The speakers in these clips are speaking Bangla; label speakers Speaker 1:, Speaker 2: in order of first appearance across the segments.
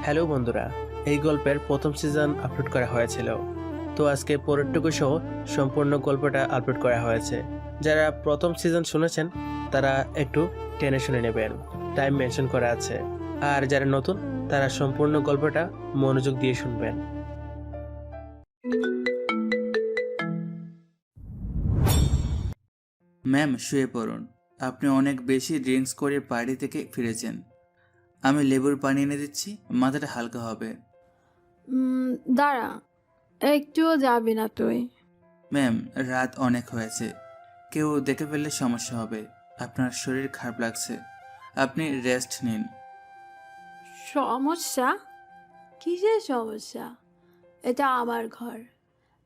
Speaker 1: হ্যালো বন্ধুরা, এই গল্পের প্রথম সিজন আপলোড করা হয়েছিল। তো আজকে পরেরটুকু সহ সম্পূর্ণ গল্পটা আপলোড করা হয়েছে। যারা প্রথম সিজন শুনেছেন তারা একটু টেনে শুনে নেবেন, টাইম মেনশন করা আছে। আর যারা নতুন তারা সম্পূর্ণ গল্পটা মনোযোগ দিয়ে শুনবেন।
Speaker 2: ম্যাম, শুয়ে পড়ুন। আপনি অনেক বেশি ড্রিঙ্কস করে বাড়ি থেকে ফিরেছেন। আমি লেবুর পানি এনে দিচ্ছি, মাথাটা হালকা হবে।
Speaker 3: দাঁড়া, একটুও যাবি না তুই?
Speaker 2: ম্যাম, রাত অনেক হয়েছে, কেউ দেখে ফেললে সমস্যা হবে। আপনার শরীর খারাপ লাগছে, আপনি রেস্ট নিন।
Speaker 3: সমস্যা? কিসের সমস্যা? এটা আমার ঘর,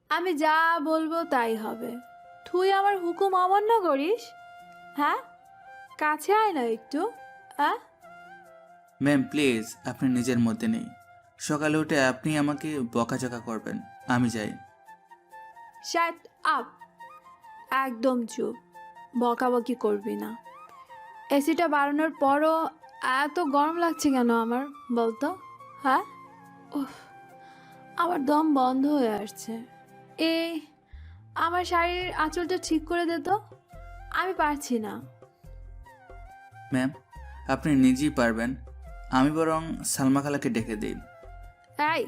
Speaker 3: আমি যা বলবো তাই হবে। তুই আমার হুকুম অমান্য করিস? হ্যাঁ, কাছে আয় না একটু। হ্যাঁ,
Speaker 2: ম্যাম প্লিজ, আপনি নিজের মধ্যে নেই। সকালে উঠে আপনি আমাকে বকাঝকা করবেন। আমি যাই।
Speaker 3: শাট আপ, একদম চুপ। বকাবকি করবি না। এসিটা বাড়ানোর পরও এত গরম লাগছে কেন আমার, বলতো? হ্যাঁ, উফ, আমার দম বন্ধ হয়ে আসছে। এই, আমার শাড়ির আঁচলটা ঠিক করে দে তো, আমি পারছি না।
Speaker 2: ম্যাম, আপনি নিজেই পারবেন। আমি বরং সালমা খালাকে ডেকে দিই।
Speaker 3: এই,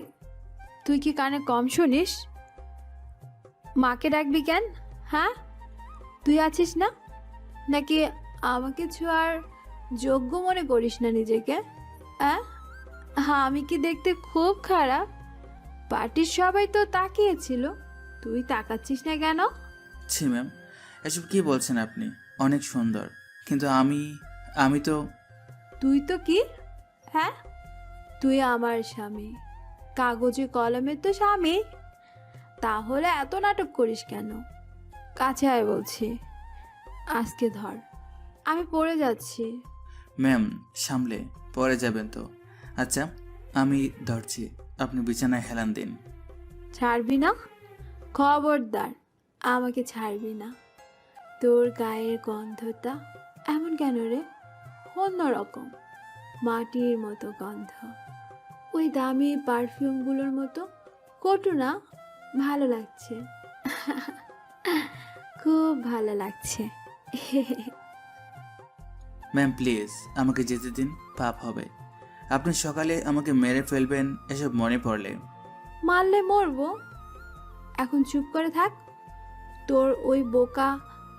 Speaker 3: তুই কি কানে কম শুনিস? মাকে ডাকবি কেন? হ্যাঁ, তুই আছিস না? নাকি আমাকে ছোঁয়ার যোগ্য মনে করিস না নিজেকে? হ্যাঁ, আমি কি দেখতে খুব খারাপ? পার্টির সবাই তো তাকিয়েছিল, তুই তাকাচ্ছিস না কেন?
Speaker 2: ছি ম্যাম, এসব কি বলছেন আপনি? অনেক সুন্দর, কিন্তু আমি তো।
Speaker 3: তুই তো কি? হ্যাঁ, তুই আমার স্বামী, কাগজে কলমে তো স্বামী। তাহলে এত নাটক করিস কেন? কাছে আয় বলছি, আজকে ধর, আমি পড়ে যাচ্ছি।
Speaker 2: ম্যাম, সামলে, পরে যাবেন তো। আচ্ছা, আমি ধরছি, আপনি বিছানায় হেলান দিন।
Speaker 3: ছাড়বি না? খবরদার, আমাকে ছাড়বি না। তোর গায়ের গন্ধটা এমন কেন রে? অন্যরকম, মাটির মতো গন্ধ। ওই দামি পারফিউমগুলোর মতো। কটু না? ভালো লাগছে, খুব ভালো লাগছে।
Speaker 2: ম্যাম প্লিজ, আমাকে যেতে দিন, পাপ হবে। আপনি সকালে আমাকে মেরে ফেলবেন এসব মনে পড়লে।
Speaker 3: মারলে মরবো? এখন চুপ করে থাক। তোর ওই বোকা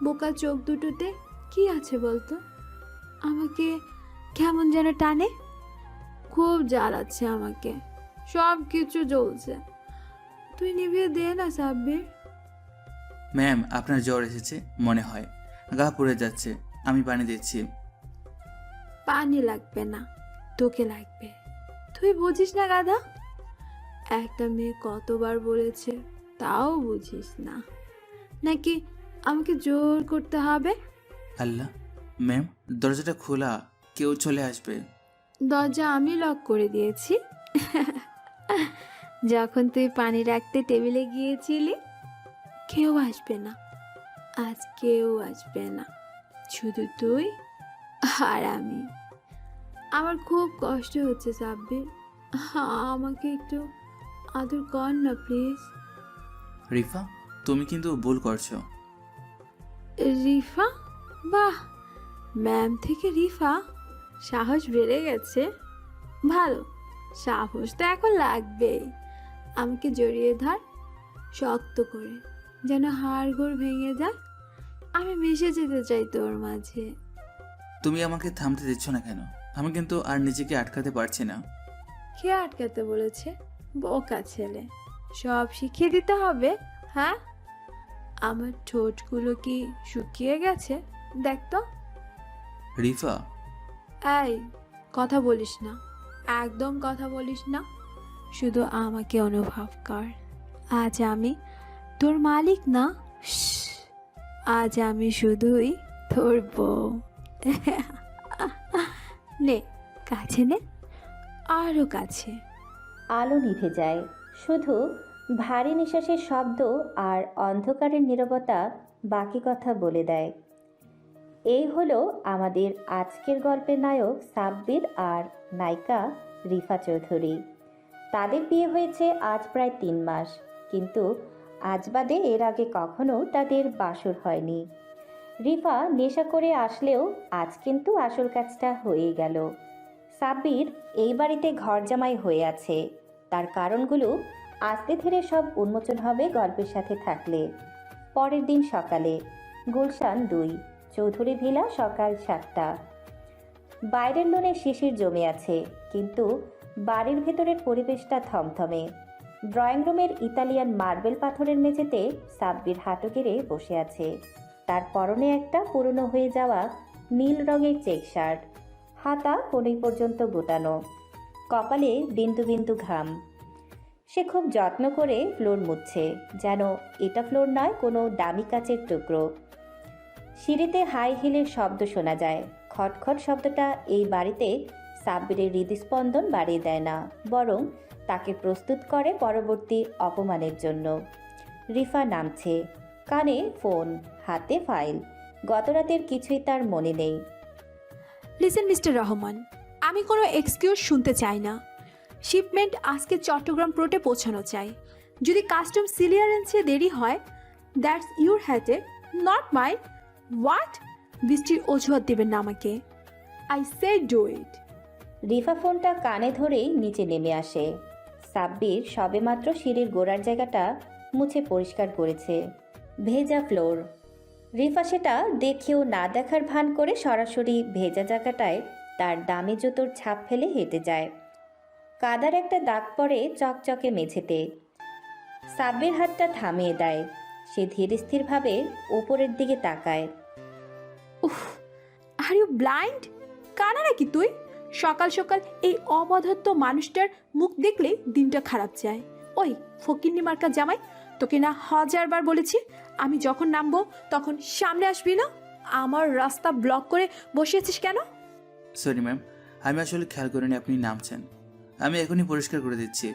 Speaker 3: বোকা চোখ দুটোতে কি আছে বলতো? আমাকে কেমন যেন টানে, খুব জ্বালাচ্ছে আমাকে, সব কিছু জ্বলছে। তুই নিভিয়ে দে না সাব্বির।
Speaker 2: ম্যাম, আপনার জ্বর এসেছে মনে হয়, গা পুড়ে যাচ্ছে। আমি পানি দিচ্ছি।
Speaker 3: পানি লাগবে না, তোকে লাগবে। তুই বুঝিস না গাধা? একটা মেয়ে কতবার বলেছে, তাও বুঝিস না? নাকি আমাকে জোর করতে হবে?
Speaker 2: আল্লাহ, ম্যাম, দরজাটা খোলা, কেউ চলে আসবে।
Speaker 3: দরজা আমি লক করে দিয়েছি। যখন তুই পানি রাখতে টেবিলে গিয়েছিলি। কেউ আসবে না, আজ কেউ আসবে না, শুধু তুই আর আমি। আমার খুব কষ্ট হচ্ছে সাব্বির, আমাকে একটু আদর কর না প্লিজ।
Speaker 2: রিফা, তুমি কিন্তু ভুল করছো।
Speaker 3: রিফা? বাহ, ম্যাম থেকে রিফা, সাহস বেড়ে গেছে। ভালো, সাহস তো এখন লাগবেই। আমাকে জড়িয়ে ধর শক্ত করে, যেন হাড়গোড় ভেঙে যায়। আমি মিশে যেতে চাই তোর মাঝে।
Speaker 2: তুমি আমাকে থামতে দিচ্ছ না কেন? আমি কিন্তু আর নিজেকে আটকাতে পারছি না।
Speaker 3: কে আটকাতে বলেছে? বোকা ছেলে, সব শিখিয়ে দিতে হবে? হ্যাঁ, আমার ঠোঁটগুলো কি শুকিয়ে গেছে? দেখ তো।
Speaker 2: রিফা,
Speaker 3: এই, কথা বলিস না, একদম কথা বলিস না। শুধু আমাকে অনুভব কর। আজ আমি তোর মালিক না, শ্শ্, আজ আমি শুধুই তোর বউ। নে, কাছে নে, আরো কাছে।
Speaker 4: আলো নিভে যায়, শুধু ভারী নিঃশ্বাসের শব্দ আর অন্ধকারের নীরবতা বাকি কথা বলে দেয়। এই হলো আমাদের আজকের গল্পের নায়ক সাব্বির আর নায়িকা রিফা চৌধুরী। তাদের বিয়ে হয়েছে আজ প্রায় 3 মাস, কিন্তু আজ বাদে এর আগে কখনো তাদের বাসর হয়নি। রিফা নেশা করে আসলেও আজ কিন্তু আসল কাজটা হয়ে গেল। সাব্বির এই বাড়িতে ঘরজামাই হয়ে আছে, তার কারণগুলো আস্তে ধীরে সব উন্মোচন হবে গল্পের সাথে থাকলে। পরের দিন সকালে, গুলশান 2, চৌধুরী ভিলা, সকাল 7টা। বাইরের লোনে শিশির জমে আছে, কিন্তু বাড়ির ভেতরের পরিবেশটা থমথমে। ড্রয়িং রুমের ইতালিয়ান মার্বেল পাথরের মেঝেতে সাব্বির হাঁটু গেড়ে বসে আছে। তার পরনে একটা পুরনো হয়ে যাওয়া নীল রঙের চেক শার্ট, হাতা কোণই পর্যন্ত গোটানো, কপালে বিন্দু বিন্দু ঘাম। সে খুব যত্ন করে ফ্লোর মুছছে, যেন এটা ফ্লোর নয়, কোনো দামি কাচের টুকরো। সিঁড়িতে হাই হিলের শব্দ শোনা যায়। খটখট শব্দটা এই বাড়িতে সাব্বিরের হৃদস্পন্দন বাড়িয়ে দেয় না, বরং তাকে প্রস্তুত করে পরবর্তী অপমানের জন্য। রিফা নামছে, কানে ফোন, হাতে ফাইল। গতরাতের কিছুই তার মনে নেই।
Speaker 3: লিসেন মিস্টার রহমান, আমি কোনো এক্সকিউজ শুনতে চাই না। শিপমেন্ট আজকে চট্টগ্রাম পোর্টে পৌঁছানো চাই। যদি কাস্টম ক্লিয়ারেন্সে দেরি হয়, that's your headache, not my. What? বৃষ্টির অজুহাত দেবেন না আমাকে। I say do it.
Speaker 4: Rifa ফোনটা কানে ধরেই নিচে নেমে আসে। সাব্বির সবেমাত্র সিঁড়ির গোড়ার জায়গাটা মুছে পরিষ্কার করেছে। ভেজা ফ্লোর। রিফা সেটা দেখেও না দেখার ভান করে সরাসরি ভেজা জায়গাটায় তার দামি জুতোর ছাপ ফেলে হেঁটে যায়। কাদার একটা দাগ পড়ে চকচকে মেঝেতে। সাব্বির হাতটা থামিয়ে দেয়। সে ধীরস্থিরভাবে উপরের দিকে তাকায়।
Speaker 3: উফ, আর ইউ ব্লাইন্ড? কানা নাকি তুই? সকাল সকাল এই অবধার্ত মানুষটার মুখ দেখলে দিনটা খারাপ যায়। ওই ফকিন্নি মার্কা জামাই, তোকে না 1000বার বলেছি আমি যখন নামবো তখন সামনে আসবি না। আমার রাস্তা ব্লক করে বসে আছিস কেন?
Speaker 2: সরি ম্যাম, আমি আসলে খেয়াল করিনি আপনি নামছেন। আমি এখনই পরিষ্কার করে দিচ্ছি,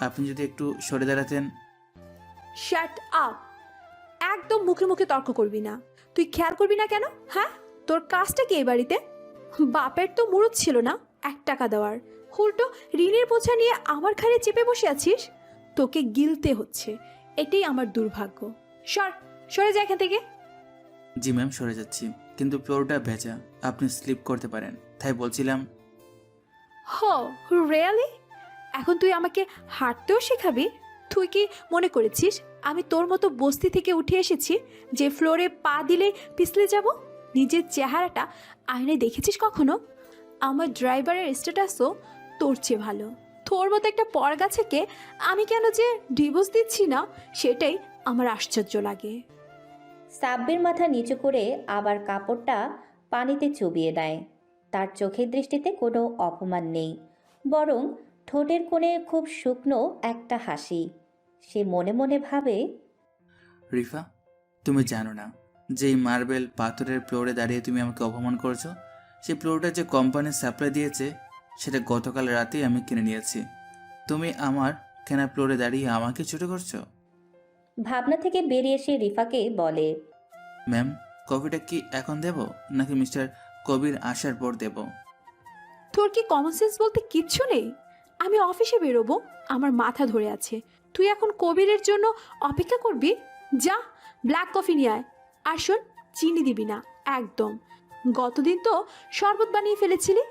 Speaker 2: আপনি যদি একটু সরে দাঁড়াতেন।
Speaker 3: Shut up! একদম মুখে মুখে তর্ক করবি না। তুই খেয়াল করবি না কেন? হ্যাঁ, তোর কাজটা কি এই বাড়িতে? বাপের তো মুরুদ ছিল না 1 টাকা দেওয়ার, উল্টো ঋণের বোঝা নিয়ে আমার ঘাড়ে চেপে বসে আছিস। তোকে গিলতে হচ্ছে, এটাই আমার দুর্ভাগ্য। সরে যা এখান থেকে।
Speaker 2: জি ম্যাম, সরে যাচ্ছি, কিন্তু ফ্লোরটা ভেজা, আপনি স্লিপ করতে পারেন, তাই বলছিলাম।
Speaker 3: হো রিয়েলি? এখন তুই আমাকে হাঁটতেও শেখাবি? তুই কি মনে করেছিস আমি তোর মতো বস্তি থেকে উঠে এসেছি যে ফ্লোরে পা দিলেই পিছলে যাব? নিজের চেহারাটা আয়নায় দেখেছিস কখনো? আমার ড্রাইভারের স্ট্যাটাসও তোর চেয়ে ভালো। তোর মতো একটা পরগাছাকে আমি কেন যে ডিভোর্স দিচ্ছি না, সেটাই আমার আশ্চর্য লাগে।
Speaker 4: সাব্বির মাথা নিচু করে আবার কাপড়টা পানিতে চুবিয়ে দেয়। তার চোখের দৃষ্টিতে কোনো অপমান নেই, বরং ঠোঁটের কোণে খুব শুকনো একটা হাসি। সে মনে মনে ভাবে,
Speaker 2: রিফা, তুমি জানো না যে এই মার্বেল পাথরের ফ্লোরে দাঁড়িয়ে তুমি আমাকে অপমান করেছো? সেই ফ্লোরটা যে কোম্পানি সাপ্লাই দিয়েছে সেটা গতকাল রাতেই আমি কিনে নিয়েছি। তুমি আমার কেনা ফ্লোরে দাঁড়িয়ে আমাকে ছোট করছো?
Speaker 4: ভাবনা থেকে বেরিয়ে এসে রিফাকে বলে,
Speaker 2: ম্যাম, কফিটা কি এখন দেব নাকি মিস্টার কবির আসার পর দেব?
Speaker 3: তোর কি কমন সেন্স বলতে কিচ্ছু নেই? আমি অফিসে বেরোবো, আমার মাথা ধরে আছে। তুই এখন কবিরের জন্য অপেক্ষা করবি? যা ব্ল্যাক কফি নিয়ে আয়। আর শোন, চিনি দিবি না একদম। গতদিন তো শরবত বানিয়ে ফেলেছিলি।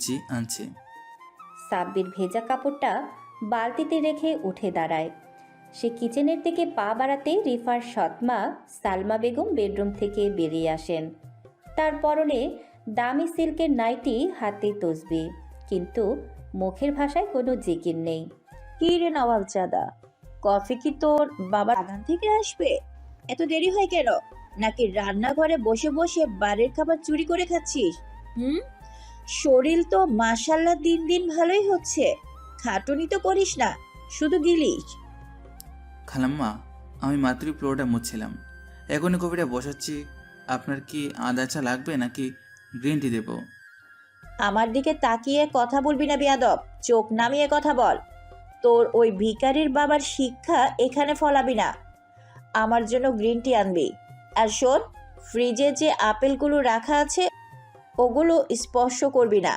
Speaker 2: জি আনছি।
Speaker 4: সাব্বির ভেজা কাপড়টা বালতিতে রেখে উঠে দাঁড়ায়। সে কিচেনের দিকে পা বাড়াতেই রিফার সৎমা সালমা বেগম বেডরুম থেকে বেরিয়ে আসেন। তার পরনে দামি সিল্কের নাইটি, হাতে তসবি, কিন্তু মুখের ভাষায় কোনো জিকির নেই।
Speaker 5: কি রে নবাবজাদা, কফি কি তোর বাবার বাগান থেকে আসবে? এত দেরি হয় কেন? নাকি রান্নাঘরে বসে বসে বাড়ির খাবার চুরি করে খাচ্ছিস? শরীর তো মাশাল্লাহ দিন দিন ভালোই হচ্ছে। খাটুনি তো করিস না, শুধু গিলিস।
Speaker 2: খালাম্মা, আমি মাত্রই ফ্লোরটা মুছছিলাম, এখনই কফিটা বসাচ্ছি। আপনার কি আদা চা লাগবে নাকি গ্রিন টি দেবো?
Speaker 5: আমার দিকে তাকিয়ে কথা বলবি না বেয়াদব, চোখ নামিয়ে কথা বল। তোর ওই ভিখারির বাবার শিক্ষা এখানে ফলাবি না। আমার জন্য গ্রিন টি আনবি। আর শোন, ফ্রিজে যে আপেলগুলো রাখা আছে ওগুলো স্পর্শ করবি না।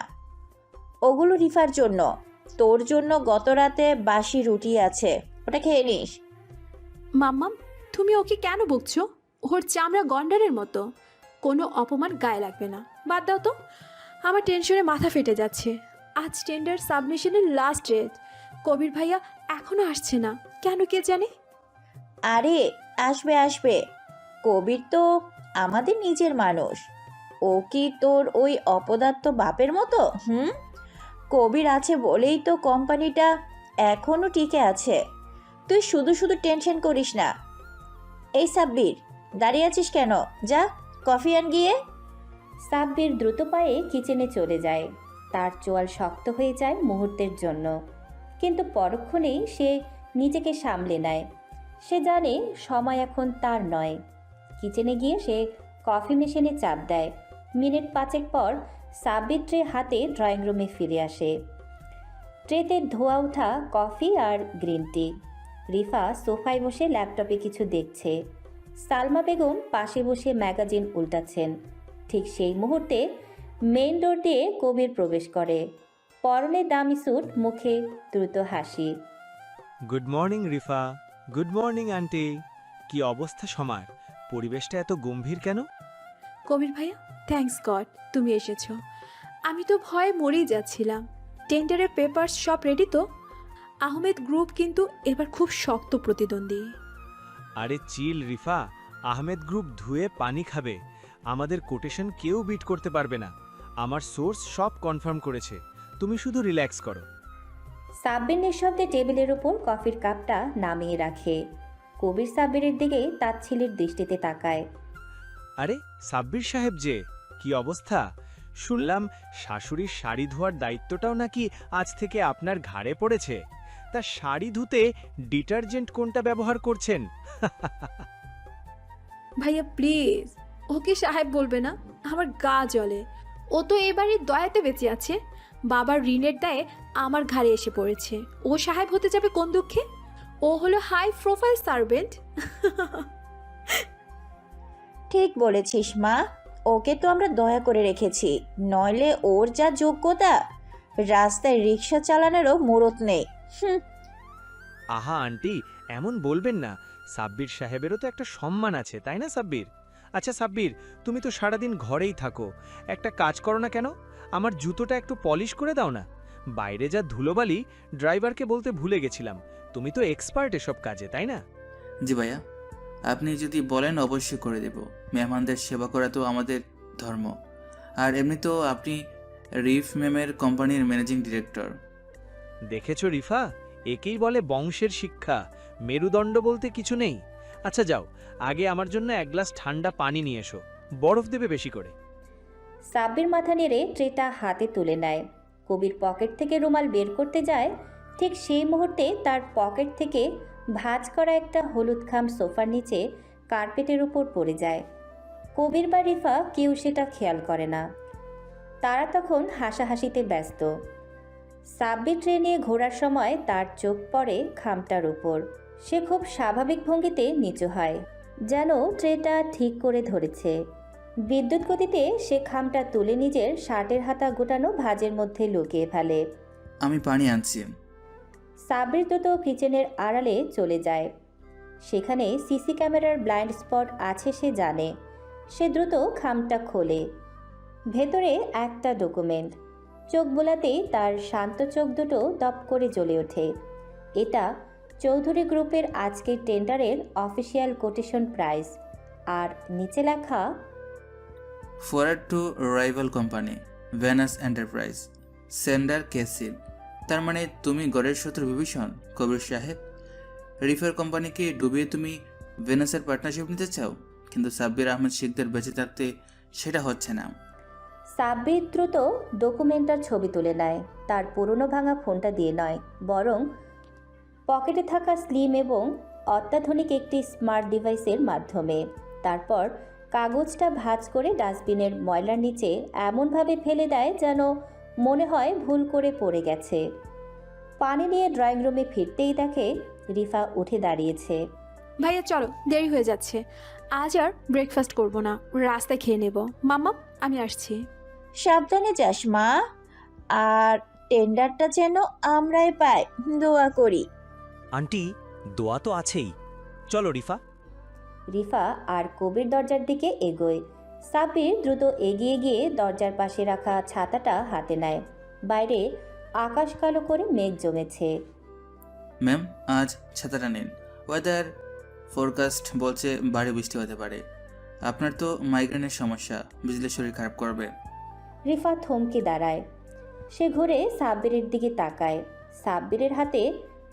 Speaker 5: ওগুলো রিফার জন্য। তোর জন্য গত রাতে বাসি রুটি আছে, ওটা খেয়ে নিস।
Speaker 3: মাম্মাম, তুমি ওকে কেন বকছো? ওর চামড়া গন্ডারের মতো। কোনো অপমান গায়ে লাগবে না, বাদ দাও তো। আমার টেনশনে মাথা ফেটে যাচ্ছে। আজ টেন্ডার সাবমিশনের লাস্ট ডেট। কবির ভাইয়া এখনো আসছে না, কেন কে জানে?
Speaker 5: আরে আসবে আসবে, কবির তো আমাদের নিজের মানুষ। ও কি তোর ওই অপদার্থ বাপের মতো? কবির আছে বলেই তো কোম্পানিটা এখনো টিকে আছে। তুই শুধু শুধু টেনশন করিস না। এই সাব্বির, দাঁড়িয়ে আছিস কেন? যা কফি আন গিয়ে।
Speaker 4: সাব্বির দ্রুত পায়ে কিচেনে চলে যায়। তার চোয়াল শক্ত হয়ে যায় মুহূর্তের জন্য, কিন্তু পরক্ষণেই সে নিজেকে সামলে নেয়। সে জানে সময় এখন তার নয়। কিচেনে গিয়ে সে কফি মেশিনে চাপ দেয়। মিনিট 5 পর সাব্বির ট্রে হাতে ড্রয়িং রুমে ফিরে আসে। ট্রেতে ধোয়া ওঠা কফি আর গ্রিন টি। রিফা সোফায় বসে ল্যাপটপে কিছু দেখছে। সালমা বেগম পাশে বসে ম্যাগাজিন উল্টাচ্ছেন। ঠিক সেই মুহূর্তে মেইন ডোর দিয়ে কবির প্রবেশ করে। পরনে দামি স্যুট, মুখে দ্রুত হাসি।
Speaker 6: Good morning Rifa. Good morning aunty. কি অবস্থা সমার? পরিবেশটা এত গম্ভীর কেন?
Speaker 3: কবির ভাইয়া, থ্যাঙ্কস গড তুমি এসেছো। আমি তো ভয়ে মরেই যাচ্ছিলাম। টেন্ডারের পেপারস সব রেডি তো? আহমেদ গ্রুপ কিন্তু এবার খুব শক্ত প্রতিদ্বন্দ্বী।
Speaker 6: আরে চিল রিফা, আহমেদ গ্রুপ ধুয়ে পানি খাবে। আমাদের কোটেশন কেউ বিট করতে পারবে না। আমার সোর্স সব কনফার্ম করেছে, তুমি শুধু রিল্যাক্স করো।
Speaker 4: সাব্বির নিঃশব্দে টেবিলের উপর কফির কাপটা নামিয়ে রাখে। কবির সাব্বিরের দিকে তাচ্ছিলের দৃষ্টিতে তাকায়।
Speaker 6: আরে সাব্বির সাহেব যে, কি অবস্থা? শুনলাম শাশুড়ির শাড়ি ধোয়ার দায়িত্বটাও নাকি আজ থেকে আপনার ঘাড়ে পড়েছে। তা শাড়ি ধুতে ডিটারজেন্ট কোনটা ব্যবহার করছেন?
Speaker 3: ভাইয়া প্লিজ, ওকে সাহেব বলবে না, আমার গা জ্বলে। ও তো এবারে দয়াতে বেঁচে আছে। বাবার ঋণের দায়ে আমার ঘাড়ে এসে পড়েছে। ও সাহেব হতে যাবে কোন দুঃখে? ও হলো হাই প্রোফাইল সার্ভেন্ট।
Speaker 5: ঠিক বলেছিস মা, ওকে তো আমরা দয়া করে রেখেছি, নইলে ওর যা যোগ্যতা, রাস্তায় রিক্সা চালানোরও মুরত নেই।
Speaker 6: আহা আন্টি, এমন বলবেন না। সাব্বির সাহেবেরও তো একটা সম্মান আছে, তাই না সাব্বির? আচ্ছা সাব্বির, তুমি তো সারাদিন ঘরেই থাকো, একটা কাজ করো না কেন? আমার জুতোটা একটু পলিশ করে দাও না। বাইরে যা ধুলোবালি, ড্রাইভারকে বলতে ভুলে গেছিলাম। তুমি তো এক্সপার্ট এসব কাজে, তাই না?
Speaker 2: জি ভাইয়া, আপনি যদি বলেন অবশ্যই করে দেব। মেহমানদের সেবা করা তো আমাদের ধর্ম। আর এমনিতেও আপনি রিফ ম্যামের কোম্পানির ম্যানেজিং ডিরেক্টর।
Speaker 6: দেখেছো রিফা, একেই বলে বংশের শিক্ষা। মেরুদণ্ড বলতে কিছু নেই। আচ্ছা যাও, আগে আমার জন্য এক গ্লাস ঠান্ডা পানি নিয়ে এসো, বরফ দেবে বেশি করে।
Speaker 4: সাব্বির মাথা নেড়ে ট্রেটা হাতে তুলে নেয়। কবির পকেট থেকে রুমাল বের করতে যায়। ঠিক সেই মুহূর্তে তার পকেট থেকে ভাঁজ করা একটা হলুদ খাম সোফার নিচে কার্পেটের উপর পড়ে যায়। কবির বা রিফা কেউ সেটা খেয়াল করে না। তারা তখন হাসাহাসিতে ব্যস্ত। সাব্বির ট্রে নিয়ে ঘোরার সময় তার চোখ পড়ে খামটার উপর। সে খুব স্বাভাবিক ভঙ্গিতে নিচু হয়, যেন ট্রেটা ঠিক করে ধরেছে। বিদ্যুৎ গতিতে সে খামটা তুলে নিজের শার্টের হাতা গোটানো ভাঁজের মধ্যে লুকিয়ে ফেলে।
Speaker 2: আমি পানি আনছি।
Speaker 4: সাব্বির দ্রুত কিচেনের আড়ালে চলে যায়। সেখানে সিসি ক্যামেরার ব্লাইন্ড স্পট আছে সে জানে। সে দ্রুত খামটা খোলে। ভেতরে একটা ডকুমেন্ট। চোখ বোলাতেই তার শান্ত চোখ দুটো দপ করে জ্বলে ওঠে। এটা চৌধুরী গ্রুপের আজকের টেন্ডারের অফিসিয়াল কোটেশন প্রাইস। আর নিচে লেখা,
Speaker 2: forward to rival company Venus enterprise, sender কেসিল। তার মানে তুমি গড়ের শত্রু বিভীষণ কবির সাহেব। রিফার কোম্পানিকে ডুবিয়ে তুমি ভেনাসের পার্টনারশিপ নিতে চাও, কিন্তু সাব্বির আহমেদ শিকদার বেঁচে থাকতে সেটা হচ্ছে না।
Speaker 4: সাব্বির দ্রুত ডকুমেন্টটার ছবি তুলে নেয়। তার পুরনো ভাঙা ফোনটা দিয়ে নয়, বরং পকেটে থাকা স্লিম এবং অত্যাধুনিক একটি স্মার্ট ডিভাইসের মাধ্যমে। তারপর কাগজটা ভাঁজ করে ডাস্টবিনের ময়লার নিচে এমনভাবে ফেলে দেয় যেন মনে হয় ভুল করে পড়ে গেছে। পানি নিয়ে ড্রয়িং রুমে ফিরতেই দেখে রিফা উঠে দাঁড়িয়েছে।
Speaker 3: ভাইয়া চলো, দেরি হয়ে যাচ্ছে। আজ আর ব্রেকফাস্ট করব না, রাস্তায় খেয়ে নেব। মাম্মা আমি আসছি।
Speaker 5: সাবধানে যাস মা, আর টেন্ডারটা যেন আমরাই পাই, দোয়া করি।
Speaker 7: আন্টি, দোয়া তো আছেই। চলো রিফা।
Speaker 4: রিফা আর কবির দরজার দিকে এগোয়। সাব্বির দ্রুত এগিয়ে গিয়ে দরজার পাশে রাখা ছাতাটা হাতে নেয়। বাইরে আকাশ কালো করে মেঘ জমেছে।
Speaker 2: ম্যাম, আজ ছাতাটা নিন। ওয়েদার ফোরকাস্ট বলছে ভারী বৃষ্টি হতে পারে। আপনার তো মাইগ্রেনের সমস্যা, বুঝলে শরীর খারাপ করবে।
Speaker 4: রিফা থমকে দাঁড়ায়। সে ঘুরে সাব্বিরের দিকে তাকায়। সাব্বিরের হাতে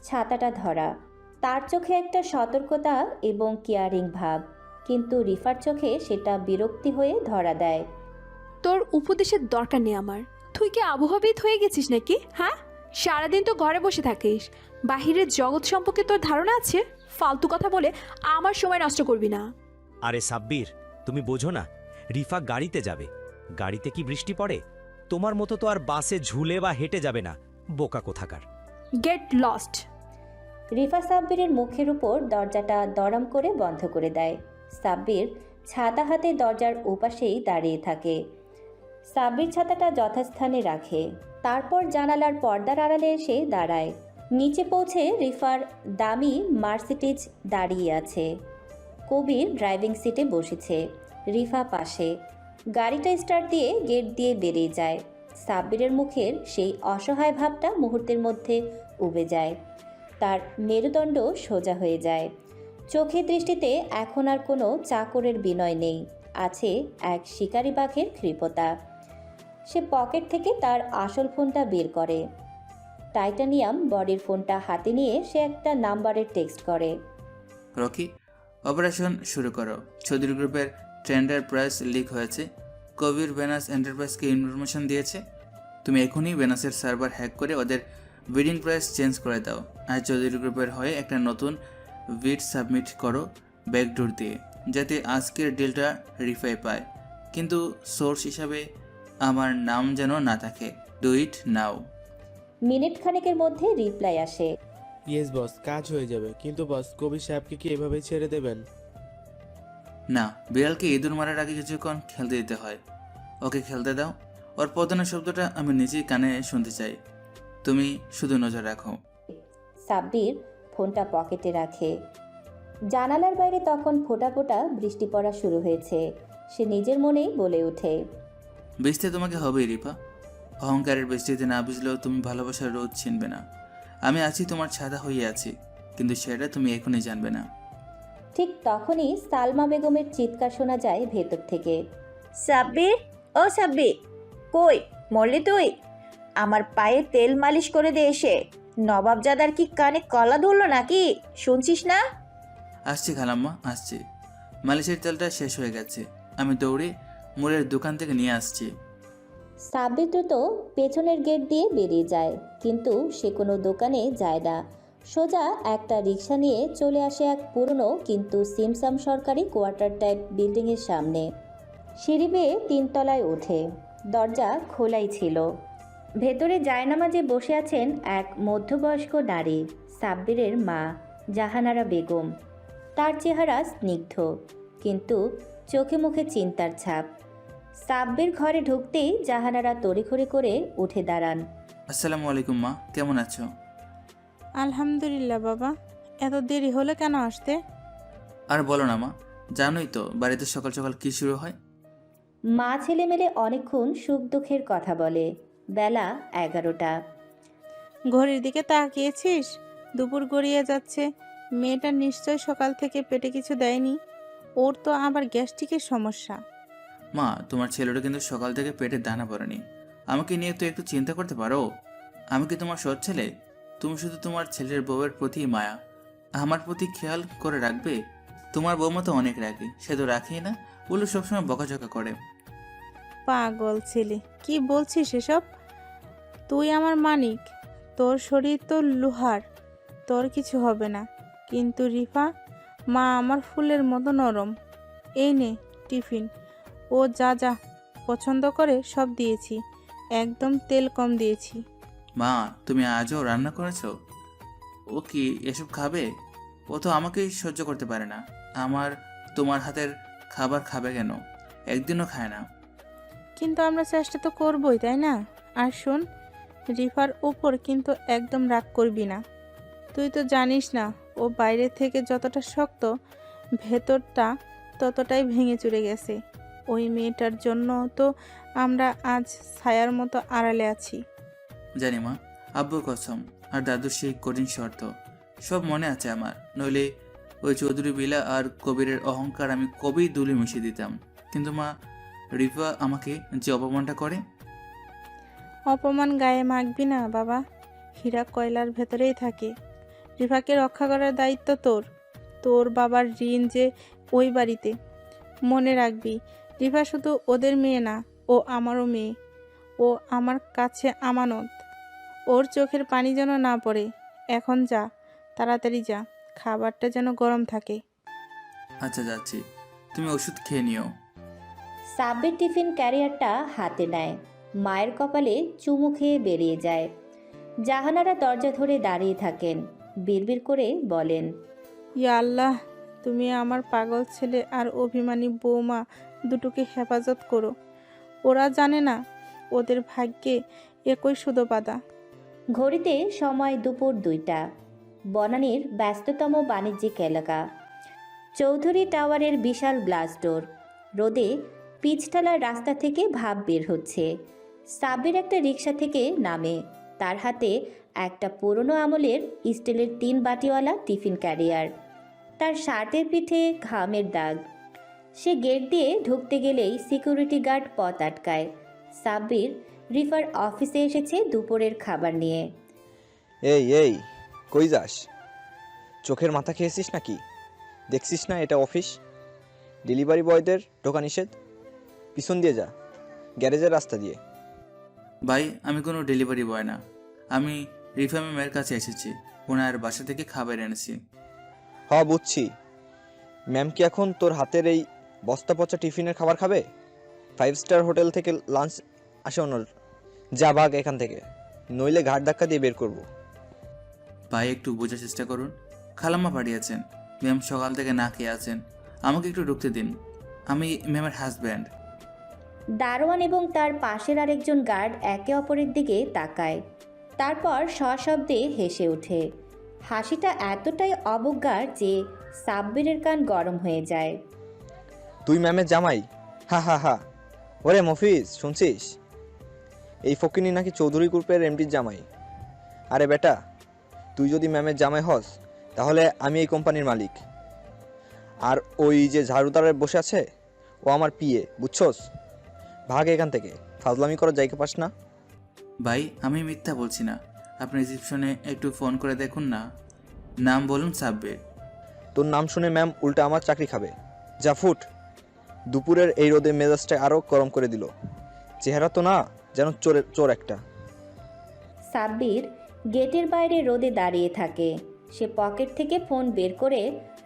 Speaker 4: ছাতাটা ধরা। তার চোখে একটা সতর্কতা এবং কেয়ারিং ভাব, কিন্তু রিফার চোখে সেটা বিরক্তি হয়ে ধরা দেয়।
Speaker 3: তোর উপদেশের দরকার নেই আমার। তুই কি আবহাওয়াবিদ হয়ে গেছিস নাকি? হ্যাঁ, সারাদিন তো ঘরে বসে থাকিস। বাহিরের জগৎ সম্পর্কে তোর ধারণা আছে? ফালতু কথা বলে আমার সময় নষ্ট করবি না।
Speaker 7: আরে সাব্বির, তুমি বোঝো না, রিফা গাড়িতে যাবে। গাড়িতে কি বৃষ্টি পড়ে? তোমার মতো তো আর বাসে ঝুলে বা হেঁটে যাবে না, বোকা কোথাকার।
Speaker 3: Get lost.
Speaker 4: রিফা সাব্বিরের মুখের উপর দরজাটা দড়াম করে বন্ধ করে দেয়। সাব্বির ছাতা হাতে দরজার ওপাশেই দাঁড়িয়ে থাকে। সাব্বির ছাতাটা যথাস্থানে রাখে। তারপর জানালার পর্দার আড়ালে এসে দাঁড়ায়। নিচে পৌঁছে রিফার দামি মার্সিডিজ দাঁড়িয়ে আছে। কবির ড্রাইভিং সিটে বসেছে, রিফা পাশে। গাড়িটা স্টার্ট দিয়ে গেট দিয়ে বেরিয়ে যায়। সাব্বিরের মুখের সেই অসহায় ভাবটা মুহূর্তের মধ্যে উবে যায়। তার মেরুদণ্ড সোজা হয়ে যায়। চোখের দৃষ্টিতে এখন আর কোনো চাকরের বিনয় নেই, আছে এক শিকারি বাঘের কৃপতা। সে পকেট থেকে তার আসল ফোনটা বের করে। টাইটানিয়াম বডির ফোনটা হাতে নিয়ে সে একটা নাম্বারে টেক্সট করে।
Speaker 2: রকি, অপারেশন শুরু করো। চৌধুরী গ্রুপের টেন্ডার প্রাইস লিক হয়েছে। কবির বেনাস এন্টারপ্রাইজকে ইনফরমেশন দিয়েছে। তুমি এখনই বেনাসের সার্ভার হ্যাক করে ওদের বিডিং প্রাইস চেঞ্জ করে দাও। আর চৌধুরী গ্রুপের হয়ে একটা নতুন বিড সাবমিট করো ব্যাকডোর দিয়ে, যাতে আজকের ডিলটা রিফাই পায়, কিন্তু সোর্স হিসাবে আমার নাম যেন না থাকে। Do it now.
Speaker 4: মিনিট খানেকের মধ্যে রিপ্লাই আসে।
Speaker 8: ইয়েস বস, কাজ হয়ে যাবে। কিন্তু বস, কবির সাহেবকে কি এভাবেই ছেড়ে দেবেন?
Speaker 2: না, বিড়ালকে ইঁদুর মারার আগে কিছুক্ষণ খেলতে দিতে হয়। ওকে খেলতে দাও। ওর পতনের শব্দটা আমি নিজেই কানে শুনতে চাই। তুমি শুধু নজর রাখো।
Speaker 4: সাব্বির ফোনটা পকেটে রাখে। জানালার বাইরে তখন ফোঁটা ফোঁটা বৃষ্টি পড়া শুরু হয়েছে। সে নিজের মনেই বলে ওঠে,
Speaker 2: বুঝতে তোমাকে হবেই রিপা। অহংকারের বৃষ্টিতে না বুঝলেও তুমি ভালোবাসার রোদ চিনবে না। আমি আছি, তোমার ছাতা হয়ে আছি, কিন্তু সেটা তুমি এখনই জানবে না।
Speaker 4: ঠিক তখনই সালমা বেগমের চিৎকার শোনা যায় ভেতর থেকে।
Speaker 5: সাব্বির, ও সাব্বির, কই মরলি তুই? আমার পায়ে তেল মালিশ করে দে এসে। নবাবজাদার কি কানে কলা ধরলো নাকি? শুনছিস না?
Speaker 2: আসছি খালাম্মা, আসছি। মালিশের তেলটা শেষ হয়ে গেছে, আমি দৌড়ে মোড়ের দোকান থেকে নিয়ে আসছি।
Speaker 4: সাব্বির দ্রুত পেছনের গেট দিয়ে বেরিয়ে যায়, কিন্তু সে কোনো দোকানে যায় না। সোজা একটা রিক্সা নিয়ে চলে আসে এক পুরনো কিন্তু সিমসাম সরকারি কোয়ার্টার টাইপ বিল্ডিংয়ের সামনে। সিঁড়ি বেয়ে 3 তলায় ওঠে। দরজা খোলাই ছিল। ভেতরে জায়নামাজে বসে আছেন এক মধ্যবয়স্ক নারী, সাব্বিরের মা জাহানারা বেগম। তার চেহারা স্নিগ্ধ, কিন্তু চোখে মুখে চিন্তার ছাপ। সাব্বির ঘরে ঢুকতেই জাহানারা তড়িঘড়ি করে উঠে দাঁড়ান।
Speaker 2: আসসালামু আলাইকুম মা, কেমন আছো?
Speaker 9: আলহামদুলিল্লাহ বাবা, এত দেরি হলে কেন আসতে?
Speaker 2: আর বলো না মা, জানোই তো বাড়িতে সকাল সকাল কি শুরু হয়।
Speaker 4: মা ছেলে মেলে অনেকক্ষণ সুখ দুঃখের কথা বলে। বেলা 11টা।
Speaker 9: ঘড়ির দিকে তাকিয়েছিস? দুপুর গড়িয়ে যাচ্ছে। মেয়েটা নিশ্চয় সকাল থেকে পেটে কিছু দেয়নি। ওর তো আবার গ্যাস্ট্রিকের সমস্যা।
Speaker 2: মা, তোমার ছেলেটা কিন্তু সকাল থেকে পেটে দানা পড়েনি। আমাকে নিয়ে তো একটু চিন্তা করতে পারো। আমি কি তোমার সৎ ছেলে? তুমি শুধু তোমার ছেলের বউয়ের প্রতি মায়া, আমার প্রতি খেয়াল করে রাখবে। তোমার বৌমা তো অনেক রাখে, সে তো রাখেই না, বলে সবসময় বকাঝকা করে।
Speaker 9: পাগল ছেলে, কি বলছিস এসব? তুই আমার মানিক, তোর শরীর তো লোহার, তোর কিছু হবে না। কিন্তু রিফা, মা আমার ফুলের মতো নরম। এই নে টিফিন, ও যা যা পছন্দ করে সব দিয়েছি, একদম তেল কম দিয়েছি।
Speaker 2: মা, তুমি আজও রান্না করেছো? ও কি এসব খাবে? ও তো আমাকেই সহ্য করতে পারে না। তোমার হাতের খাবার খাবে কেন? একদিনও খায় না।
Speaker 9: কিন্তু আমরা চেষ্টা তো করবই, তাই না? আর শোন, রিফার উপর কিন্তু একদম রাগ করবি না। তুই তো জানিস না ও বাইরে থেকে যতটা শক্ত, ভেতরটা ততটাই ভেঙে চুরে গেছে। ওই মেয়েটার জন্য তো আমরা আজ ছায়ার মতো আড়ালে আছি।
Speaker 2: জানি মা, আব্বুর কসম আর দাদুর সেই কঠিন শর্ত সব মনে আছে আমার। নইলে ওই চৌধুরী বিলা আর কবিরের অহংকার আমি কবেই দুলে মিশিয়ে দিতাম। কিন্তু মা, রিফা আমাকে যে অপমানটা করে।
Speaker 9: অপমান গায়ে মাখবি না বাবা, হীরা কয়লার ভেতরেই থাকে। রিফাকে রক্ষা করার দায়িত্ব তোর। তোর বাবার ঋণ যে ওই বাড়িতে। মনে রাখবি, রিফা শুধু ওদের মেয়ে না, ও আমারও মেয়ে। ও আমার কাছে আমানত। ওর চোখের পানি যেন না পড়ে। এখন যা, তাড়াতাড়ি যা, খাবারটা যেন গরম থাকে।
Speaker 2: আচ্ছা যাচ্ছি, তুমি ওষুধ খেয়ে নিও।
Speaker 4: সাব্বির টিফিন ক্যারিয়ারটা হাতে নেয়, মায়ের কপালে চুমু খেয়ে বেরিয়ে যায়। জাহানারা দরজা ধরে দাঁড়িয়ে থাকেন, বিড়বিড় করে বলেন,
Speaker 9: ইয়া আল্লাহ, তুমি আমার পাগল ছেলে আর অভিমানী বৌমা দুটোকে হেফাজত করো। ওরা জানে না ওদের ভাগ্যে একই সুতো বাঁধা।
Speaker 4: ঘড়িতে সময় দুপুর 2টা। বনানীর ব্যস্ততম বাণিজ্যিক এলাকা। চৌধুরী টাওয়ারের বিশাল গ্লাস ডোর। রোদে পিচঢালা রাস্তা থেকে ভাব বের হচ্ছে। সাব্বির একটা রিক্সা থেকে নামে। তার হাতে একটা পুরনো আমলের স্টিলের 3 বাটিওয়ালা টিফিন ক্যারিয়ার। তার শার্টের পিঠে ঘামের দাগ। সে গেট দিয়ে ঢুকতে গেলেই সিকিউরিটি গার্ড পথ আটকায়। সাব্বির রিফার অফিসে এসেছে দুপুরের খাবার নিয়ে।
Speaker 10: এই এই কই যাস? চোখের মাথা খেয়েছিস নাকি? দেখছিস না এটা অফিস? ডেলিভারি বয়দের ঢোকা নিষেধ। পিছন দিয়ে যা, গ্যারেজের রাস্তা দিয়ে।
Speaker 2: ভাই, আমি কোনো ডেলিভারি বয় না। আমি রিফা ম্যামের কাছে এসেছি, ওনার বাসা থেকে খাবার এনেছি।
Speaker 10: বুঝছি। ম্যাম কি এখন তোর হাতের এই বস্তা পচা টিফিনের খাবার খাবে? 5 স্টার হোটেল থেকে লাঞ্চ আসে ওনার। যা ভাগ এখান থেকে, নইলে ঘাট ধাক্কা দিয়ে বের করব।
Speaker 2: ভাই, একটু বোঝার চেষ্টা করুন। খালাম্মা পাঠিয়েছেন, ম্যাম সকাল থেকে না খেয়ে আছেন। আমাকে একটু ঢুকতে দিন, আমি ম্যামের হাজব্যান্ড।
Speaker 4: দারোয়ান এবং তার পাশের আরেকজন গার্ড একে অপরের দিকে তাকায়। তারপর সশব্দে হেসে ওঠে। হাসিটা এতটাই অবজ্ঞার যে সাব্বিরের কান গরম হয়ে যায়।
Speaker 10: তুই ম্যামের জামাই? হা হা হা। ওরে মফিজ, শুনছিস? এই ফকিনি নাকি চৌধুরী গ্রুপের এমডির জামাই। আরে বেটা, তুই যদি ম্যামের জামাই হস তাহলে আমি এই কোম্পানির মালিক। আর ওই যে ঝাড়ুদারে বসে আছে ও আমার পিএ, বুঝছস? ভাগ এখান থেকে, ফাজলামি করার জায়গা পাস না।
Speaker 2: ভাই, আমি মিথ্যা বলছি না। আপনি রিসেপশনে একটু ফোন করে দেখুন না। নাম বলুন সাব্বির।
Speaker 10: তোর নাম শুনে ম্যাম উল্টা আমার চাকরি খাবে। যা ফুট। দুপুরের এই রোদে মেজাজটা আরও গরম করে দিল। চেহারা তো না, যেন চোর একটা।
Speaker 4: সাব্বির গেটের বাইরে রোদে দাঁড়িয়ে থাকে। সে পকেট থেকে ফোন বের করে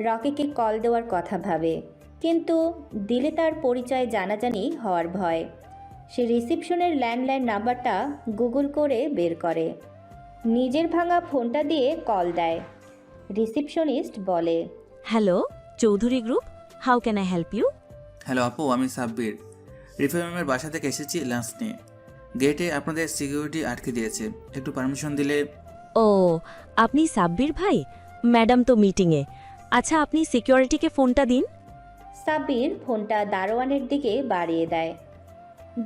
Speaker 4: রকিকে কল দেওয়ার কথা ভাবে, কিন্তু দিলে তার পরিচয় জানাজানি হওয়ার ভয়। সে রিসেপশনের ল্যান্ডলাইন নাম্বারটা গুগল করে বের করে। নিজের ভাঙা ফোনটা দিয়ে কল দেয়। রিসেপশনিস্ট বলে,
Speaker 11: hello, Chowdhury group, how can I help you?
Speaker 2: Hello আপু, আমি সাব্বির। রিফা ম্যামের বাসা থেকে এসেছি লাঞ্চ নিয়ে। গেটে আপনাদের সিকিউরিটি আটকে দিয়েছে, একটু পারমিশন দিলে।
Speaker 11: ও, আপনি সাব্বির ভাই? ম্যাডাম তো মিটিংয়ে। আচ্ছা, আপনি সিকিউরিটিকে ফোনটা দিন।
Speaker 4: সাব্বির ফোনটা দারোয়ানের দিকে বাড়িয়ে দেয়।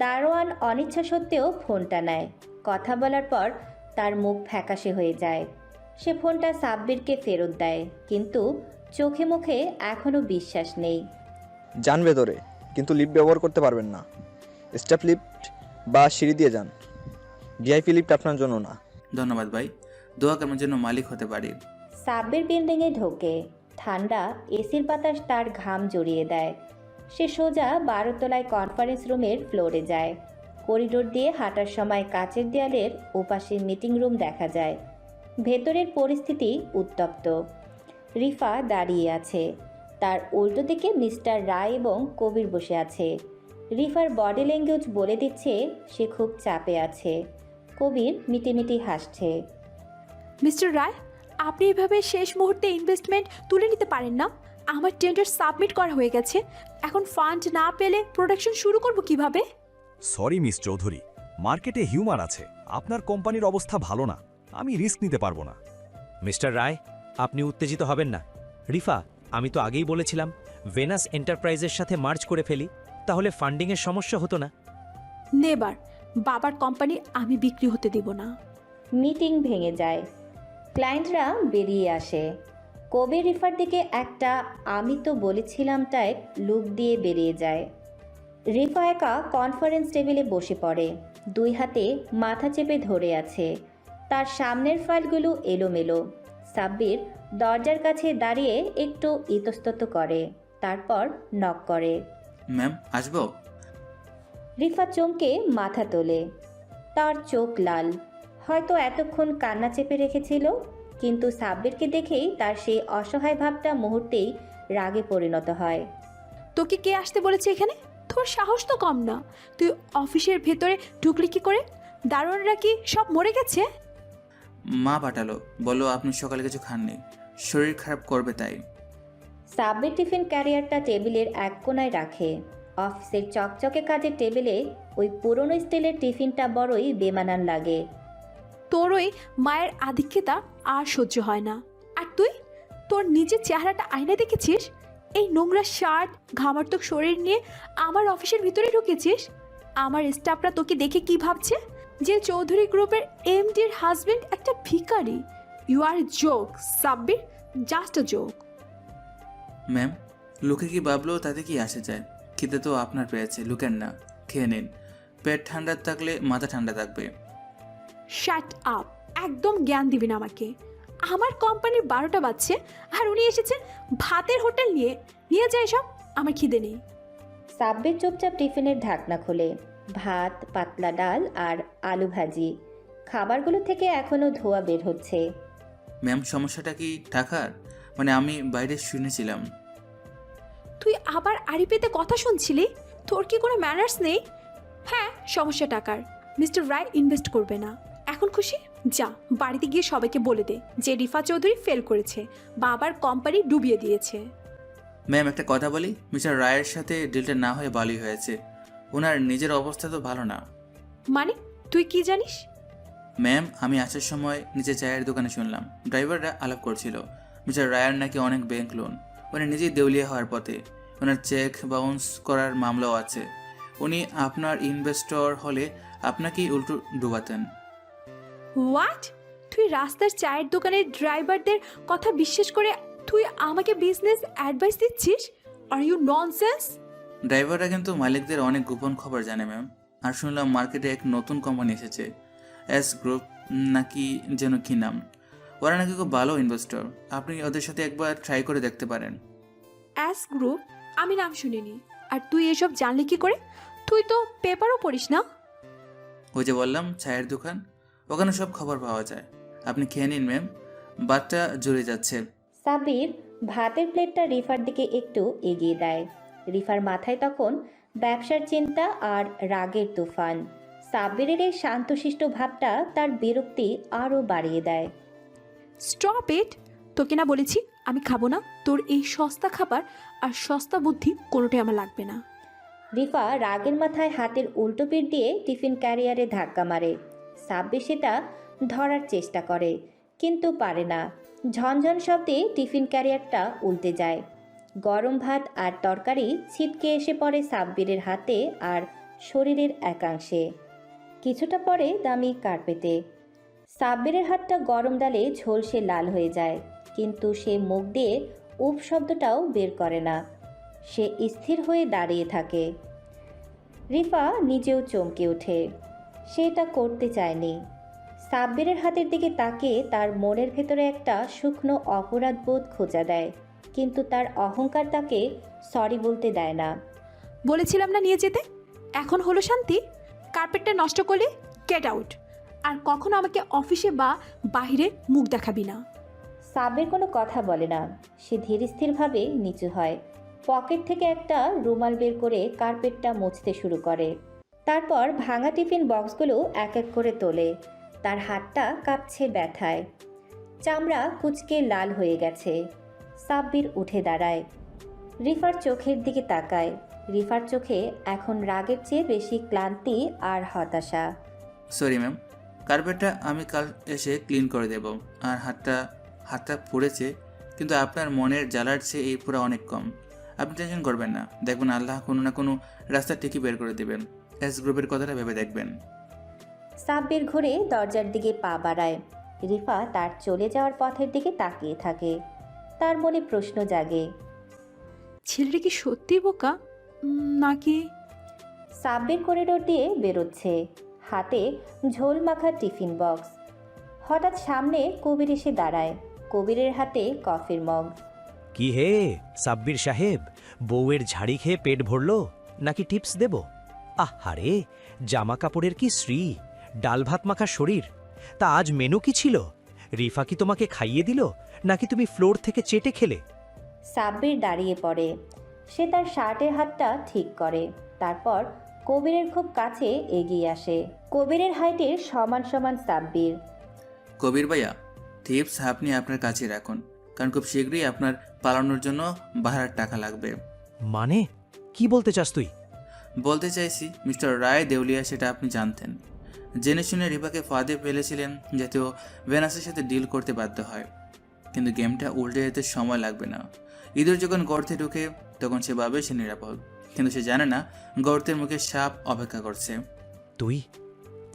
Speaker 4: দারোয়ান অনিচ্ছা সত্ত্বেও ফোনটা নেয়। কথা বলার পর তার মুখ ফ্যাকাশে হয়ে যায়। সে ফোনটা সাব্বিরকে ফেরত দেয়, কিন্তু চোখে মুখে এখনও বিশ্বাস নেই।
Speaker 10: যান ভেতরে, কিন্তু লিফট ব্যবহার করতে পারবেন না। স্টেপ লিফট বা সিঁড়ি দিয়ে যান। ভিআইপি লিফট আপনার জন্য না।
Speaker 2: ধন্যবাদ ভাই, দোয়া করার জন্য মালিক হতে পারি।
Speaker 4: সাব্বির বিল্ডিংয়ে ঢোকে। ঠান্ডা এসির বাতাস তার ঘাম জড়িয়ে দেয়। সে সোজা 12 তলায় কনফারেন্স রুমের ফ্লোরে যায়। করিডোর দিয়ে হাঁটার সময় কাচের দেয়ালের ওপাশে মিটিং রুম দেখা যায়। ভেতরের পরিস্থিতি উত্তপ্ত। রিফা দাঁড়িয়ে আছে। তার উল্টো দিকে মিস্টার রায় এবং কবির বসে আছে। রিফার বডি ল্যাঙ্গুয়েজ বলে দিচ্ছে সে খুব চাপে আছে। কবির মিটিমিটি হাসছে।
Speaker 3: মিস্টার রায়, আপনি এভাবে শেষ মুহূর্তে ইনভেস্টমেন্ট তুলে নিতে পারেন না। আমার টেন্ডার সাবমিট করা হয়ে গেছে। এখন ফান্ড না পেলে প্রোডাকশন শুরু করব কিভাবে?
Speaker 7: সরি মিস চৌধুরী,
Speaker 12: মার্কেটে হিউমার আছে, আপনার কোম্পানির অবস্থা ভালো না, আমি রিস্ক নিতে পারবো না।
Speaker 7: মিস্টার রায়, আপনি উত্তেজিত হবেন না। রিফা, আমি তো আগেই বলেছিলাম ভেনাস এন্টারপ্রাইজের সাথে মার্জ করে ফেলি, তাহলে ফান্ডিংয়ের সমস্যা হতো না।
Speaker 3: নেবার, বাবার কোম্পানি আমি বিক্রি হতে দেব না।
Speaker 4: মিটিং ভেঙে যায়, ক্লায়েন্টরা বেরিয়ে আসে। কবি রিফার দিকে একটা আমি তো বলেছিলাম টাইপ লুক দিয়ে বেরিয়ে যায়। রিফা একা কনফারেন্স টেবিলে বসে পড়ে, দুই হাতে মাথা চেপে ধরে আছে। তার সামনের ফাইলগুলো এলোমেলো। সাব্বির দরজার কাছে দাঁড়িয়ে একটু ইতস্তত করে, তারপর নক করে।
Speaker 2: ম্যাম, আসবো?
Speaker 4: রিফা চমকে মাথা তোলে। তার চোখ লাল, হয়তো এতক্ষণ কান্না চেপে রেখেছিল, কিন্তু সাব্বিরকে দেখেই তার সেই অসহায় ভাবটা মুহূর্তেই রাগে পরিণত হয়।
Speaker 3: তোকে কে আসতে বলেছে এখানে? তোর সাহস তো কম না। তুই অফিসের ভেতরে ঢুকলি কি করে? দারোয়ানরা কি সব মরে গেছে?
Speaker 2: মা পাঠালো, বললো আপনি সকালে কিছু খাননি, শরীর খারাপ করবে তাই।
Speaker 4: সাব্বির টিফিন ক্যারিয়ারটা টেবিলের এক কোণায় রাখে। অফিসের চকচকে কাজের টেবিলে ওই পুরনো স্টিলের টিফিনটা বড়ই বেমানান লাগে।
Speaker 3: তোর ওই মায়ের আধিক্যতা আর সহ্য হয় না। আর তুই তোর নিজের চেহারাটা আয়নায় দেখেছিস? এই নোংরা শার্ট, ঘামার্তক শরীর নিয়ে আমার অফিসের ভিতরে ঢুকেছিস। আমার স্টাফরা তোকে দেখে কি ভাবছে? যে চৌধুরী গ্রুপের এমডির হাজবেন্ড একটা ভিখারি। You are joke Sabbir, just a joke.
Speaker 2: Ma'am, লোকে কি ভাবলো তাতে কি আসে যায়? খেতে তো আপনার পেয়েছে, লুকেন না, খেয়ে নিন। পেট ঠান্ডা থাকলে মাথা ঠান্ডা থাকবে।
Speaker 3: শাট আপ, একদম জ্ঞান দিবি না আমাকে। আমার কোম্পানির 12টা বাজছে আর উনি এসেছেন ভাতের হোটেল নিয়ে যায় সব। আমার খিদে নেই।
Speaker 4: সাব্বির চুপচাপ টিফিনের ঢাকনা খোলে। ভাত, পাতলা ডাল আর আলু ভাজি। খাবারগুলো থেকে এখনো ধোঁয়া বের হচ্ছে।
Speaker 2: ম্যাম, সমস্যাটা কি টাকার? মানে আমি বাইরে শুনেছিলাম।
Speaker 3: তুই আবার আড়ি পেতে কথা শুনছিলি? তোর কি কোনো ম্যানার্স নেই? হ্যাঁ, সমস্যা টাকার। মিস্টার রায় ইনভেস্ট করবে না। এখন খুশি? যা বাড়িতে গিয়ে সবাইকে বলে দে যে রিফা চৌধুরী ফেল করেছে, বাবার কোম্পানি ডুবিয়ে দিয়েছে।
Speaker 2: ম্যাম, একটা কথা বলি, মিস্টার রায়ের সাথে ডিলটা না হয়ে ভালোই হয়েছে। ওনার নিজের অবস্থা তো ভালো না।
Speaker 3: মানে তুই কি জানিস?
Speaker 2: ম্যাম, আমি আসার সময় নিচে চায়ের দোকানে শুনলাম ড্রাইভাররা আলাপ করছিল মিস্টার রায়ের নাকি অনেক ব্যাংক লোন, উনি নিজেই দেউলিয়া হওয়ার পথে। ওনার চেক বাউন্স করার মামলাও আছে। উনি আপনার ইনভেস্টর হলে আপনাকেই উল্টো ডুবাতেন।
Speaker 3: হোয়াট? তুই রাস্তার চায়ের দোকানের ড্রাইভারদের কথা বিশ্বাস করে তুই আমাকে বিজনেস অ্যাডভাইস দিচ্ছিস? Are you nonsense?
Speaker 2: ড্রাইভাররা কিন্তু মালিকদের অনেক গোপন খবর জানে ম্যাম। আর শুনলাম মার্কেটে এক নতুন কোম্পানি এসেছে, এস গ্রুপ নাকি যেন কি নাম। ওরা নাকি খুব ভালো ইনভেস্টর, আপনি ওদের সাথে একবার ট্রাই করে দেখতে পারেন।
Speaker 3: অ্যাস গ্রুপ? আমি নাম শুনিনি। আর তুই এসব জানলি কি করে? তুই তো পেপারও পড়িস না।
Speaker 2: ওই যে বললাম চায়ের দোকান, ওখানে সব খবর পাওয়া যায়। আপনি খেয়ে নিন ম্যাম, বাতটা জুড়ে যাচ্ছে।
Speaker 4: সাব্বির ভাতের প্লেটটা রিফার দিকে একটু এগিয়ে দেয়। রিফার মাথায় তখন ব্যবসার চিন্তা আর রাগের তুফান। সাব্বিরের এই শান্তশিষ্ট ভাবটা তার বিরক্তি আরও বাড়িয়ে দেয়।
Speaker 3: Stop it! তোকে না বলেছি আমি খাবো না তোর এই সস্তা খাবার আর সস্তা বুদ্ধি, কোনোটাই আমার লাগবে না।
Speaker 4: রিফা রাগের মাথায় হাতের উল্টো পিঠ দিয়ে টিফিন ক্যারিয়ারে ধাক্কা মারে। সাব্বির সেটা ধরার চেষ্টা করে, কিন্তু পারে না। ঝনঝন শব্দে টিফিন ক্যারিয়ারটা উল্টে যায়। গরম ভাত আর তরকারি ছিটকে এসে পড়ে সাব্বিরের হাতে আর শরীরের একাংশে, কিছুটা পরে দামি কার্পেটে। সাব্বিরের হাতটা গরম ডালে ঝলসে লাল হয়ে যায়, কিন্তু সে মুখ দিয়ে উপ শব্দটাও বের করে না। সে স্থির হয়ে দাঁড়িয়ে থাকে। রিফা নিজেও চমকে ওঠে। সে এটা করতে চায়নি। সাব্বিরের হাতের দিকে তাকিয়ে তার মনের ভেতরে একটা শুকনো অপরাধবোধ খোঁজা দেয়, কিন্তু তার অহংকার তাকে সরি বলতে দেয় না।
Speaker 3: বলেছিলাম না নিয়ে যেতে? এখন হলো শান্তি? কার্পেটটা নষ্ট করলে গেট আউট। আর কখনো আমাকে অফিসে বা বাইরে মুখ দেখাবি না।
Speaker 4: সাব্বির কোনো কথা বলে না। সে ধীর স্থিরভাবে নিচু হয়, পকেট থেকে একটা রুমাল বের করে কার্পেটটা মুছতে শুরু করে। তারপর ভাঙা টিফিন বক্সগুলো এক এক করে তোলে। তার হাতটা কাঁপছে ব্যথায়, চামড়া কুঁচকে লাল হয়ে গেছে। সাব্বির উঠে দাঁড়ায়, রিফার চোখের দিকে তাকায়। রিফার চোখে এখন রাগের চেয়ে বেশি ক্লান্তি আর হতাশা।
Speaker 2: সরি ম্যাম, কার্পেটটা আমি কাল এসে ক্লিন করে দেব। আর হাতটা পুড়েছে, কিন্তু আপনার মনের জ্বালার চেয়ে এই পুরা অনেক কম। আপনি টেনশন করবেন না, দেখবেন আল্লাহ কোনো না কোনো রাস্তা ঠিকই বের করে দেবেন। এস গ্রুপের কথাটা ভেবে দেখবেন।
Speaker 4: সাব্বির ঘুরে দরজার দিকে পা বাড়ায়। রিফা তার চলে যাওয়ার পথের দিকে তাকিয়ে থাকে। তার মনে প্রশ্ন জাগে,
Speaker 3: ছেলেটা কি সত্যি বোকা নাকি?
Speaker 4: সাব্বির করিডোর দিয়ে বেরোচ্ছে, হাতে ঝোল মাখা টিফিন বক্স। হঠাৎ সামনে কবির এসে দাঁড়ায়। কবিরের হাতে কফির মগ।
Speaker 7: কি হে সাব্বির সাহেব, বউয়ের ঝাড়ি খেয়ে পেট ভরলো নাকি টিপস দেব? আহারে, জামা কাপড়ের কি শ্রী, ডাল ভাত মাখা শরীর। তা আজ মেনু কি ছিল? রিফা কি তোমাকে খাইয়ে দিল নাকি তুমি ফ্লোর থেকে চেটে খেলে?
Speaker 4: সাব্বির দাঁড়িয়ে পড়ে। সে তার শার্টের হাতটা ঠিক করে, তারপর কবিরের খুব কাছে এগিয়ে আসে। কবিরের হাইটের সমান সমান সাব্বির।
Speaker 2: কবির ভাইয়া, টিপস আপনি আপনার কাছে রাখুন, কারণ খুব শীঘ্রই আপনার পালানোর জন্য ভাড়ার টাকা লাগবে।
Speaker 7: মানে কি বলতে চাস তুই?
Speaker 2: বলতে চাইছি, মিস্টার রায় দেউলিয়া সেটা আপনি জানতেন। জেনে শুনে রিভাকে ফাঁদে ফেলেছিলেন যাতে ও ভেনাসের সাথে ডিল করতে বাধ্য হয়। কিন্তু গেমটা উল্টে যেতে সময় লাগবে না। ইঁদুর যখন গর্তে ঢুকে তখন সে ভাবে সে নিরাপদ, কিন্তু সে জানে না গর্তের মুখে সাপ অপেক্ষা করছে।
Speaker 7: তুই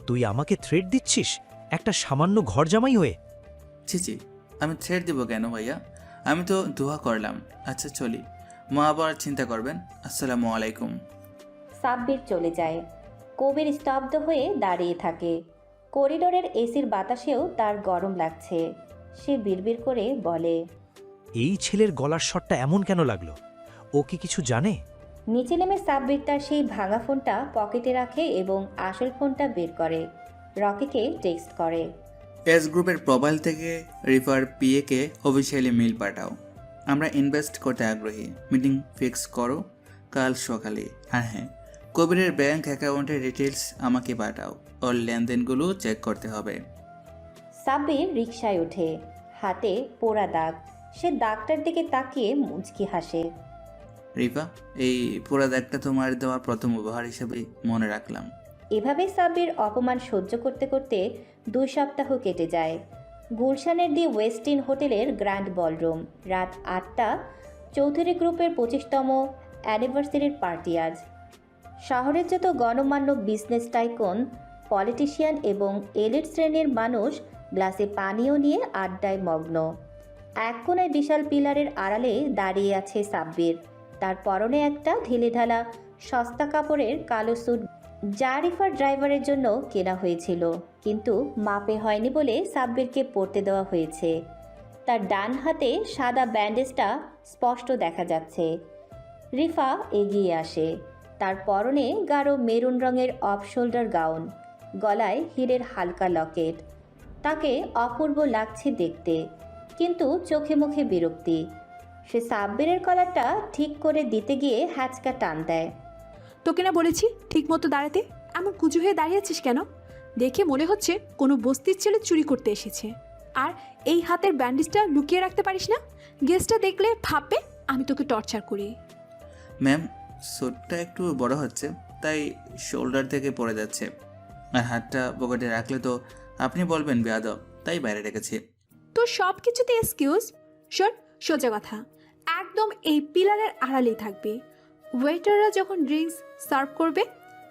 Speaker 7: তুই আমাকে থ্রেট দিচ্ছিস একটা সামান্য ঘর জামাই হয়ে?
Speaker 2: ছি, আমি থ্রেট দিব কেন ভাইয়া? আমি তো দোয়া করলাম। আচ্ছা চলি, মা আবার চিন্তা করবেন। আসসালামু আলাইকুম।
Speaker 4: সাব্বির চলে যায়। কবির স্তব্ধ হয়ে দাঁড়িয়ে থাকে। করিডোরের এসির বাতাসেও তার গরম লাগছে। সে বিড়বিড় করে বলে,
Speaker 7: এই ছেলের গলার স্বরটা এমন কেন লাগলো? ও কি কিছু জানে?
Speaker 4: নিচে নেমে সাব্বির তার সেই ভাঙা ফোনটা পকেটে রাখে এবং আসল ফোনটা বের করে রকিকে টেক্সট করে।
Speaker 2: এস গ্রুপের প্রোফাইল থেকে রিফার পিএকে অফিসিয়ালি মেইল পাঠাও। আমরা ইনভেস্ট করতে আগ্রহী, মিটিং ফিক্স করো কাল সকালে। আর হ্যাঁ, কবিরের ব্যাংক অ্যাকাউন্টের ডিটেলস আমাকে পাঠাও, ওর লেনদেনগুলো চেক করতে হবে।
Speaker 4: সাব্বির রিকশায় ওঠে, হাতে পোড়া দাগ। সে দাগটার দিকে তাকিয়ে মুচকি হাসে।
Speaker 2: রিফা, এই পুরো দাগটা তোমার দেওয়া প্রথম উপহার হিসেবে মনে রাখলাম।
Speaker 4: এভাবে সাব্বির অপমান সহ্য করতে করতে 2 সপ্তাহ কেটে যায়। গুলশানের দি ওয়েস্টিন হোটেলের গ্র্যান্ড বলরুম, রাত 8টা। চৌধুরী গ্রুপের 25তম অ্যানিভার্সারির পার্টি আজ। শহরের যত গণমান্য বিজনেস টাইকন, পলিটিশিয়ান এবং এলিট শ্রেণীর মানুষ গ্লাসে পানীয় নিয়ে আড্ডায় মগ্ন। এক কোণায় বিশাল পিলারের আড়ালে দাঁড়িয়ে আছে সাব্বির। তার পরনে একটা ঢিলেঢালা সস্তা কাপড়ের কালো স্যুট, যা রিফার ড্রাইভারের জন্য কেনা হয়েছিল, কিন্তু মাপে হয়নি বলে সাব্বিরকে পরতে দেওয়া হয়েছে। তার ডান হাতে সাদা ব্যান্ডেজটা স্পষ্ট দেখা যাচ্ছে। রিফা এগিয়ে আসে। তার পরনে গাঢ় মেরুন রঙের অফ শোল্ডার গাউন, গলায় হীরের হালকা লকেট। তাকে অপূর্ব লাগছে দেখতে, কিন্তু চোখে মুখে বিরক্তি। সে সাব্বিরের কলারটা ঠিক করে দিতে গিয়ে হ্যাচকা টান দেয়।
Speaker 3: তোকে না বলেছি ঠিক মতো দাঁড়াতে, এমন কুচু হয়ে দাঁড়িয়েছিস কেন? দেখে মনে হচ্ছে কোনো বস্তির ছেলে চুরি করতে এসেছে। আর এই হাতের ব্যান্ডেজটা লুকিয়ে রাখতে পারিস না? গেস্টটা দেখলে ভাববে আমি তোকে টর্চার করি।
Speaker 2: ম্যাম, স্যুটটা একটু বড় হচ্ছে, তাই শোল্ডার থেকে পড়ে যাচ্ছে। আর হাতটা পকেটে রাখলে তো আপনি বলবেন বেয়াদব, তাই বাইরে রেখেছি।
Speaker 3: তো সব কিছুতে এক্সকিউজ? শোন, সোজা কথা, একদম এই পিলারের আড়ালেই থাকবে। ওয়েটাররা যখন ড্রিঙ্কস সার্ভ করবে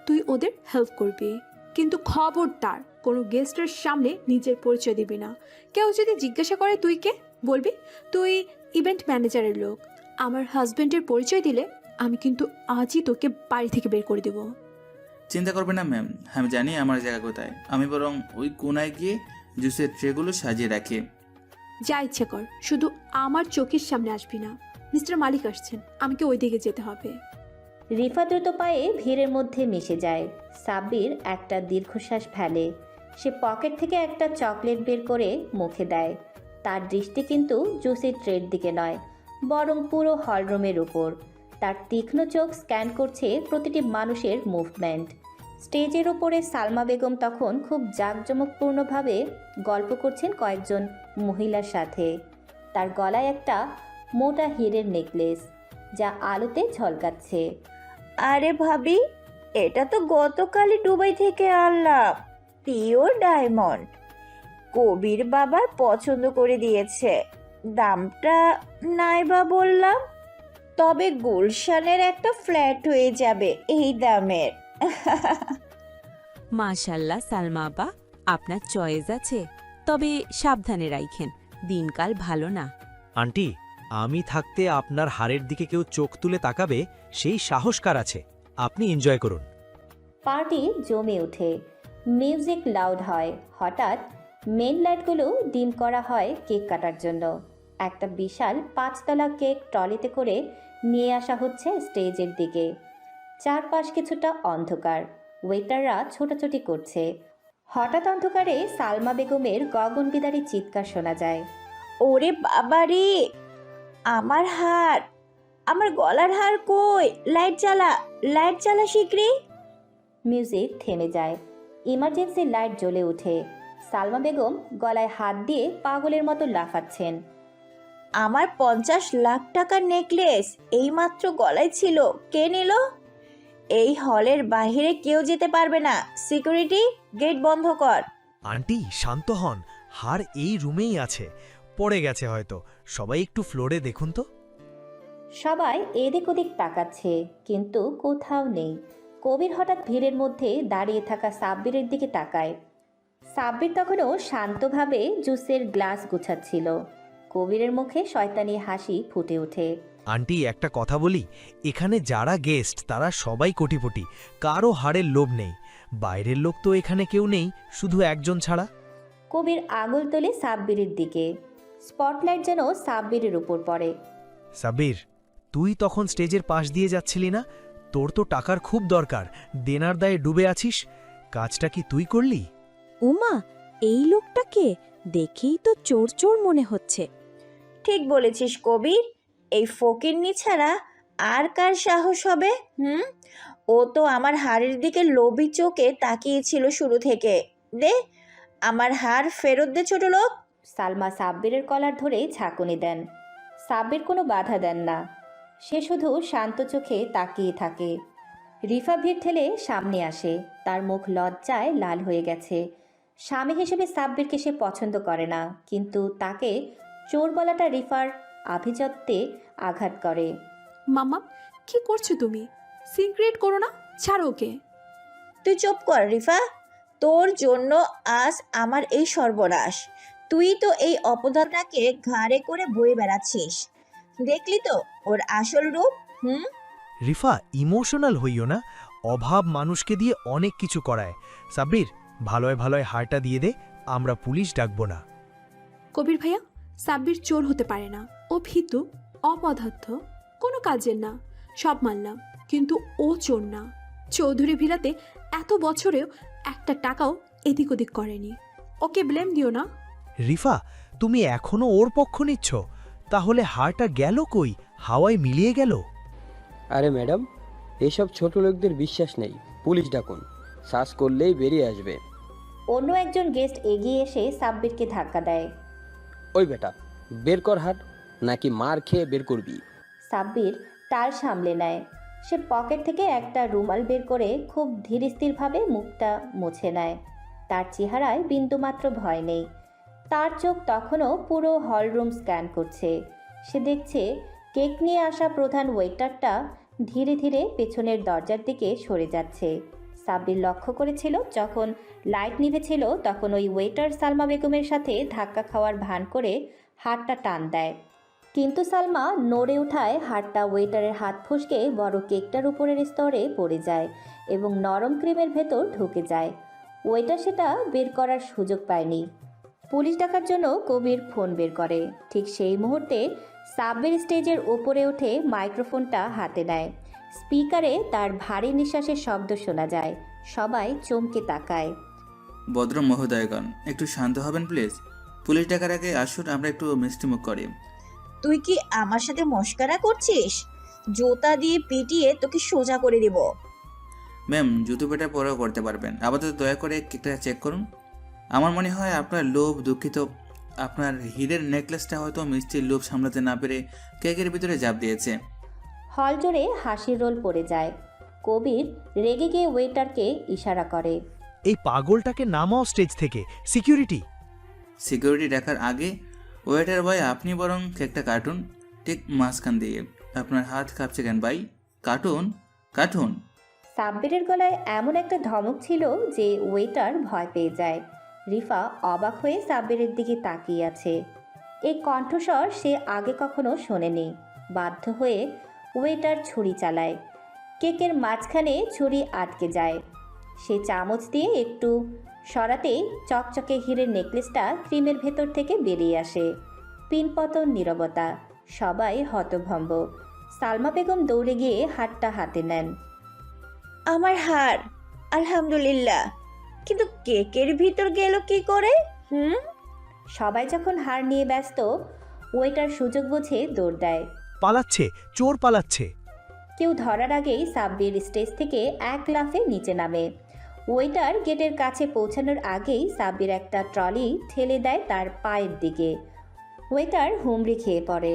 Speaker 3: তুই ওদের হেল্প করবি, কিন্তু খবরদার কোনো গেস্টের সামনে নিজের পরিচয় দিবি না। কেউ যদি জিজ্ঞাসা করে তুই কে, বলবি তুই ইভেন্ট ম্যানেজারের লোক। আমার হাজব্যান্ডের পরিচয় দিলে আমি কিন্তু আজই তোকে বাড়ি থেকে বের করে দেবো।
Speaker 2: চিন্তা করবেন না ম্যাম, আমি জানি আমার জায়গা কোথায়। আমি বরং ওই কোনায় গিয়ে জুসের ট্রেগুলো সাজিয়ে রাখি।
Speaker 3: যা ইচ্ছে কর, শুধু আমার চোখের সামনে আসবি না। মিস্টার মালিক আসছেন, আমাকে ওই দিকে যেতে হবে।
Speaker 4: রিফা দ্রুত পায়ে ভিড়ের মধ্যে মিশে যায়। সাব্বির একটা দীর্ঘশ্বাস ফেলে। সে পকেট থেকে একটা চকলেট বের করে মুখে দেয়। তার দৃষ্টি কিন্তু জুসের ট্রের দিকে নয়, বরং পুরো হলরুমের উপর। তার তীক্ষ্ণ চোখ স্ক্যান করছে প্রতিটি মানুষের মুভমেন্ট। স্টেজের ওপরে সালমা বেগম তখন খুব জাঁকজমকপূর্ণভাবে গল্প করছেন কয়েকজন মহিলার সাথে। তার গলায় একটা মোটা হীরের নেকলেস, যা আলোতে ঝলকাচ্ছে।
Speaker 5: আরে ভাবি, এটা তো গতকালই দুবাই থেকে আনলাম। Pure diamond. কবির বাবার পছন্দ করে দিয়েছে। দামটা নাইবা বললাম, তবে গুলশানের একটা ফ্ল্যাট হয়ে যাবে এই দামের।
Speaker 11: মাশাল্লাহ সালমা আপা, আপনার চয়েস আছে, তবে সাবধানে রাইখেন, দিনকাল ভালো না।
Speaker 7: আন্টি, আমি থাকতে আপনার হারের দিকে কেউ চোখ তুলে তাকাবে সেই সাহস কার আছে? আপনি এনজয় করুন।
Speaker 4: পার্টি জমে ওঠে, মিউজিক লাউড হয়। হঠাৎ মেন লাইটগুলো ডিম করা হয় কেক কাটার জন্য। একটা বিশাল 5 তলা কেক ট্রলিতে করে নিয়ে আসা হচ্ছে স্টেজের দিকে। চারপাশ কিছুটা অন্ধকার, ওয়েটাররা ছোটাছুটি করছে। হঠাৎ অন্ধকারে সালমা বেগমের গগনবিদারী চিৎকার শোনা যায়।
Speaker 5: ওরে বাবা রে, আমার হার, আমার গলার হার কই? লাইট জ্বালা শিগগিরই।
Speaker 4: মিউজিক থেমে যায়, ইমার্জেন্সি লাইট জ্বলে ওঠে। সালমা বেগম গলায় হাত দিয়ে পাগলের মতো লাফাচ্ছেন।
Speaker 5: আমার 50 লাখ টাকার নেকলেস এইমাত্র গলায় ছিল, কে নিল? এই হলের বাইরে কেউ যেতে পারবে না। সিকিউরিটি, গেট বন্ধ কর।
Speaker 7: আন্টি শান্ত হন, হার এই রুমেই আছে, পড়ে গেছে হয়তো। সবাই একটু ফ্লোরে দেখুন তো।
Speaker 4: সবাই এদিক ওদিক তাকাচ্ছে, কিন্তু কোথাও নেই। কবির হঠাৎ ভিড়ের মধ্যে দাঁড়িয়ে থাকা সাব্বিরের দিকে তাকায়। সাব্বির তখনও শান্তভাবে জুসের গ্লাস গুছাচ্ছিল। কবিরের মুখে শয়তানি হাসি ফুটে ওঠে।
Speaker 7: আন্টি একটা কথা বলি, এখানে যারা গেস্ট তারা সবাই কোটিপটি, কারও হাড়ের লোভ নেই। বাইরের লোক তো এখানে কেউ নেই, শুধু একজন ছাড়া।
Speaker 4: কবির আঙুল তোলে সাব্বিরের দিকে। স্পটলাইট যেন সাব্বিরের উপর পড়ে।
Speaker 7: সাব্বির, তুই তখন স্টেজের পাশ দিয়ে যাচ্ছিলি না? তোর তো টাকার খুব দরকার, দেনার দায়ে ডুবে আছিস। কাজটা কি তুই করলি?
Speaker 11: উমা, এই লোকটাকে দেখেই তো চোর চোর মনে হচ্ছে।
Speaker 5: ঠিক বলেছিস কবির, এই ফকিন্নি ছাড়া আর কার সাহস হবে? ও তো আমার হাড়ের দিকে লোভী চোখে তাকিয়েছিল শুরু থেকে। দে আমার হাড় ফেরত দে ছোট লোক।
Speaker 4: সালমা সাব্বিরের কলার ধরে ঝাঁকুনি দেন। সাব্বির কোনো বাধা দেন না, সে শুধু শান্ত চোখে তাকিয়ে থাকে। রিফা ভিড় ঠেলে সামনে আসে, তার মুখ লজ্জায় লাল হয়ে গেছে। স্বামী হিসেবে সাব্বিরকে সে পছন্দ করে না, কিন্তু তাকে চোর বলাটা রিফার আভিজাত্যে আঘাত করে।
Speaker 3: মামা, কি করছো তুমি? সিক্রেট করো না, ছাড়ো ওকে।
Speaker 5: তুই চুপ কর রিফা, তোর জন্য আজ আমার এই সর্বনাশ। তুই তো এই অপদানটাকে ঘাড়ে করে বয়ে বেড়াচ্ছিস। দেখলি তো ওর আসল রূপ।
Speaker 7: রিফা, ইমোশনাল হইও না, অভাব মানুষকে দিয়ে অনেক কিছু করায়। সাব্বির, ভালোয় ভালোয় হারটা দিয়ে দে, আমরা পুলিশ ডাকবো না।
Speaker 3: কবির ভাইয়া, সাব্বির চোর হতে পারে না, ও ভীতু, অপদার্থ, কোনো কাজের না, সব মানলাম, কিন্তু ও চোর না। চৌধুরী ভিলাতে এত বছরেও একটা টাকাও এদিক ওদিক করেনি। ওকে ব্লেম দিও না।
Speaker 7: রিফা, তুমি এখনো ওর পক্ষ নিচ্ছ? তাহলে হারটা গেল কই? হাওয়ায় মিলিয়ে গেল?
Speaker 13: আরে ম্যাডাম, এইসব ছোট লোকদের বিশ্বাস নেই, পুলিশ ডাকুন, সার্চ করলেই বেরিয়ে আসবে।
Speaker 4: অন্য একজন গেস্ট এগিয়ে এসে সাব্বিরকে ধাক্কা দেয়।
Speaker 13: ওই বেটা, বের কর হার, নাকি মার খেয়ে বের করবি?
Speaker 4: সাব্বির টাল সামলে নেয়। সে পকেট থেকে একটা রুমাল বের করে খুব ধীরস্থিরভাবে মুখটা মুছে নেয়। তার চেহারায় বিন্দুমাত্র ভয় নেই। তার চোখ তখনও পুরো হলরুম স্ক্যান করছে। সে দেখছে কেক নিয়ে আসা প্রধান ওয়েটারটা ধীরে ধীরে পেছনের দরজার দিকে সরে যাচ্ছে। সাব্বির লক্ষ্য করেছিল যখন লাইট নিভেছিল তখন ওই ওয়েটার সালমা বেগমের সাথে ধাক্কা খাওয়ার ভান করে হাতটা টান দেয়, কিন্তু সালমা নড়ে ওঠায় হাতটা ওয়েটারের হাত ফসকে বড় কেকটার উপরের স্তরে পড়ে যায় এবং নরম ক্রিমের ভেতর ঢুকে যায়। ওয়েটার সেটা বের করার সুযোগ পায়নি। পুলিশ ডাকার জন্য কবির ফোন বের করে। ঠিক সেই মুহূর্তে সাব্বির স্টেজের ওপরে উঠে মাইক্রোফোনটা হাতে নেয়। স্পিকারে তার ভারী নিঃশ্বাসের শব্দ শোনা যায়। সবাই চমকে তাকায়।
Speaker 2: ভদ্র মহোদয়গণ, একটু শান্ত হবেন প্লিজ। পুলিশ ডাকার আগে আসুন আমরা একটু মিষ্টিমুখ করি।
Speaker 5: তুই কি আমার সাথে মস্করা করছিস? জুতা দিয়ে পিটিয়ে তোকে সোজা করে দেব।
Speaker 2: ম্যাম, জুতো পেটা পরেও করতে পারবেন। আপাতত দয়া করে কেকটা চেক করুন। আমার মনে হয় আপনার লোভ, দুঃখিত, আপনার হীরের নেকলেসটা হয়তো মিষ্টির লোভ সামলাতে না পেরে কেকের ভিতরে জাপ দিয়েছে।
Speaker 4: হল জুড়ে হাসির রোল পড়ে যায়। কবির রেগে গিয়ে ওয়েটারকে ইশারা করে।
Speaker 7: এই পাগলটাকে নামাও স্টেজ থেকে। সিকিউরিটি।
Speaker 2: সিকিউরিটি ডাকার আগে ওয়েটার ভাই আপনি বরং একটা কার্টুন ঠিক মাঝখান দিয়ে। আপনার হাত কাঁপছে কেন ভাই? Cartoon cartoon.
Speaker 4: সাব্বিরের গলায় এমন একটা ধমক ছিল যে ওয়েটার ভয় পেয়ে যায়। রিফা অবাক হয়ে সাব্বিরের দিকে তাকিয়ে আছে। এই কণ্ঠস্বর সে আগে কখনো শোনেনি। বাধ্য হয়ে ওয়েটার ছুরি চালায়। কেকের মাঝখানে ছুরি আটকে যায়। সে চামচ দিয়ে একটু সরাতেই চকচকে হীরের নেকলেসটা ক্রিমের ভেতর থেকে বেরিয়ে আসে। পিনপতন নীরবতা, সবাই হতভম্ব। সালমা বেগম দৌড়ে গিয়ে হাতটা হাতে নেন।
Speaker 5: আমার হার, আলহামদুলিল্লাহ, কিন্তু কেকের ভিতর গেল কি করে?
Speaker 4: সবাই যখন হার নিয়ে ব্যস্ত, ওয়েটার সুযোগ বুঝে দৌড় দেয়।
Speaker 7: পালাচ্ছে, চোর পালাচ্ছে।
Speaker 4: কেউ ধরার আগেই সাব্বির স্টেজ থেকে এক লাফে নিচে নামে। ওয়েটার গেটের কাছে পৌঁছানোর আগেই সাব্বির একটা ট্রলি ঠেলে দেয় তার পায়ের দিকে। ওয়েটার হুমড়ি খেয়ে পড়ে।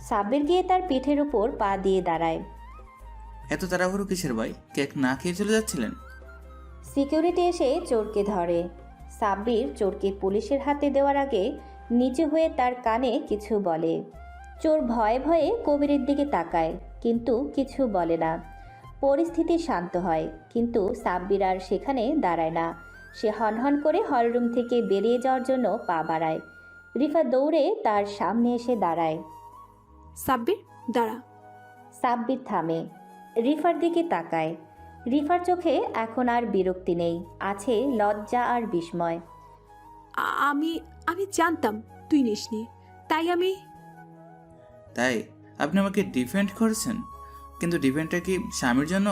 Speaker 4: সাব্বির গিয়ে তার পিঠের উপর পা দিয়ে দাঁড়ায়।
Speaker 2: এত তাড়াহুড়ো কিসের ভাই? কেক না খেয়ে চলে যাচ্ছিলেন?
Speaker 4: সিকিউরিটি এসে চোরকে ধরে। সাব্বির চোরকে পুলিশের হাতে দেওয়ার আগে নিচু হয়ে তার কানে কিছু বলে। চোর ভয়ে ভয়ে কবিরের দিকে তাকায়, কিন্তু কিছু বলে না। পরিস্থিতি শান্ত হয়, কিন্তু সাব্বির আর সেখানে দাঁড়ায় না। সে হনহন করে হলরুম থেকে বেরিয়ে যাওয়ার জন্য পা বাড়ায়। রিফা দৌড়ে তার সামনে এসে দাঁড়ায়।
Speaker 3: সাব্বির দাঁড়া।
Speaker 4: সাব্বির থামে, রিফার দিকে তাকায়। রিফার চোখে এখন আর বিরক্তি নেই, আছে লজ্জা আর বিস্ময়।
Speaker 3: আমি আমি জানতাম তুই নিসনি, তাই আমি।
Speaker 2: তাই আপনি আমাকে ডিফেন্ড করেছেন? কিন্তু ডিফেন্ডটা কি স্বামীর জন্য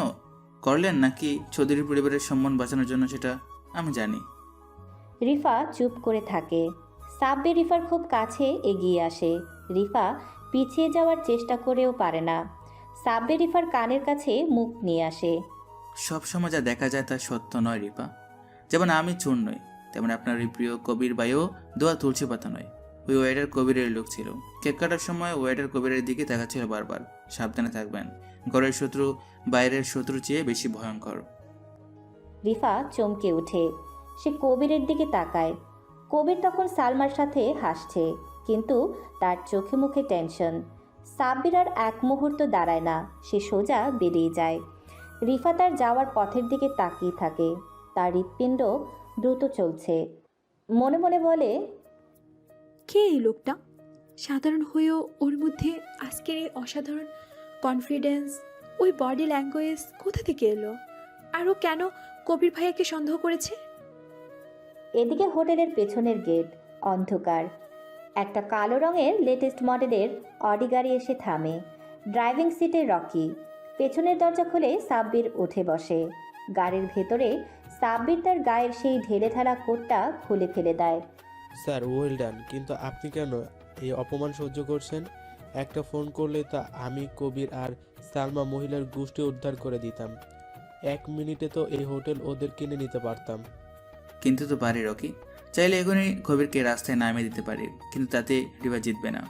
Speaker 2: করলেন নাকি চৌধুরী পরিবারের সম্মান বাঁচানোর জন্য সেটা আমি জানি।
Speaker 4: রিফা চুপ করে থাকে। সাব্বির রিফার খুব কাছে এগিয়ে আসে। রিফা পিছিয়ে যাওয়ার চেষ্টা করেও পারে না। সাব্বির রিফার কানের কাছে মুখ নিয়ে আসে।
Speaker 2: সব সময় যা দেখা যায় তা সত্য নয় রিপা। যেমন আমি চোর নই, তেমন আপনার ওই প্রিয় কবির ভাইও দোয়া তুলসী পাতা নয়। ওই ওয়েটার কবিরের লোক ছিল। কেক কাটার সময় ওয়েটার কবিরের দিকে তাকাচ্ছিল বারবার। সাবধানে থাকবেন, ঘরের শত্রু বাইরের শত্রু চেয়ে বেশি ভয়ঙ্কর।
Speaker 4: রিফা চমকে ওঠে। সে কবিরের দিকে তাকায়। কবির তখন সালমার সাথে হাসছে, কিন্তু তার চোখে মুখে টেনশন। সাব্বির আর এক মুহূর্ত দাঁড়ায় না, সে সোজা বেরিয়ে যায়। রিফা তার যাওয়ার পথের দিকে তাকিয়ে থাকে। তার হৃৎপিণ্ড দ্রুত চলছে। মনে মনে বলে,
Speaker 3: কে এই লোকটা? সাধারণ হয়েও ওর মধ্যে আজকের এই অসাধারণ কনফিডেন্স, ওই বডি ল্যাঙ্গুয়েজ কোথা থেকে এলো? আর ও কেন কবির ভাইয়াকে সন্দেহ করেছে?
Speaker 4: এদিকে হোটেলের পেছনের গেট অন্ধকার। একটা কালো রঙের লেটেস্ট মডেলের অডি গাড়ি এসে থামে। ড্রাইভিং সিটে রকি। পেছনের দরজা খুলে সাব্বির উঠে বসে। গাড়ির ভেতরে সাব্বির তার গায়ের সেই ঢেলে ঢালা কোটটা খুলে ফেলে দেয়।
Speaker 8: স্যার ওয়েল ডান, কিন্তু আপনি কেন এই অপমান সহ্য করছেন? একটা ফোন করলে তা আমি কবির আর সালমা মহিলার গোষ্ঠী উদ্ধার করে দিতাম। 1 মিনিটে তো এই হোটেল ওদের কিনে নিতে পারতাম।
Speaker 2: কিন্তু তো পারি রকি, চাইলে এখনই কবিরকে রাস্তায় নামিয়ে দিতে পারি, কিন্তু তাতে রিবা জিতবে না।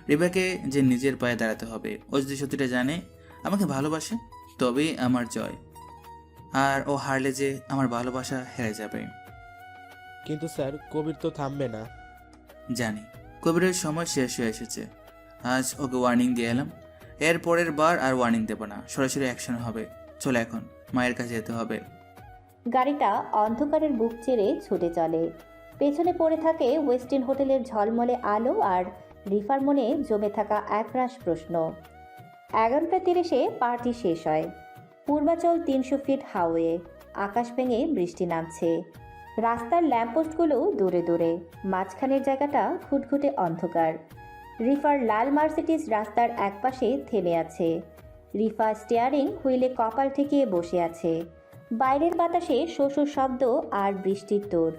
Speaker 2: রিবাকে যে নিজের পায়ে দাঁড়াতে হবে। ও যদি সত্যিটা জানে আমাকে ভালোবাসে, তবেই আমার জয়। আর ও হারলে যে আমার ভালোবাসা হেরে যাবে।
Speaker 8: কিন্তু স্যার কবির তো থামবে না।
Speaker 2: জানি, কবিরের সময় শেষ হয়ে এসেছে। আজ ওকে ওয়ার্নিং দিয়ে এলাম, এর পরের বার আর ওয়ার্নিং দেব না, সরাসরি অ্যাকশন হবে। চলে এখন, মায়ের কাছে যেতে হবে।
Speaker 4: গাড়িটা অন্ধকারের বুক চেড়ে ছুটে চলে। পেছনে পড়ে থাকে ওয়েস্টিন হোটেলের ঝলমলে আলো আর রিফার মনে জমে থাকা একরাশ প্রশ্ন। 11:30 পার্টি শেষ হয়। Purbachal 300 fit away. আকাশ ভেঙে বৃষ্টি নামছে। রাস্তার ল্যাম্পপোস্টগুলো দূরে দূরে, মাঝখানের জায়গাটা ঘুটঘুটে অন্ধকার। রিফার লাল মার্সিডিজ রাস্তার একপাশে থেমে আছে। রিফা স্টিয়ারিং হুইলে কপাল ঠেকিয়ে বসে আছে। বাইরের বাতাসে শোষো শব্দ আর বৃষ্টির তোর।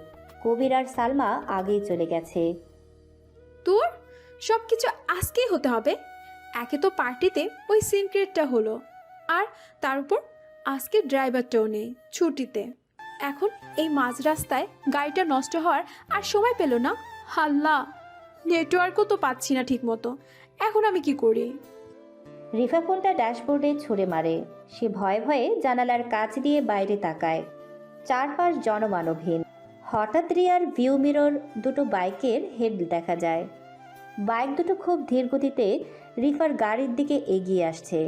Speaker 4: কবির আর সালমা আগেই চলে গেছে।
Speaker 3: তোর সব কিছু আজকেই হতে হবে। একে তো পার্টিতে ওই সিনক্রেটটা হলো, আর তার উপর আজকে ড্রাইভারটাও নেই, ছুটিতে। এখন এই মাঝ রাস্তায় গাড়িটা নষ্ট হওয়ার আর সময় পেল না। হাল্লা, নেটওয়ার্কও তো পাচ্ছি না ঠিক মতো। এখন আমি কি করি?
Speaker 4: রিফা ফোনটা ড্যাশবোর্ডে ছুঁড়ে মারে। সে ভয়ে ভয়ে জানালার কাচ দিয়ে বাইরে তাকায়। চারপাশ জনমানবহীন। হঠাৎ রিয়ার ভিউ মিরর দুটো বাইকের হেড দেখা যায়। বাইক দুটো খুব ধীর গতিতে রিফার গাড়ির দিকে এগিয়ে আসছে।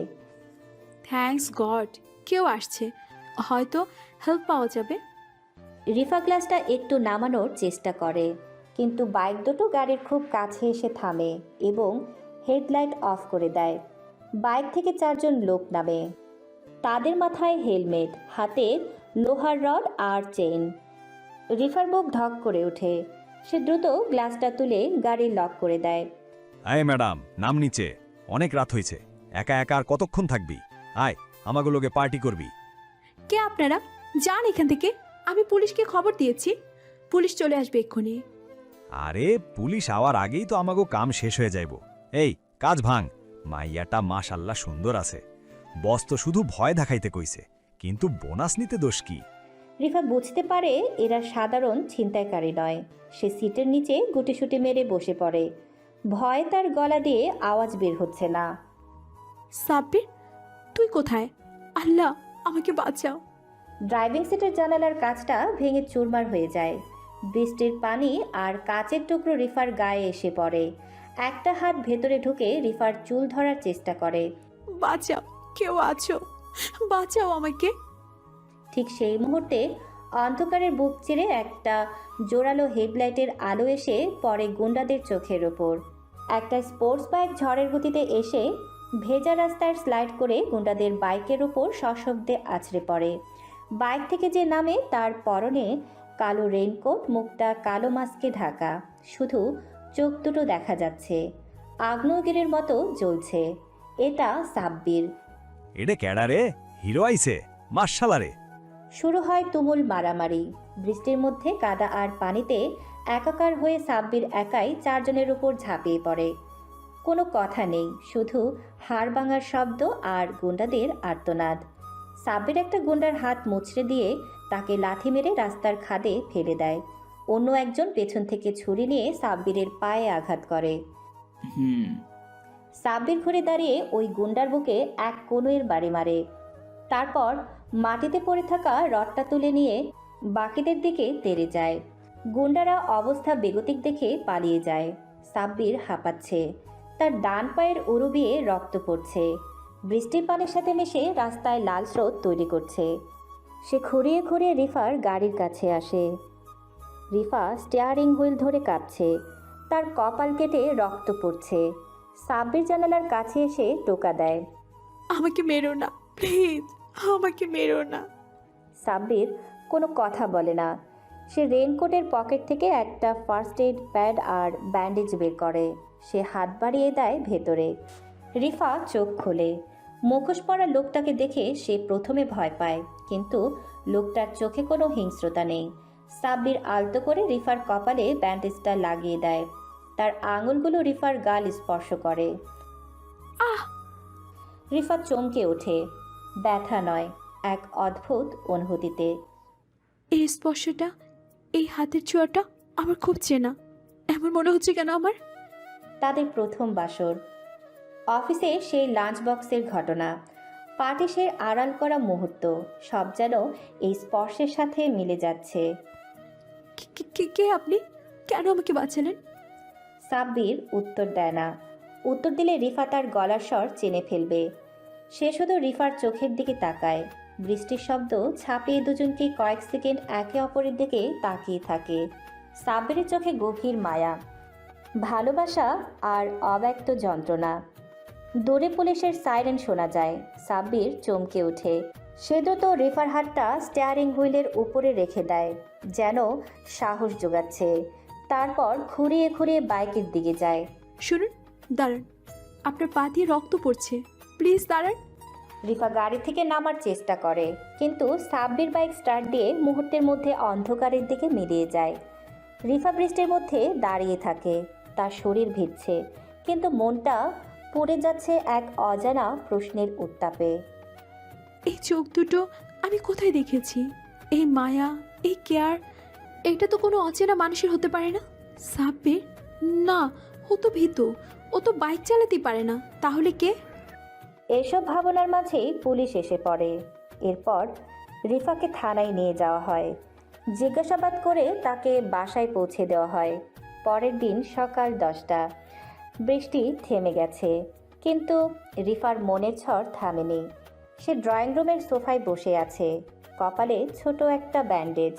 Speaker 3: থ্যাঙ্কস গড, কেউ আসছে, হয়তো হেল্প পাওয়া যাবে।
Speaker 4: রিফা গ্লাসটা একটু নামানোর চেষ্টা করে, কিন্তু বাইক দুটো গাড়ির খুব কাছে এসে থামে এবং হেডলাইট অফ করে দেয়। বাইক থেকে 4 জন লোক নামে। তাদের মাথায় হেলমেট, হাতে লোহার রড আর চেইন। রিফার মুখ ধক করে ওঠে। সে দ্রুত গ্লাসটা তুলে গাড়ি লক করে দেয়।
Speaker 12: আয় ম্যাডাম, নাম নিচে, অনেক রাত হয়েছে, একা একা আর কতক্ষণ থাকবি? আয়, আমাগুলোকে পার্টি করবি।
Speaker 3: কে আপনারা? যান এখান থেকে, আমি পুলিশকে খবর দিয়েছি, পুলিশ চলে আসবে এক্ষুনি।
Speaker 12: আরে পুলিশ আওয়ার আগেই তো আমাগো কাম শেষ হয়ে যাইব। এই কাজ ভাঙ, মাইয়াটা মাশাল্লাহ সুন্দর আছে। বস তো শুধু ভয় দেখাইতে কইছে, কিন্তু বোনাস নিতে দোষ কি?
Speaker 4: রিফা বুঝতে পারে এরা সাধারণ ছিনতাইকারী নয়। সে সিটের নিচে গুটিসুটি মেরে বসে পড়ে। ভয়ে তার গলা দিয়ে আওয়াজ বের হচ্ছে না।
Speaker 3: সাব্বির, তুই কোথায়? আল্লাহ, আমাকে বাঁচাও।
Speaker 4: ড্রাইভিং সিটের জানালার কাঁচটা ভেঙে চুরমার হয়ে যায়। বৃষ্টির পানি আর কাচের টুকরো রিফার গায়ে এসে পড়ে। একটা হাত ভেতরে ঢুকে রিফার চুল ধরার চেষ্টা করে।
Speaker 3: বাঁচাও, কেউ আছো, বাঁচাও আমাকে।
Speaker 4: ঠিক সেই মুহূর্তে অন্ধকারের বুক চিরে একটা জোরালো হেডলাইটের আলো এসে পড়ে গুন্ডাদের চোখের ওপর। একটা স্পোর্টস বাইক ঝড়ের গতিতে এসে ভেজা রাস্তায় স্লাইড করে গুন্ডাদের বাইকের ওপর সশব্দে আছড়ে পড়ে। বাইক থেকে যে নামে তার পরনে কালো রেইনকোট, মুখটা কালো মাস্কে ঢাকা, শুধু চোখ দুটো দেখা যাচ্ছে, আগ্নেয়গিরির মতো জ্বলছে। এটা সাব্বির।
Speaker 12: এটা ক্যাডা রে? হিরো আইছে, মাশাআল্লাহ রে।
Speaker 4: শুরু হয় তুমুল মারামারি। বৃষ্টির মধ্যে কাদা আর পানিতে একাকার হয়ে সাব্বির একাই 4 জনের উপর ঝাঁপিয়ে পড়ে। কোনো কথা নেই, শুধু হাড় ভাঙার শব্দ আর গুন্ডাদের আর্তনাদ। সাব্বির একটা গুন্ডার হাত মুচড়ে দিয়ে তাকে লাথি মেরে রাস্তার খাদে ফেলে দেয়। অন্য একজন পেছন থেকে ছুরি নিয়ে সাব্বিরের পায়ে আঘাত করে। সাব্বির ঘুরে দাঁড়িয়ে ওই গুন্ডার বুকে এক কনুইয়ের বাড়ি মারে। তারপর মাটিতে পড়ে থাকা রডটা তুলে নিয়ে বাকিদের দিকে তেড়ে যায়। গুন্ডারা অবস্থা বেগতিক দেখে পালিয়ে যায়। সাব্বির হাঁপাচ্ছে, তার ডান পায়ের উরু দিয়ে রক্ত পড়ছে। বৃষ্টির পানির সাথে মিশে রাস্তায় লাল স্রোত তৈরি করছে। সে খুঁড়িয়ে খুঁড়িয়ে রিফার গাড়ির কাছে আসে। রিফা স্টিয়ারিং হুইল ধরে কাঁপছে, তার কপাল কেটে রক্ত পড়ছে। সাব্বির জানালার কাছে এসে টোকা দেয়।
Speaker 3: আমাকে মেরো না প্লিজ, আমাকে মেরো না।
Speaker 4: সাব্বির কোনো কথা বলে না। সে রেইনকোটের পকেট থেকে একটা ফার্স্ট এইড প্যাড আর ব্যান্ডেজ বের করে। সে হাত বাড়িয়ে দেয় ভেতরে। রিফা চোখ খোলে। মুখোশ পরা লোকটাকে দেখে সে প্রথমে ভয় পায়, কিন্তু লোকটার চোখে কোনো হিংস্রতা নেই। সাব্বির আলতো করে রিফার কপালে ব্যান্ডেজটা লাগিয়ে দেয়। তার আঙুলগুলো রিফার গাল স্পর্শ করে।
Speaker 3: আহ!
Speaker 4: রিফা চমকে ওঠে, ব্যথা নয়, এক অদ্ভুত অনুভূতিতে।
Speaker 3: এই স্পর্শটা, এই হাতের ছোঁয়াটা আমার খুব চেনা। এমন মনে হচ্ছে কেন আমার?
Speaker 4: তাদের প্রথম বাসর, অফিসে সেই লাঞ্চ বক্সের ঘটনা, পার্টিসের আড়াল করা মুহূর্ত, সব যেন এই স্পর্শের সাথে মিলে যাচ্ছে।
Speaker 3: কে আপনি? কেন আমাকে বাঁচালেন?
Speaker 4: সাব্বির উত্তর দেয় না। উত্তর দিলে রিফা তার গলার স্বর চেনে ফেলবে। সে শুধু রিফার চোখের দিকে তাকায়। বৃষ্টির শব্দ ছাপিয়ে দুজনকে কয়েক সেকেন্ড একে অপরের দিকে তাকিয়ে থাকে। সাব্বিরের চোখে গভীর মায়া, ভালোবাসা আর অব্যক্ত যন্ত্রণা। দূরে পুলিশের সাইরেন শোনা যায়। সাব্বির চমকে ওঠে। সে দ্রুত রিফার হাতটা স্টিয়ারিং হুইলের উপরে রেখে দেয়, যেন সাহস জোগাচ্ছে। তারপর ঘুরিয়ে ঘুরিয়ে বাইকের দিকে যায়।
Speaker 3: শুনুন, দাঁড়ান, আপনার পা দিয়ে রক্ত পড়ছে, প্লিজ দাঁড়ান।
Speaker 4: রিফা গাড়ি থেকে নামার চেষ্টা করে, কিন্তু সাব্বির বাইক স্টার্ট দিয়ে মুহূর্তের মধ্যে অন্ধকারের দিকে মিলিয়ে যায়। রিফা বৃষ্টির মধ্যে দাঁড়িয়ে থাকে, তার শরীর ভিজছে, কিন্তু মনটা পুড়ে যাচ্ছে এক অজানা প্রশ্নের উত্তাপে।
Speaker 3: এই চোখ দুটো আমি কোথায় দেখেছি? এই মায়া, এই কেয়ার, এটা তো কোনো অচেনা মানুষের হতে পারে না। সাব্বির? না, ও তো ভীতু, ও তো বাইক চালাতে পারে না। তাহলে কে?
Speaker 4: এসব ভাবনার মাঝেই পুলিশ এসে পড়ে। এরপর রিফাকে থানায় নিয়ে যাওয়া হয়। জিজ্ঞাসাবাদ করে তাকে বাসায় পৌঁছে দেওয়া হয়। পরের দিন সকাল 10টা। বৃষ্টি থেমে গেছে, কিন্তু রিফার মনের ঝড় থামেনি। সে ড্রয়িং রুমের সোফায় বসে আছে, কপালে ছোট একটা ব্যান্ডেজ।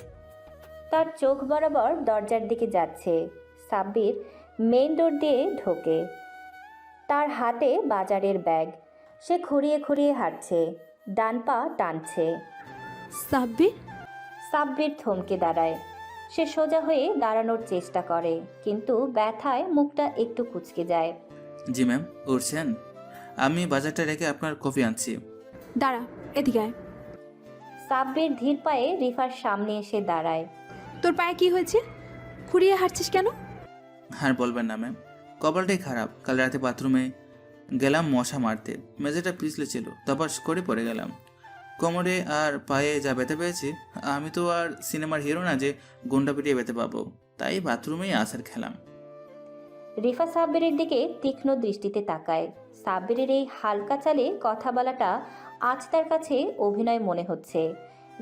Speaker 4: তার চোখ বরাবর দরজার দিকে যাচ্ছে। সাব্বির মেইন ডোর দিয়ে ঢোকে। তার হাতে বাজারের ব্যাগ। সে খুঁড়িয়ে খুঁড়িয়ে হাঁটছে, ডান পা টানছে।
Speaker 3: সাব্বির,
Speaker 4: সাব্বির থমকে দাঁড়ায়। সে সোজা হয়ে দাঁড়ানোর চেষ্টা করে, কিন্তু ব্যথায় মুখটা একটু কুঁচকে যায়।
Speaker 2: জি ম্যাম, উঠছেন? আমি বাজারটা রেখে আপনার কফি আনছি।
Speaker 3: দাঁড়া, এদিকে আয়।
Speaker 4: সাব্বির ধীর পায়ে রিফার সামনে এসে দাঁড়ায়।
Speaker 3: তোর পায়ে কি হয়েছে? খুঁড়িয়ে হাঁটছিস কেন?
Speaker 2: আর বলবেন না ম্যাম, কপালটাই খারাপ। কাল রাতে বাথরুমে গেলাম মশা মারতে, মেঝেটা পিছলে ছিল, তপাস করে পড়ে গেলাম। কোমরে আর পায়ে যা ব্যথা পেয়েছি, আমি তো আর সিনেমার হিরো না যে গুন্ডা পিটিয়ে ব্যথা পাবো, তাই বাথরুমেই আসার খেলাম।
Speaker 4: রিফা সাব্বিরের দিকে তীক্ষ্ণ দৃষ্টিতে তাকায়। সাব্বিরের এই হালকা চালে কথা বলাটা আজ তার কাছে অভিনয় মনে হচ্ছে।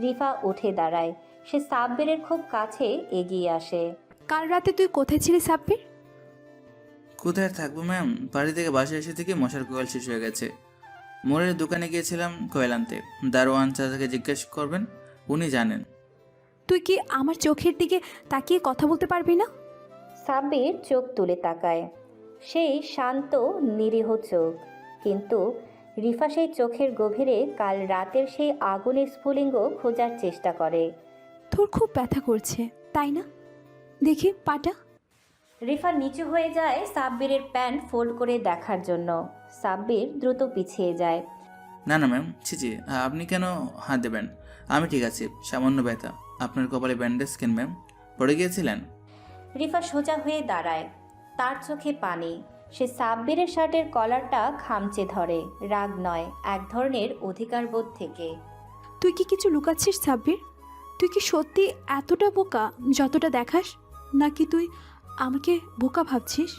Speaker 4: রিফা উঠে দাঁড়ায়। সে সাব্বিরের খুব কাছে এগিয়ে আসে।
Speaker 3: কাল রাতে তুই কোথায় ছিলি সাব্বির?
Speaker 2: কোথায় থাকবো ম্যাম, বাড়ি থেকে বাসায় এসে থেকে মশার কোয়াল শেষ হয়ে গেছে। মোড়ের দোকানে গিয়েছিলাম কয়েল আনতে। দারোয়ান চাচাকে জিজ্ঞেস করবেন, উনি জানেন।
Speaker 3: তুই কি আমার চোখের দিকে তাকিয়ে কথা বলতে পারবি না?
Speaker 4: সাব্বির চোখ তুলে তাকায়। সেই শান্ত নিরীহ চোখ, কিন্তু রিফা সেই চোখের গভীরে কাল রাতের সেই আগুনের স্ফুলিঙ্গ খোঁজার চেষ্টা করে।
Speaker 3: তোর খুব ব্যথা করছে, তাই না? দেখি পাটা।
Speaker 4: রিফা নিচু হয়ে যায় সাব্বিরের প্যান্ট ফোল্ড করে দেখার জন্য। সাব্বির দ্রুত পিছিয়ে যায়।
Speaker 2: না না ম্যাম, ছি, আপনি কেন হাত দেবেন? আমি ঠিক আছি, সামান্য ব্যথা। আপনার কপালে ব্যান্ডেজ কেন ম্যাম, পড়ে গিয়েছিলেন?
Speaker 4: রিফা সোজা হয়ে দাঁড়ায়, তার চোখে পানি। সে সাব্বিরের শার্টের কলারটা খামচে ধরে, রাগ নয়, এক ধরনের অধিকারবোধ থেকে।
Speaker 3: তুই কি কিছু লুকাচ্ছিস সাব্বির? তুই কি সত্যি এতটা বোকা যতটা দেখাস, নাকি তুই আমাকে বোকা ভাবছিস?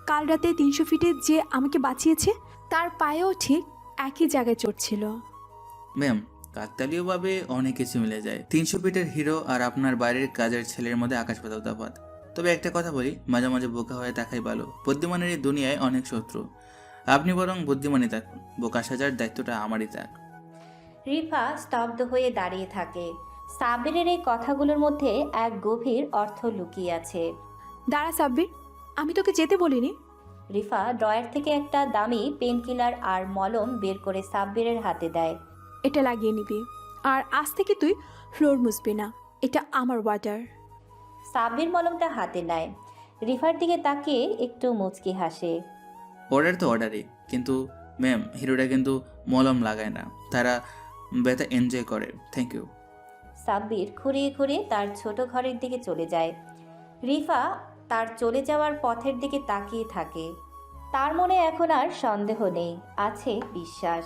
Speaker 3: কাল রাতে 300 ফিটে যে আমাকে বাঁচিয়েছে, তার পায়েও ঠিক একই জায়গায় চোট ছিল।
Speaker 2: ম্যাম, কাকতালীয়ভাবে অনেক কিছু মিলে যায়। 300 ফিটের হিরো আর আপনার বাড়ির কাজের ছেলের মধ্যে আকাশ পাতাল তফাৎ। তবে একটা কথা বলি, মাঝে মাঝে বোকা হয়ে থাকাই ভালো। বুদ্ধিমানের এই দুনিয়ায় অনেক শত্রু। আপনি বরং বুদ্ধিমানই থাকুন, বোকা সাজার দায়িত্বটা আমারই থাক।
Speaker 4: রিফা স্তব্ধ হয়ে দাঁড়িয়ে থাকে। সাব্বিরের এই কথাগুলোর মধ্যে এক গভীর অর্থ লুকিয়ে আছে।
Speaker 3: দাঁড়া সাব্বির, আমি তোকে যেতে বলিনি।
Speaker 4: রিফা ড্রয়ার থেকে একটা দামি পেনকিলার আর মলম বের করে সাব্বিরের হাতে দেয়।
Speaker 3: এটা লাগিয়ে নিবি, আর আজ থেকে তুই ফ্লোর মুছবি না, এটা আমার ওয়াটার।
Speaker 4: সাব্বির মলমটা হাতে নেয়। রিফার দিকে তাকিয়ে একটু মুচকি হাসে।
Speaker 2: অর্ডার তো অর্ডারই, কিন্তু ম্যাম, হিরোরা কিন্তু মলম লাগায় না, তারা ব্যথা এনজয় করে। Thank you.
Speaker 4: সাব্বির খুঁড়িয়ে খুঁড়িয়ে তার ছোট ঘরের দিকে চলে যায়। রিফা তার চলে যাওয়ার পথের দিকে তাকিয়ে থাকে। তার মনে এখন আর সন্দেহ নেই, আছে বিশ্বাস।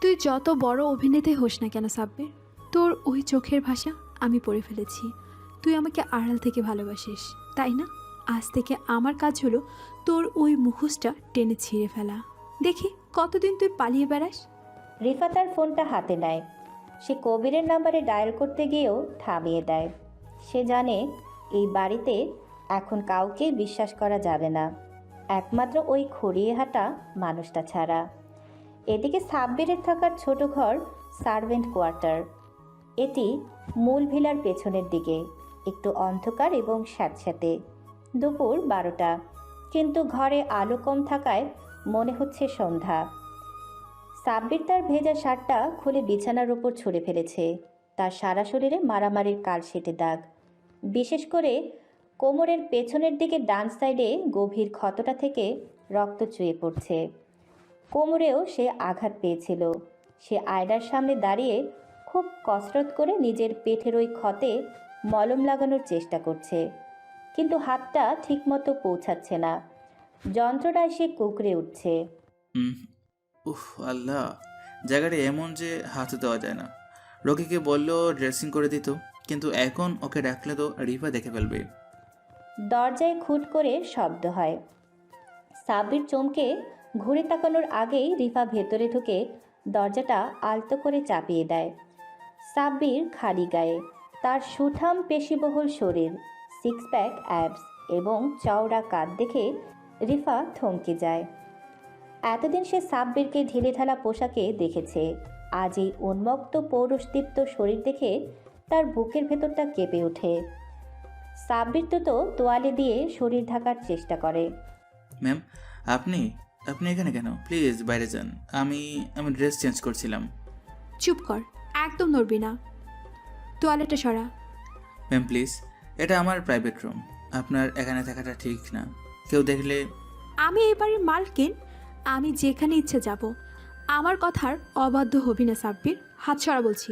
Speaker 3: তুই যত বড় অভিনেতা হোস না কেন সাব্বির, তোর ওই চোখের ভাষা আমি পড়ে ফেলেছি। তুই আমাকে আড়াল থেকে ভালোবাসিস, তাই না? আজ থেকে আমার কাজ হলো তোর ওই মুখোশটা টেনে ছিঁড়ে ফেলা। দেখি কতদিন তুই পালিয়ে বেড়াস।
Speaker 4: রিফা তার ফোনটা হাতে নেয়। সে কবিরের নাম্বারে ডায়াল করতে গিয়েও থামিয়ে দেয়। সে জানে এই বাড়িতে এখন কাউকে বিশ্বাস করা যাবে না, একমাত্র ওই খুঁড়িয়ে হাঁটা মানুষটা ছাড়া। এদিকে সাব্বিরের থাকার ছোট ঘর সার্ভেন্ট কোয়ার্টার। এটি মূল ভিলার পেছনের দিকে, একটু অন্ধকার এবং স্যাঁতস্যাঁতে। দুপুর 12টা, কিন্তু ঘরে আলো কম থাকায় মনে হচ্ছে সন্ধ্যা। সাব্বির তার ভেজা শার্টটা খুলে বিছানার উপর ছুঁড়ে ফেলেছে। তার সারা শরীরে মারামারির কালশেটে দাগ, বিশেষ করে কোমরের পেছনের দিকে ডান সাইডে গভীর ক্ষতটা থেকে রক্ত চুয়ে পড়ছে। কোমরেও সে আঘাত পেয়েছিল। সে আয়নার সামনে দাঁড়িয়ে খুব কসরত করে নিজের পেটের ওই ক্ষতে মলম লাগানোর চেষ্টা করছে, কিন্তু হাতটা ঠিকমতো পৌঁছাচ্ছে না। যন্ত্রণায় সে কুঁকড়ে উঠছে।
Speaker 2: উফ আল্লাহ, জায়গাটা এমন যে হাতে দেওয়া যায় না। রোগীকে বললেও ড্রেসিং করে দিত, কিন্তু এখন ওকে ডাকলে তো রিফা দেখে ফেলবে।
Speaker 4: দরজায় খুট করে শব্দ হয়। সাব্বির চমকে ঘুরে তাকানোর আগেই রিফা ভেতরে ঢুকে দরজাটা আলতো করে চাপিয়ে দেয়। সাব্বির খালি গায়ে, তার সুঠাম পেশিবহুল শরীর, সিক্স প্যাক অ্যাবস এবং চওড়া কাঁধ দেখে রিফা থমকে যায়। এতদিন সে সাব্বিরকে ঢিলেঢালা পোশাকে দেখেছে, আজ এই উন্মত্ত পৌরুষদীপ্ত শরীর দেখে তার বুকের ভেতরটা কেঁপে ওঠে। সাব্বির তো তোয়ালে দিয়ে শরীর ঢাকার চেষ্টা করে।
Speaker 2: ম্যাম, আপনি আপনি এখানে কেন? প্লিজ বাইরে যান, আমি ড্রেস চেঞ্জ করছিলাম।
Speaker 3: চুপ কর, একদম নড়বি না। তোয়ালেটা সরা।
Speaker 2: ম্যাম প্লিজ, এটা আমার প্রাইভেট রুম, আপনার এখানে থাকাটা ঠিক না, কেউ দেখলে।
Speaker 3: আমি এই বাড়ির মালকিন, আমি যেখানে ইচ্ছে যাব। আমার কথার অবাধ্য হবি না সাব্বির, হাত সরা বলছি।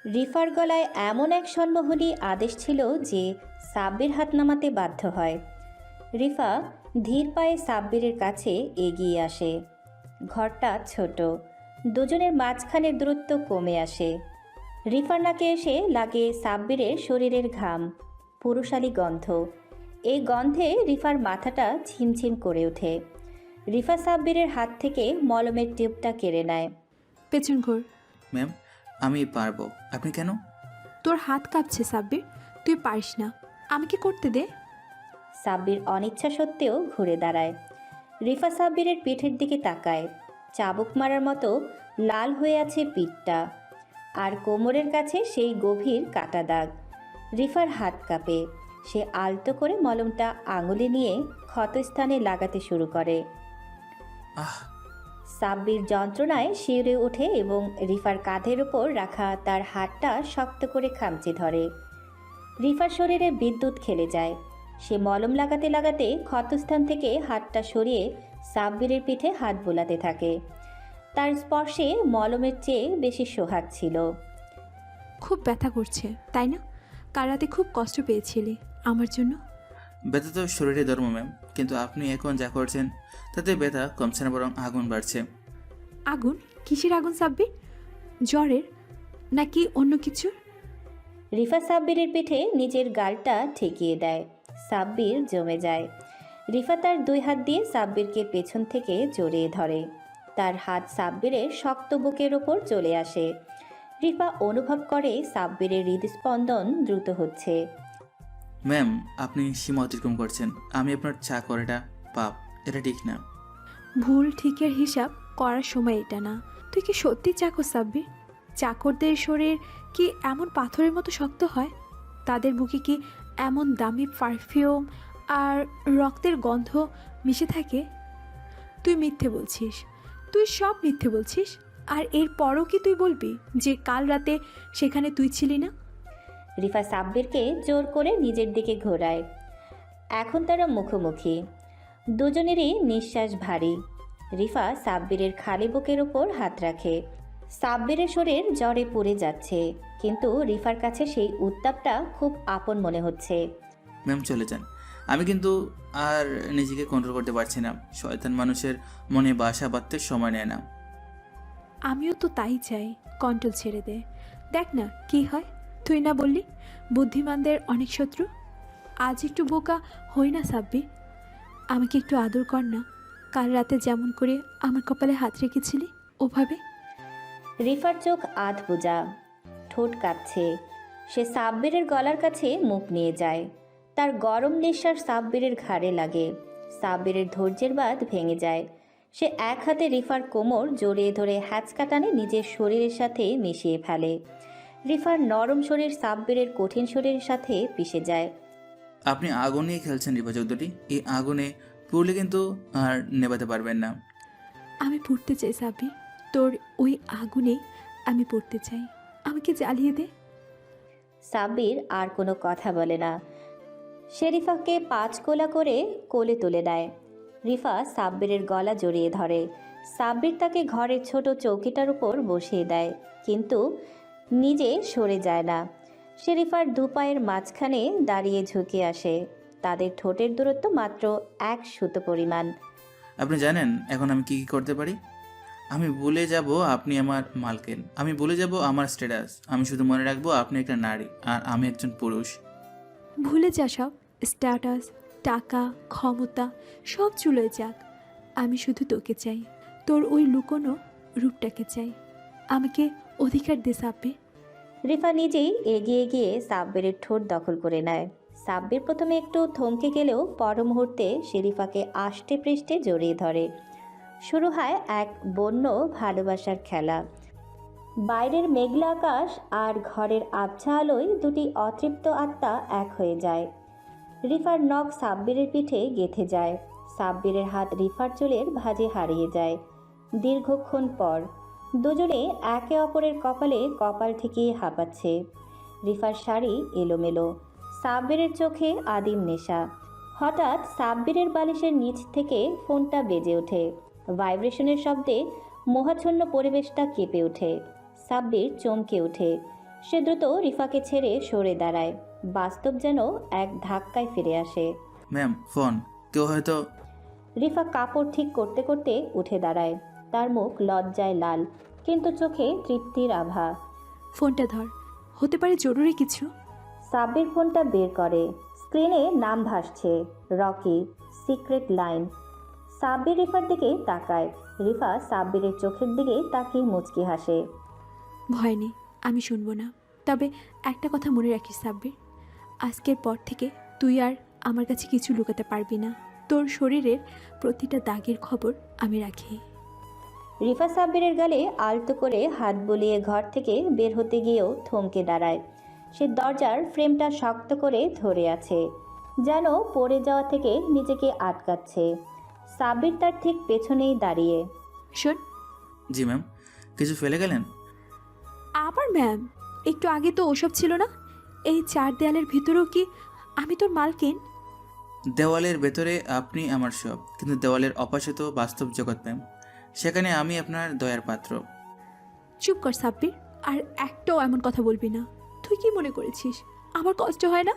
Speaker 4: রিফার গলায় এমন এক সম্মোহনী আদেশ ছিল যে সাব্বির হাত নামাতে বাধ্য হয়। রিফা ধীর পায়ে সাব্বিরের কাছে এগিয়ে আসে। ঘরটা ছোট, দুজনের মাঝখানের দূরত্ব কমে আসে। রিফার নাকে এসে লাগে সাব্বিরের শরীরের ঘাম, পুরুষালী গন্ধ। এই গন্ধে রিফার মাথাটা ঝিমঝিম করে ওঠে। রিফা সাব্বিরের হাত থেকে মলমের টিউবটা কেড়ে নেয়।
Speaker 3: পেছন ঘোর।
Speaker 2: ম্যাম আমি পারবো, আপনি কেন?
Speaker 3: তোর হাত কাঁপছে সাব্বির, তুই পারিস না, আমাকে করতে দে।
Speaker 4: সাব্বির অনিচ্ছা সত্ত্বেও ঘুরে দাঁড়ায়। রিফা সাব্বিরের পিঠের দিকে তাকায়। চাবুক মারার মতো লাল হয়ে আছে পিঠটা, আর কোমরের কাছে সেই গভীর কাটা দাগ। রিফার হাত কাঁপে। সে আলতো করে মলমটা আঙুলে নিয়ে ক্ষতস্থানে লাগাতে শুরু করে।
Speaker 2: আহ!
Speaker 4: সাব্বির যন্ত্রণায় শিউরে ওঠে এবং রিফার কাঁধের উপর রাখা তার হাতটা শক্ত করে খামচে ধরে। রিফার শরীরে বিদ্যুৎ খেলে যায়। সে মলম লাগাতে লাগাতে ক্ষতস্থান থেকে হাতটা সরিয়ে সাব্বিরের পিঠে হাত বোলাতে থাকে। তার স্পর্শে মলমের চেয়ে বেশি সোহাগ ছিল।
Speaker 3: খুব ব্যথা করছে তাই না? কাল রাতে খুব কষ্ট পেয়েছিলি আমার জন্য।
Speaker 2: ব্যথা তো শরীরে ধর্ম ম্যাম, কিন্তু আপনি এখন যা করছেন তাতে ব্যথা কমছে না, বরং আগুন বাড়ছে।
Speaker 3: আগুন? কিসের আগুন সাব্বির? জ্বরের নাকি অন্য কিছু?
Speaker 4: রিফা সাব্বিরের পিঠে নিজের গালটা ঠেকিয়ে দেয়। সাব্বির জমে যায়। রিফা তার দুই হাত দিয়ে সাব্বিরকে পেছন থেকে জড়িয়ে ধরে। তার হাত সাব্বিরের শক্ত বুকের ওপর চলে আসে। রিফা অনুভব করে সাব্বিরের হৃদস্পন্দন দ্রুত হচ্ছে।
Speaker 2: ম্যাম আপনি সীমা অতিক্রম করছেন, আমি আপনার চাকর, এটা পাপ, এটা ঠিক না।
Speaker 3: ভুল ঠিকের হিসাব করার সময় এটা না। তুই কি সত্যি চাকর সাব্বির? চাকরদের শরীর কি এমন পাথরের মতো শক্ত হয়? তাদের বুকে কি এমন দামি পারফিউম আর রক্তের গন্ধ মিশে থাকে? তুই মিথ্যে বলছিস, তুই সব মিথ্যে বলছিস। আর এরপরও কি তুই বলবি যে কাল রাতে সেখানে তুই ছিলি না?
Speaker 4: রিফা সাব্বিরকে জোর করে নিজের দিকে ঘোরায়। এখন তারা মুখোমুখি। দুজনেরই নিঃশ্বাস ভারী। রিফা সাব্বিরের খালি বুকের ওপর হাত রাখে। সাব্বিরের শরীর জ্বরে পুড়ে যাচ্ছে, কিন্তু রিফার কাছে সেই উত্তাপটা খুব আপন মনে হচ্ছে।
Speaker 2: ম্যাম চলে যান, আমি কিন্তু আর নিজেকে কন্ট্রোল করতে পারছি না। শয়তান মানুষের মনে বাসা বাঁধতে সময় নেয় না।
Speaker 3: আমিও তো তাই চাই, কন্ট্রোল ছেড়ে দে, দেখ না কি হয়। তুই না বললি বুদ্ধিমানদের অনেক শত্রু? আজ একটু বোকা হই না সাব্বির, আমাকে একটু আদর কর না। কাল রাতে যেমন করে আমার কপালে হাত রেখেছিলি ওভাবে।
Speaker 4: রিফার চোখ আধ বোঝা, ঠোঁট কাঁপছে। সে সাব্বিরের গলার কাছে মুখ নিয়ে যায়। তার গরম নিঃশ্বাস সাব্বিরের ঘাড়ে লাগে। সাব্বিরের ধৈর্যের বাঁধ ভেঙে যায়। সে এক হাতে রিফার কোমর জড়িয়ে ধরে হ্যাঁচকা টানে নিজের শরীরের সাথে মিশিয়ে ফেলে। রিফার নরম শরীর সাব্বিরের কঠিন শরীরের সাথে পিষে যায়।
Speaker 2: আপনি আগুন নিয়ে খেলছেন রিফা চৌধুরী, এই আগুনে পুড়লে কিন্তু আর নেভাতে পারবেন না।
Speaker 3: আমি পড়তে চাই সাব্বির, তোর ওই আগুনেই আমি পড়তে চাই, আমাকে জ্বালিয়ে দে।
Speaker 4: সাব্বির আর কোনো কথা বলে না। সে রিফাকে 5 কোলা করে কোলে তুলে নেয়। রিফা সাব্বিরের গলা জড়িয়ে ধরে। সাব্বির তাকে ঘরের ছোট চৌকিটার উপর বসিয়ে দেয়, কিন্তু নিজে সরে যায় না। সে রিফার দুপায়ের মাঝখানে দাঁড়িয়ে ঝুঁকে আসে। তাদের ঠোঁটের দূরত্ব মাত্র 1 সুতো পরিমাণ।
Speaker 2: আপনি জানেন এখন আমি কি কি করতে পারি? আমি ভুলে যাব আপনি আমার মালকিন, আমি ভুলে যাব আমার স্ট্যাটাস। আমি শুধু মনে রাখবো আপনি একটা নারী আর আমি একজন পুরুষ।
Speaker 3: ভুলে যা সব স্ট্যাটাস, টাকা, ক্ষমতা সব চুলোয় যাক। আমি শুধু তোকে চাই, তোর ওই লুকোনো রূপটাকে চাই। আমাকে অধিকার দে সাব্বির।
Speaker 4: রিফা নিজেই এগিয়ে গিয়ে সাব্বিরের ঠোঁট দখল করে নেয়। সাব্বির প্রথমে একটু থমকে গেলেও পর মুহূর্তে সে রিফাকে আষ্টে পৃষ্ঠে জড়িয়ে ধরে। শুরু হয় এক বন্য ভালোবাসার খেলা। বাইরের মেঘলা আকাশ আর ঘরের আবছা আলোয় দুটি অতৃপ্ত আত্মা এক হয়ে যায়। রিফার নখ সাব্বিরের পিঠে গেঁথে যায়। সাব্বিরের হাত রিফার চুলের ভাঁজে হারিয়ে যায়। দীর্ঘক্ষণ পর দুজনে একে অপরের কপালে কপাল ঠেকিয়ে হাঁপাচ্ছে। রিফার শাড়ি এলোমেলো, সাব্বিরের চোখে আদিম নেশা। হঠাৎ সাব্বিরের বালিশের নিচ থেকে ফোনটা বেজে ওঠে। ভাইব্রেশনের শব্দে মোহাচ্ছন্ন পরিবেশটা কেঁপে ওঠে। সাব্বির চমকে ওঠে। সে দ্রুত রিফাকে ছেড়ে সরে দাঁড়ায়। বাস্তব যেন এক ধাক্কায় ফিরে আসে।
Speaker 2: Ma'am, phone. কেউ হয়তো।
Speaker 4: রিফা কাপড় ঠিক করতে করতে উঠে দাঁড়ায়। তার মুখ লজ্জায় লাল, কিন্তু চোখে তৃপ্তির আভা।
Speaker 3: ফোনটা ধর, হতে পারে জরুরি কিছু।
Speaker 4: সাব্বির ফোনটা বের করে। স্ক্রিনে নাম ভাসছে, রকি, সিক্রেট লাইন। সাব্বির রিফার দিকে তাকায়। রিফা সাব্বিরের চোখের দিকে তাকিয়ে মুচকি হাসে।
Speaker 3: ভয় নেই, আমি শুনবো না। তবে একটা কথা মনে রাখিস সাব্বির, আজকের পর থেকে তুই আর আমার কাছে কিছু লুকাতে পারবি না। তোর শরীরের প্রতিটা দাগের খবর আমি রাখি।
Speaker 4: রিফা সাব্বিরের গালে আলতো করে হাত বুলিয়ে ঘর থেকে বের হতে গিয়েও থমকে দাঁড়ায়। সে দরজার ফ্রেমটা শক্ত করে ধরে আছে, যেন পড়ে যাওয়া থেকে নিজেকে আটকাচ্ছে। সাব্বির তার ঠিক পেছনেই দাঁড়িয়ে।
Speaker 3: শোন।
Speaker 2: জি ম্যাম। কিছু ফেলে গেলেন?
Speaker 3: আবার ম্যাম? একটু আগে তো ওসব ছিল না। এই চার দেয়ালের ভিতরেও কি আমি তোর মালকিন?
Speaker 2: দেওয়ালের ভেতরে আপনি আমার সব, কিন্তু দেওয়ালের অপাশে তো বাস্তব জগৎ ম্যাম। সেখানে আমি আপনার দয়ার পাত্র।
Speaker 3: চুপ কর সাব্বির, আর একটাও এমন কথা বলবি না। তুই কি মনে করেছিস আমার কষ্ট হয় না?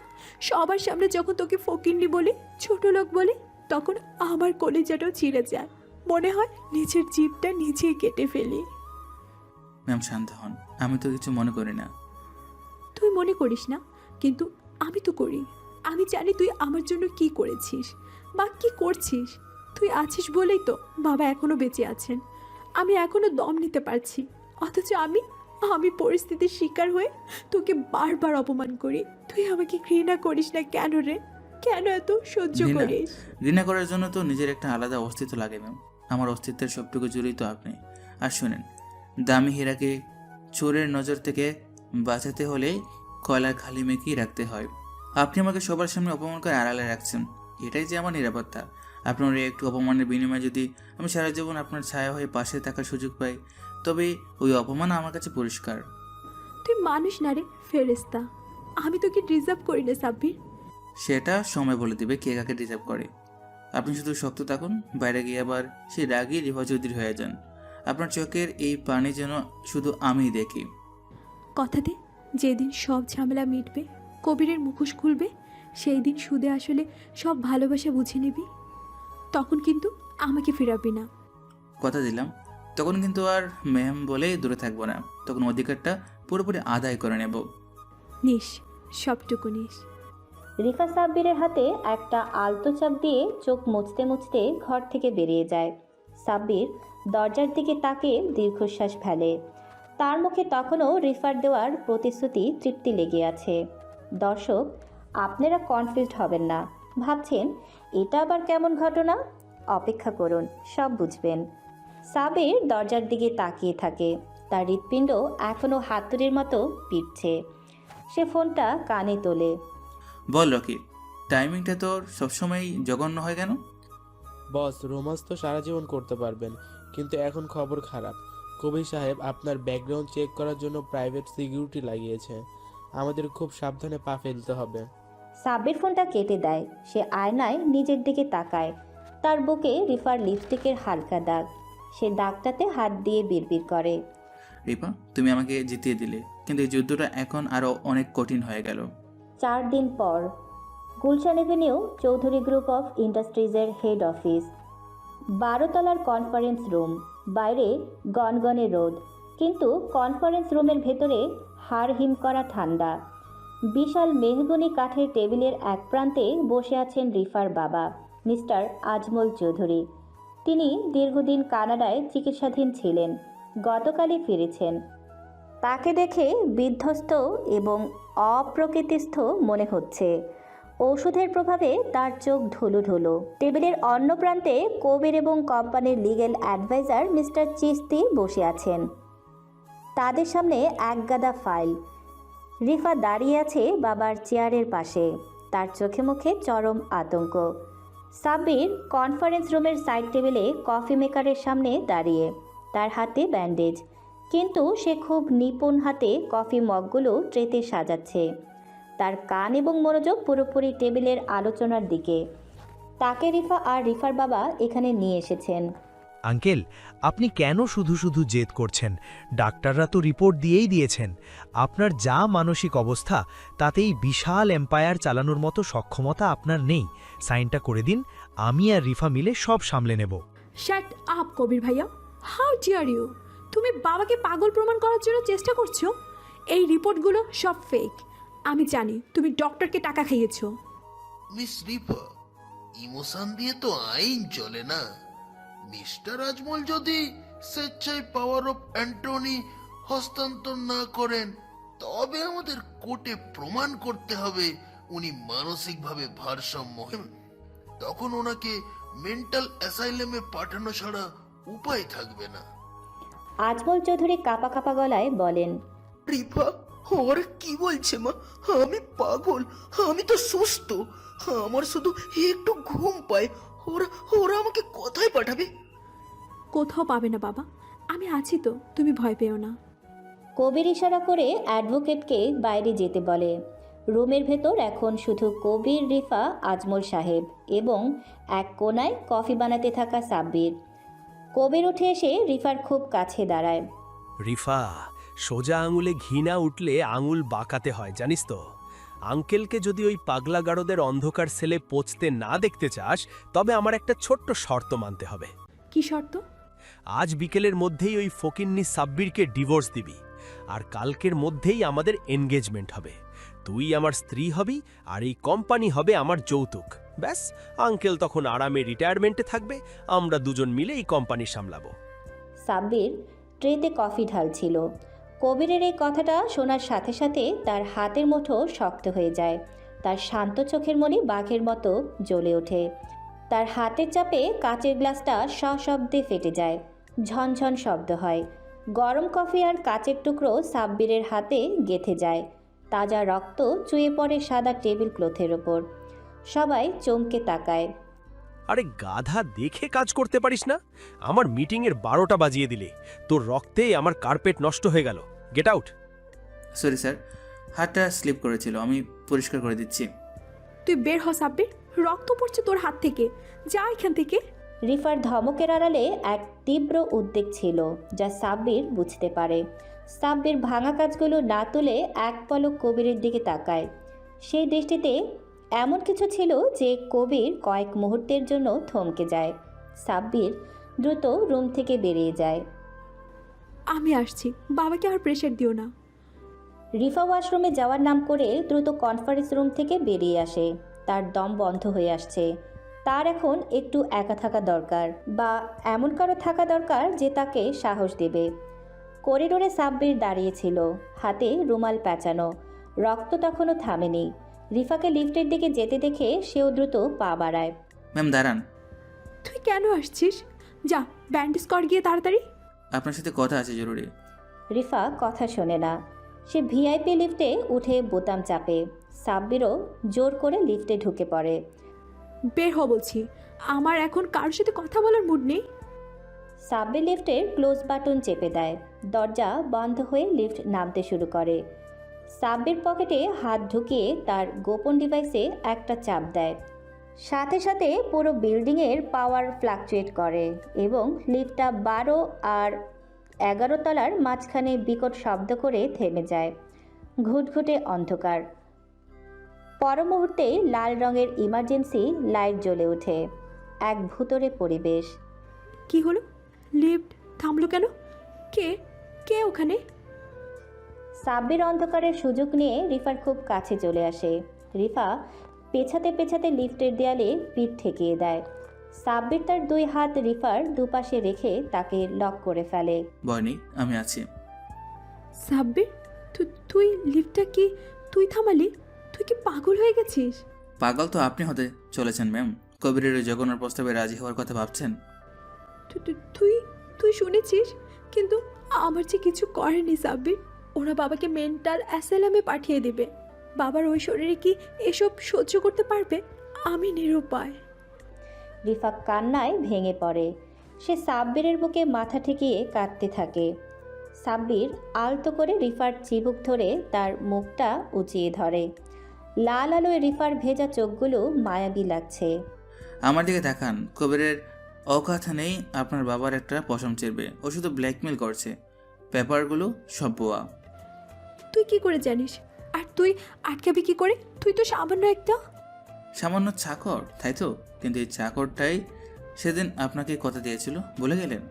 Speaker 3: সবার সামনে যখন তোকে ফকিন্নি বলি, ছোট লোক বলি, তখন আমার কলিজাটাও ছিঁড়ে যায়। মনে হয় নিজের জিভটা নিজেই কেটে ফেলি।
Speaker 2: ম্যাম শান্ত হন, আমি তো কিছু মনে করি না।
Speaker 3: তুই মনে করিস না, কিন্তু আমি তো করি। আমি জানি তুই আমার জন্য কি করেছিস বা কি করছিস। তুই আছিস বলেই তো বাবা এখনো বেঁচে আছেন। আমি এখনো দম নিতে পারছি, অথচ আমি পরিস্থিতির শিকার হয়ে তোকে বারবার অপমান করি। তুই আমাকে ঘৃণা করিস না কেন রে? কেন এত সহ্য করিস?
Speaker 2: ঘৃণা করার জন্য তো নিজের একটা আলাদা অস্তিত্ব লাগে ম্যাম। আমার অস্তিত্বের সবটুকু জুড়েই তো আপনি। আর শোনেন, দামি হীরাকে চোরের নজর থেকে বাঁচাতে হলে কয়লার খালি মেখেই রাখতে হয়। আপনি আমাকে সবার সামনে অপমান করে আড়ালে রাখছেন, এটাই যে আমার নিরাপত্তা। আপনার এই একটু অপমানের বিনিময়ে যদি আমি সারা জীবন আপনার ছায়া হয়ে পাশে থাকার সুযোগ পাই, তবে ওই অপমান আমার কাছে পরিষ্কার।
Speaker 3: তুই মানুষ না রে, ফেরেস্তা। আমি তোকে ডিজার্ভ করি না সাব্বির।
Speaker 2: সেটা সময় বলে দিবে কে কাকে ডিজার্ভ করে। আপনি শুধু শক্ত থাকুন, বাইরে গিয়ে আবার সেই রাগী রিভা চৌধুরী হয়ে যান। আপনার চোখের এই পানি যেন শুধু আমিই দেখি।
Speaker 3: কথা দে, যেদিন সব ঝামেলা মিটবে, কবিরের মুখোশ খুলবে, সেই দিন সুদে আসলে সব ভালোবাসা বুঝে নিবি। তখন কিন্তু আমাকে ফেরাবি না।
Speaker 2: কথা দিলাম, তখন কিন্তু আর ম্যাম বলেই দূরে থাকবো না। তখন অধিকারটা পুরোপুরি আদায় করে নেব।
Speaker 3: নিস, সবটুকু নিস।
Speaker 4: রিফা সাব্বিরের হাতে একটা আলতো চাপ দিয়ে চোখ মুছতে মুছতে ঘর থেকে বেরিয়ে যায়। সাব্বির দরজার দিকে তাকিয়ে দীর্ঘশ্বাস ফেলে। তার মুখে তখনও রিফার দেওয়ার প্রতিশ্রুতি তৃপ্তি লেগে আছে। দর্শক, আপনারা কনফিউজড হবেন না। ভাবছেন এটা আবার কেমন ঘটনা? অপেক্ষা করুন, সব বুঝবেন। সাব্বির দরজার দিকে তাকিয়ে থাকে। তার হৃৎপিণ্ড এখনও হাতুড়ির মতো পিটছে। সে ফোনটা কানে তোলে।
Speaker 2: বল রকি, টাইমিংটা তোর সবসময় জঘন্য হয় কেন?
Speaker 8: বস, রোমান্স তো সারা জীবন করতে পারবেন, কিন্তু এখন খবর খারাপ। কবির সাহেব আপনার ব্যাকগ্রাউন্ড চেক করার জন্য প্রাইভেট সিকিউরিটি লাগিয়েছে। আমাদের খুব সাবধানে পা ফেলতে হবে।
Speaker 4: সাব্বির ফোনটা কেটে দেয়। সে আয়নায় নিজের দিকে তাকায়। তার বুকে রিফার লিপস্টিকের হালকা দাগ। সে দাগটাতে হাত দিয়ে বিড়বিড় করে।
Speaker 2: রিপা, তুমি আমাকে জিতিয়ে দিলে, কিন্তু এই যুদ্ধটা এখন আরও অনেক কঠিন হয়ে গেল।
Speaker 4: 4 দিন পর Gulshan avenue, Chowdhury group of ইন্ডাস্ট্রিজের হেড অফিস। 12 তলার কনফারেন্স রুম। বাইরে গনগনে রোদ, কিন্তু কনফারেন্স রুমের ভেতরে হাড় হিম করা ঠান্ডা। বিশাল মেহগনি কাঠের টেবিলের এক প্রান্তে বসে আছেন রিফার বাবা, মিস্টার আজমল চৌধুরী। তিনি দীর্ঘদিন কানাডায় চিকিৎসাধীন ছিলেন, গতকালই ফিরেছেন। তাকে দেখে বিধ্বস্ত এবং অপ্রকৃতিস্থ মনে হচ্ছে। ওষুধের প্রভাবে তার চোখ ঢুলু ঢুলু। টেবিলের অন্য প্রান্তে কবির এবং কোম্পানির লিগ্যাল অ্যাডভাইজার মিস্টার চিস্তি বসে আছেন। তাদের সামনে একগাদা ফাইল। রিফা দাঁড়িয়ে আছে বাবার চেয়ারের পাশে, তার চোখে মুখে চরম আতঙ্ক। সাব্বির কনফারেন্স রুমের সাইড টেবিলে কফি মেকারের সামনে দাঁড়িয়ে, তার হাতে ব্যান্ডেজ, কিন্তু সে খুব নিপুণ হাতে কফি মগগুলো ট্রেতে সাজাচ্ছে। তার কান এবং মনোযোগ পুরোপুরি টেবিলের আলোচনার দিকে। তাকে রিফা আর রিফার বাবা এখানে নিয়ে এসেছেন।
Speaker 7: আঙ্কেল, আপনি কেন শুধু শুধু জেদ করছেন? ডাক্তাররা তো রিপোর্ট দিয়েই দিয়েছেন। আপনার যা মানসিক অবস্থা তাতেই বিশাল এম্পায়ার চালানোর মতো সক্ষমতা আপনার নেই। সাইনটা করে দিন, আমি আর রিফা মিলে সব সামলে নেব।
Speaker 3: শ্যাট আপ কবির ভাইয়া, হাউ ডিয়ার ইউ! তুমি বাবাকে পাগল প্রমাণ করার জন্য চেষ্টা করছো। এই রিপোর্টগুলো সব ফেক। আমি জানি তুমি ডক্টরকে টাকা খাইয়েছো।
Speaker 14: মিস রিফা, ইমোশন দিয়ে তো আইন চলে না। মিস্টার আজমল যদি স্বেচ্ছায় পাওয়ার অফ অ্যান্টনি হস্তান্তর না করেন, তবে আমাদের কোর্টে প্রমাণ করতে হবে উনি মানসিকভাবে ভারসাম্যহীন। তখন ওনাকে মেন্টাল অ্যাসাইলেমে পাঠানো ছাড়া উপায় থাকবে না।
Speaker 4: আজমল চৌধুরী কাঁপা কাঁপা গলায় বলেন,
Speaker 14: রিফা, ওরা কি বলছে মা? আমি পাগল? আমি তো সুস্থ। আমার শুধু একটু ঘুম পায়। ওরা ওরা আমাকে কোথায় পাঠাবে?
Speaker 3: কোথাও পাবে না বাবা, আমি আছি তো, তুমি ভয় পেও না।
Speaker 4: কবির ইশারা করে অ্যাডভোকেটকে বাইরে যেতে বলে। রুমের ভেতর এখন শুধু কবির, রিফা, আজমল সাহেব এবং এক কোনায় কফি বানাতে থাকা সাব্বির। কবির উঠে এসে রিফার খুব কাছে দাঁড়ায়।
Speaker 15: রিফা, সোজা আঙুলে ঘি না উঠলে আঙুল বাঁকাতে হয়, জানিস তো? আঙ্কেলকে যদি ওই পাগলা গারদের অন্ধকার সেলে পচতে না দেখতে চাস, তবে আমার একটা ছোট্ট শর্ত মানতে হবে।
Speaker 3: কি শর্ত?
Speaker 15: আজ বিকেলের মধ্যেই ওই ফকিন্নি সাব্বিরকে ডিভোর্স দিবি, আর কালকের মধ্যেই আমাদের এনগেজমেন্ট হবে। তুই আমার স্ত্রী হবি, আর এই কোম্পানি হবে আমার যৌতুক। ব্যাস, আঙ্কেল তখন আরামে রিটায়ারমেন্টে থাকবে, আমরা দুজন মিলে এই কোম্পানি সামলাবো।
Speaker 4: সাব্বির ট্রেতে কফি ঢালছিল। কবিরের এই কথাটা শোনার সাথে সাথে তার হাতের মুঠো শক্ত হয়ে যায়। তার শান্ত চোখের মনি বাঘের মতো জ্বলে ওঠে। তার হাতের চাপে কাচের গ্লাসটা সশব্দে ফেটে যায়। ঝনঝন শব্দ হয়। গরম কফি আর কাচের টুকরো সাব্বিরের হাতে গেঁথে যায়। তাজা রক্ত চুয়ে পড়ে সাদা টেবিল ক্লথের ওপর। সবাই চমকে তাকায়।
Speaker 15: আরে গাধা, দেখে কাজ করতে পারিস না? আমার মিটিংয়ের 12টা বাজিয়ে দিলে। তোর রক্তে আমার কার্পেট নষ্ট হয়ে গেল। Get out.
Speaker 2: সরি স্যার, হাতটা স্লিপ করেছিল, আমি পরিষ্কার করে দিচ্ছি।
Speaker 3: তুই বের হ সাব্বির, রক্ত পড়ছে তোর হাত থেকে, যা এখান থেকে।
Speaker 4: রিফার ধমকের আড়ালে এক তীব্র উদ্বেগ ছিল, যা সাব্বির বুঝতে পারে। সাব্বির ভাঙা কাজগুলো না তুলে এক পলক কবিরের দিকে তাকায়। সেই দৃষ্টিতে এমন কিছু ছিল যে কবির কয়েক মুহূর্তের জন্য থমকে যায়। সাব্বির দ্রুত রুম থেকে বেরিয়ে যায়।
Speaker 3: আমি আসছি, বাবাকে আর প্রেশার দিও না।
Speaker 4: রিফা ওয়াশরুমে যাওয়ার নাম করে দ্রুত কনফারেন্স রুম থেকে বেরিয়ে আসে। তার দম বন্ধ হয়ে আসছে। তার এখন একটু একা থাকা দরকার, বা এমন কারো থাকা দরকার যে তাকে সাহস দেবে। করিডোরে সাব্বির দাঁড়িয়েছিল, হাতে রুমাল প্যাঁচানো। রক্ত তখনও থামেনি। রিফাকে লিফটের দিকে যেতে দেখে সেও দ্রুত পা বাড়ায়।
Speaker 2: ম্যাম দাঁড়ান।
Speaker 3: তুই কেন আসছিস? যা ব্যান্ডেজ কর গিয়ে তাড়াতাড়ি।
Speaker 2: আপনার সাথে কথা আছে জরুরি।
Speaker 4: রিফা কথা শোনে না। সে ভিআইপি লিফটে উঠে বোতাম চাপে। সাব্বিরও জোর করে লিফটে ঢুকে পড়ে।
Speaker 3: বের হ বলছি, আমার এখন কারোর সাথে কথা বলার মুড নেই।
Speaker 4: সাব্বির লিফটের ক্লোজ বাটন চেপে দেয়। দরজা বন্ধ হয়ে লিফট নামতে শুরু করে। সাব্বির পকেটে হাত ঢুকিয়ে তার গোপন ডিভাইসে একটা চাপ দেয়। সাথে সাথে পুরো বিল্ডিংয়ের পাওয়ার ফ্লাকচুয়েট করে এবং লিফটটা 12 আর 11 তলার মাঝখানে বিকট শব্দ করে থেমে যায়। ঘুটঘুটে অন্ধকার। পর মুহূর্তেই লাল রঙের ইমার্জেন্সি লাইট জ্বলে ওঠে। এক ভুতুড়ে পরিবেশ।
Speaker 3: কি হলো? লিফট থামলো কেন? কে কে ওখানে?
Speaker 4: সাব্বির অন্ধকারের সুযোগ নিয়ে রিফার খুব কাছে চলে আসে। রিফা পেছাতে পেছাতে লিফটের দেয়ালে পিঠ ঠেকিয়ে দেয়। সাব্বির তার 2 হাত রিফার দুপাশে রেখে তাকে লক করে ফেলে।
Speaker 2: ভয় নেই, আমি আছি।
Speaker 3: সাব্বির, তুই লিফটটা কি তুই থামালি? তুই কি পাগল হয়ে গেছিস?
Speaker 2: পাগল তো আপনি হতে চলেছেন ম্যাম। কবিরের ওই জঘন্যর প্রস্তাবে রাজি হওয়ার কথা ভাবছেন?
Speaker 3: তুই শুনেছিস? কিন্তু আমার যে কিছু করেনি সাব্বির। ওরা বাবাকে মেন্টাল অ্যাসাইলামে পাঠিয়ে দেবে। বাবার ওই শরীরে কি এসব সহ্য করতে পারবে? আমি নিরুপায়।
Speaker 4: রিফা কান্নায় ভেঙে পড়ে। সে সাব্বিরের বুকে মাথা ঠেকিয়ে কাঁদতে থাকে। সাব্বির আলতো করে রিফার চিবুক ধরে তার মুখটা উঁচিয়ে ধরে। লাল আলোয় রিফার ভেজা চোখগুলো মায়াবী লাগছে।
Speaker 2: আমার দিকে তাকান। কবিরের অকাথ নেই আপনার বাবার একটা পশম চেরবে। ও শুধু ব্ল্যাকমেল করছে। পেপারগুলো সব বোয়া।
Speaker 3: তুই কি করে জানিস? আর তুই আটকাবি কি করে? তুই তো
Speaker 2: সামান্য চাকর, তাই তো? কিন্তু এই চাকরটাই সেদিন আপনাকে কথা দিয়েছিল, বলে গেলেন?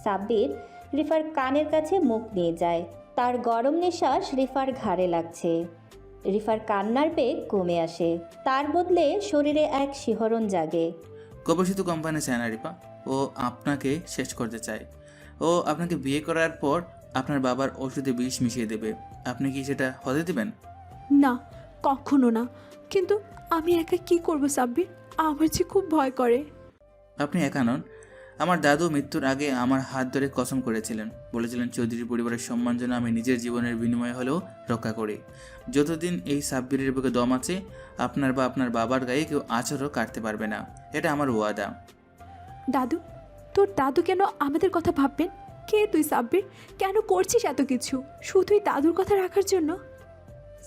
Speaker 4: সাব্বির রিফার কানের কাছে মুখ নিয়ে যায়। তার গরম নিঃশ্বাস রিফার ঘাড়ে লাগছে। রিফার কান্নার বেগ কমে আসে। তার বদলে শরীরে এক শিহরণ জাগে।
Speaker 2: কবির শুধু কোম্পানি চায় না রিপা, ও আপনাকে শেষ করতে চায়। ও আপনাকে বিয়ে করার পর আপনার বাবার ওষুধে বিষ মিশিয়ে দেবে। আপনি কি সেটা হতে দেবেন?
Speaker 3: না, কখনো না। কিন্তু আমি একা কি করব সাব্বির? আমার যে খুব ভয় করে।
Speaker 2: আপনি একা নন। আমার দাদু মৃত্যুর আগে আমার হাত ধরে কসম করেছিলেন, বলেছিলেন চৌধুরী পরিবারের সম্মান যেন আমি নিজের জীবনের বিনিময়ে হলেও রক্ষা করি। যতদিন এই সাব্বিরের বুকে দম আছে, আপনার বা আপনার বাবার গায়ে কেউ আচরও কাটতে পারবে না। এটা আমার ওয়াদা।
Speaker 3: দাদু, তোর দাদু কেন আমাদের কথা ভাববেন? কে তুই সাব্বির? কেন করছিস এত কিছু শুধুই দাদুর কথা রাখার জন্য?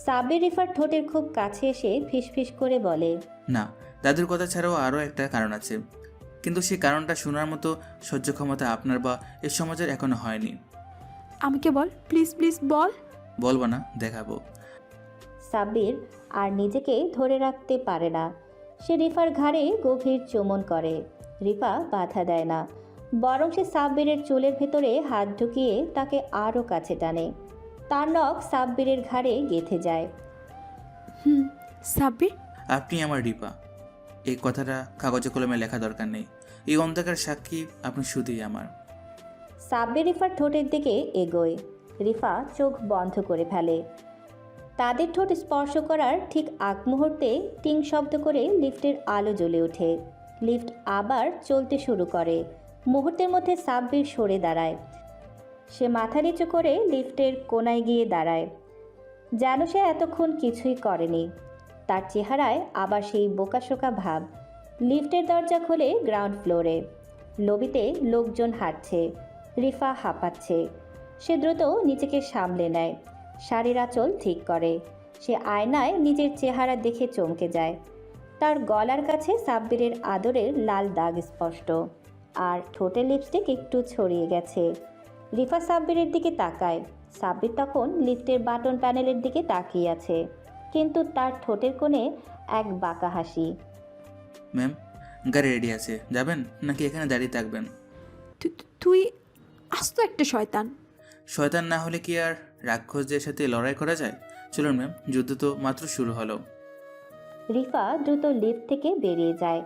Speaker 4: সাব্বির রিফার ঠোঁটের খুব কাছে এসে ফিসফিস করে বলে,
Speaker 2: না, দাদুর কথা ছাড়াও আরও একটা কারণ আছে, কিন্তু সেই কারণটা শোনার মতো সহ্য ক্ষমতা আপনার বা এই সমাজের এখনো হয়নি।
Speaker 3: আমাকে বল, প্লিজ প্লিজ বল।
Speaker 2: বলবো না, দেখাবো।
Speaker 4: সাব্বির আর নিজেকে ধরে রাখতে পারে না। সে রিফার ঘাড়ে গভীর চুমন করে। রিফা বাধা দেয় না, বরং সে সাব্বিরের চুলের ভেতরে হাত ঢুকিয়ে তাকে আরও কাছে টানে। তার নখ সাব্বিরের ঘাড়ে গেঁথে যায়।
Speaker 3: সাব্বির,
Speaker 2: আপনি আমার রিপা। এই কথাটা কাগজে কলমে লেখা দরকার নেই। এই অন্ধকার সাক্ষী আপনি শুধুই আমার।
Speaker 4: সাব্বির রিফার ঠোঁটের দিকে এগোয়। রিফা চোখ বন্ধ করে ফেলে। তাদের ঠোঁট স্পর্শ করার ঠিক আগ মুহূর্তে টিং শব্দ করে লিফটের আলো জ্বলে ওঠে। লিফট আবার চলতে শুরু করে। মুহূর্তের মধ্যে সাব্বির সরে দাঁড়ায়। সে মাথা নিচু করে লিফটের কোনায় গিয়ে দাঁড়ায়, যেন সে এতক্ষণ কিছুই করেনি। তার চেহারায় আবার সেই বোকাশোকা ভাব। লিফটের দরজা খোলে গ্রাউন্ড ফ্লোরে। লবিতে লোকজন হাঁটছে। রিফা হাঁপাচ্ছে। সে দ্রুত নিজেকে সামলে নেয়, শাড়ির আঁচল ঠিক করে। সে আয়নায় নিজের চেহারা দেখে চমকে যায়। তার গলার কাছে সাব্বিরের আদরের লাল দাগ স্পষ্ট, আর ঠোঁটে লিপস্টিক একটু ছড়িয়ে গেছে। রিফা সাব্বিরের দিকে তাকায়। সাব্বির তখন লিফটের বাটন প্যানেলের দিকে তাকিয়ে আছে, কিন্তু তার ঠোঁটের কোণে এক বাঁকা হাসি।
Speaker 2: ম্যাম, গাড়ি রেডি আছে, যাবেন নাকি এখানে দাঁড়িয়ে থাকবেন?
Speaker 3: তুই আস্ত একটা শয়তান।
Speaker 2: শয়তান না হলে কি আর রাক্ষসদের সাথে লড়াই করা যায়? চলুন ম্যাম, যুদ্ধ তো মাত্র শুরু হলো।
Speaker 4: রিফা দ্রুত লিফট থেকে বেরিয়ে যায়।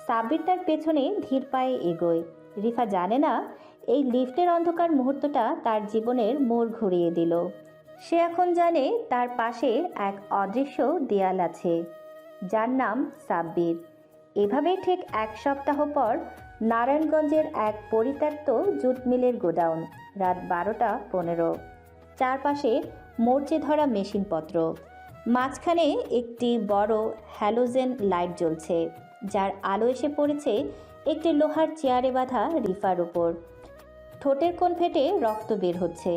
Speaker 4: সাব্বির তার পেছনে ধীর পায়ে এগোয়। রিফা জানে না এই লিফটের অন্ধকার মুহূর্তটা তার জীবনের মোড় ঘুরিয়ে দিল। সে এখন জানে তার পাশে এক অদৃশ্য দেয়াল আছে, যার নাম সাব্বির। এভাবেই ঠিক এক সপ্তাহ পর নারায়ণগঞ্জের এক পরিত্যক্ত জুট মিলের গোডাউন। রাত 12:15। চারপাশে মরচে ধরা মেশিনপত্র। মাঝখানে একটি বড় হ্যালোজেন লাইট জ্বলছে, যার আলো এসে পড়েছে একটি লোহার চেয়ারে বাঁধা রিফার উপর। ঠোঁটের কোণ ফেটে রক্ত বের হচ্ছে।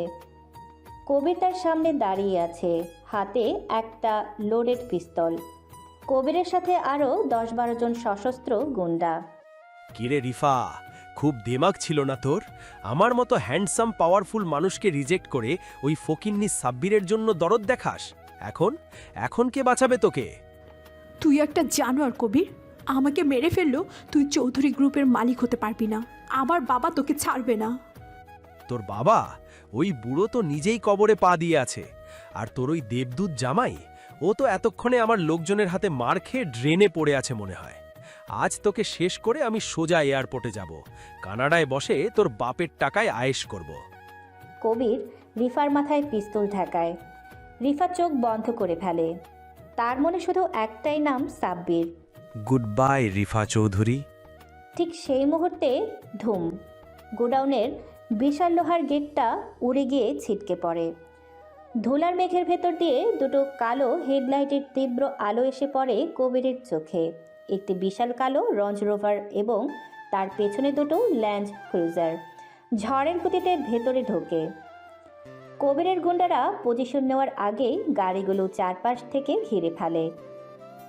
Speaker 4: কবির তার সামনে দাঁড়িয়ে আছে, হাতে একটা লোডেড পিস্তল। কবিরের সাথে আরও 10-12 জন সশস্ত্র গুন্ডা।
Speaker 15: কিরে রিফা, খুব দিমাগ ছিল না তোর? আমার মতো হ্যান্ডসাম পাওয়ারফুল মানুষকে রিজেক্ট করে ওই ফকিন্নি সাব্বিরের জন্য দরদ দেখাস? এখন কে বাঁচাবে তোকে?
Speaker 3: তুই একটা জানোয়ার কবির। আমাকে মেরে ফেললেও তুই চৌধুরী গ্রুপের মালিক হতে পারবি না। আমার বাবা তোকে ছাড়বে না।
Speaker 15: তোর বাবা? ওই বুড়ো তো নিজেই কবরে পা দিয়ে আছে। আর তোর ওই দেবদূত জামাই, ও তো এতক্ষণে আমার লোকজনের হাতে মার খেয়ে ড্রেনে পড়ে আছে মনে হয়। আজ তোকে শেষ করে আমি সোজা এয়ারপোর্টে যাব। কানাডায় বসে তোর বাপের টাকায় আয়েশ করব।
Speaker 4: কবির রিফার মাথায় পিস্তল ঠেকায়। রিফা চোখ বন্ধ করে ফেলে। তার মনে শুধু একটাই নাম, সাব্বির।
Speaker 7: Good bye Rifa Chowdhury.
Speaker 4: ঠিক সেই মুহূর্তে ধুম, গোডাউনের বিশাল লোহার গেটটা উড়ে গিয়ে ছিটকে পড়ে। ধুলার মেঘের ভেতর দিয়ে দুটো কালো হেডলাইটের তীব্র আলো এসে পড়ে কবিরের চোখে। একটি বিশাল কালো রেঞ্জ রোভার এবং তার পেছনে দুটো ল্যান্ড ক্রুজার ঝড়ের গতিতে ভেতরে ঢোকে। কবিরের গুন্ডারা পজিশন নেওয়ার আগেই গাড়িগুলো চারপাশ থেকে ঘিরে ফেলে।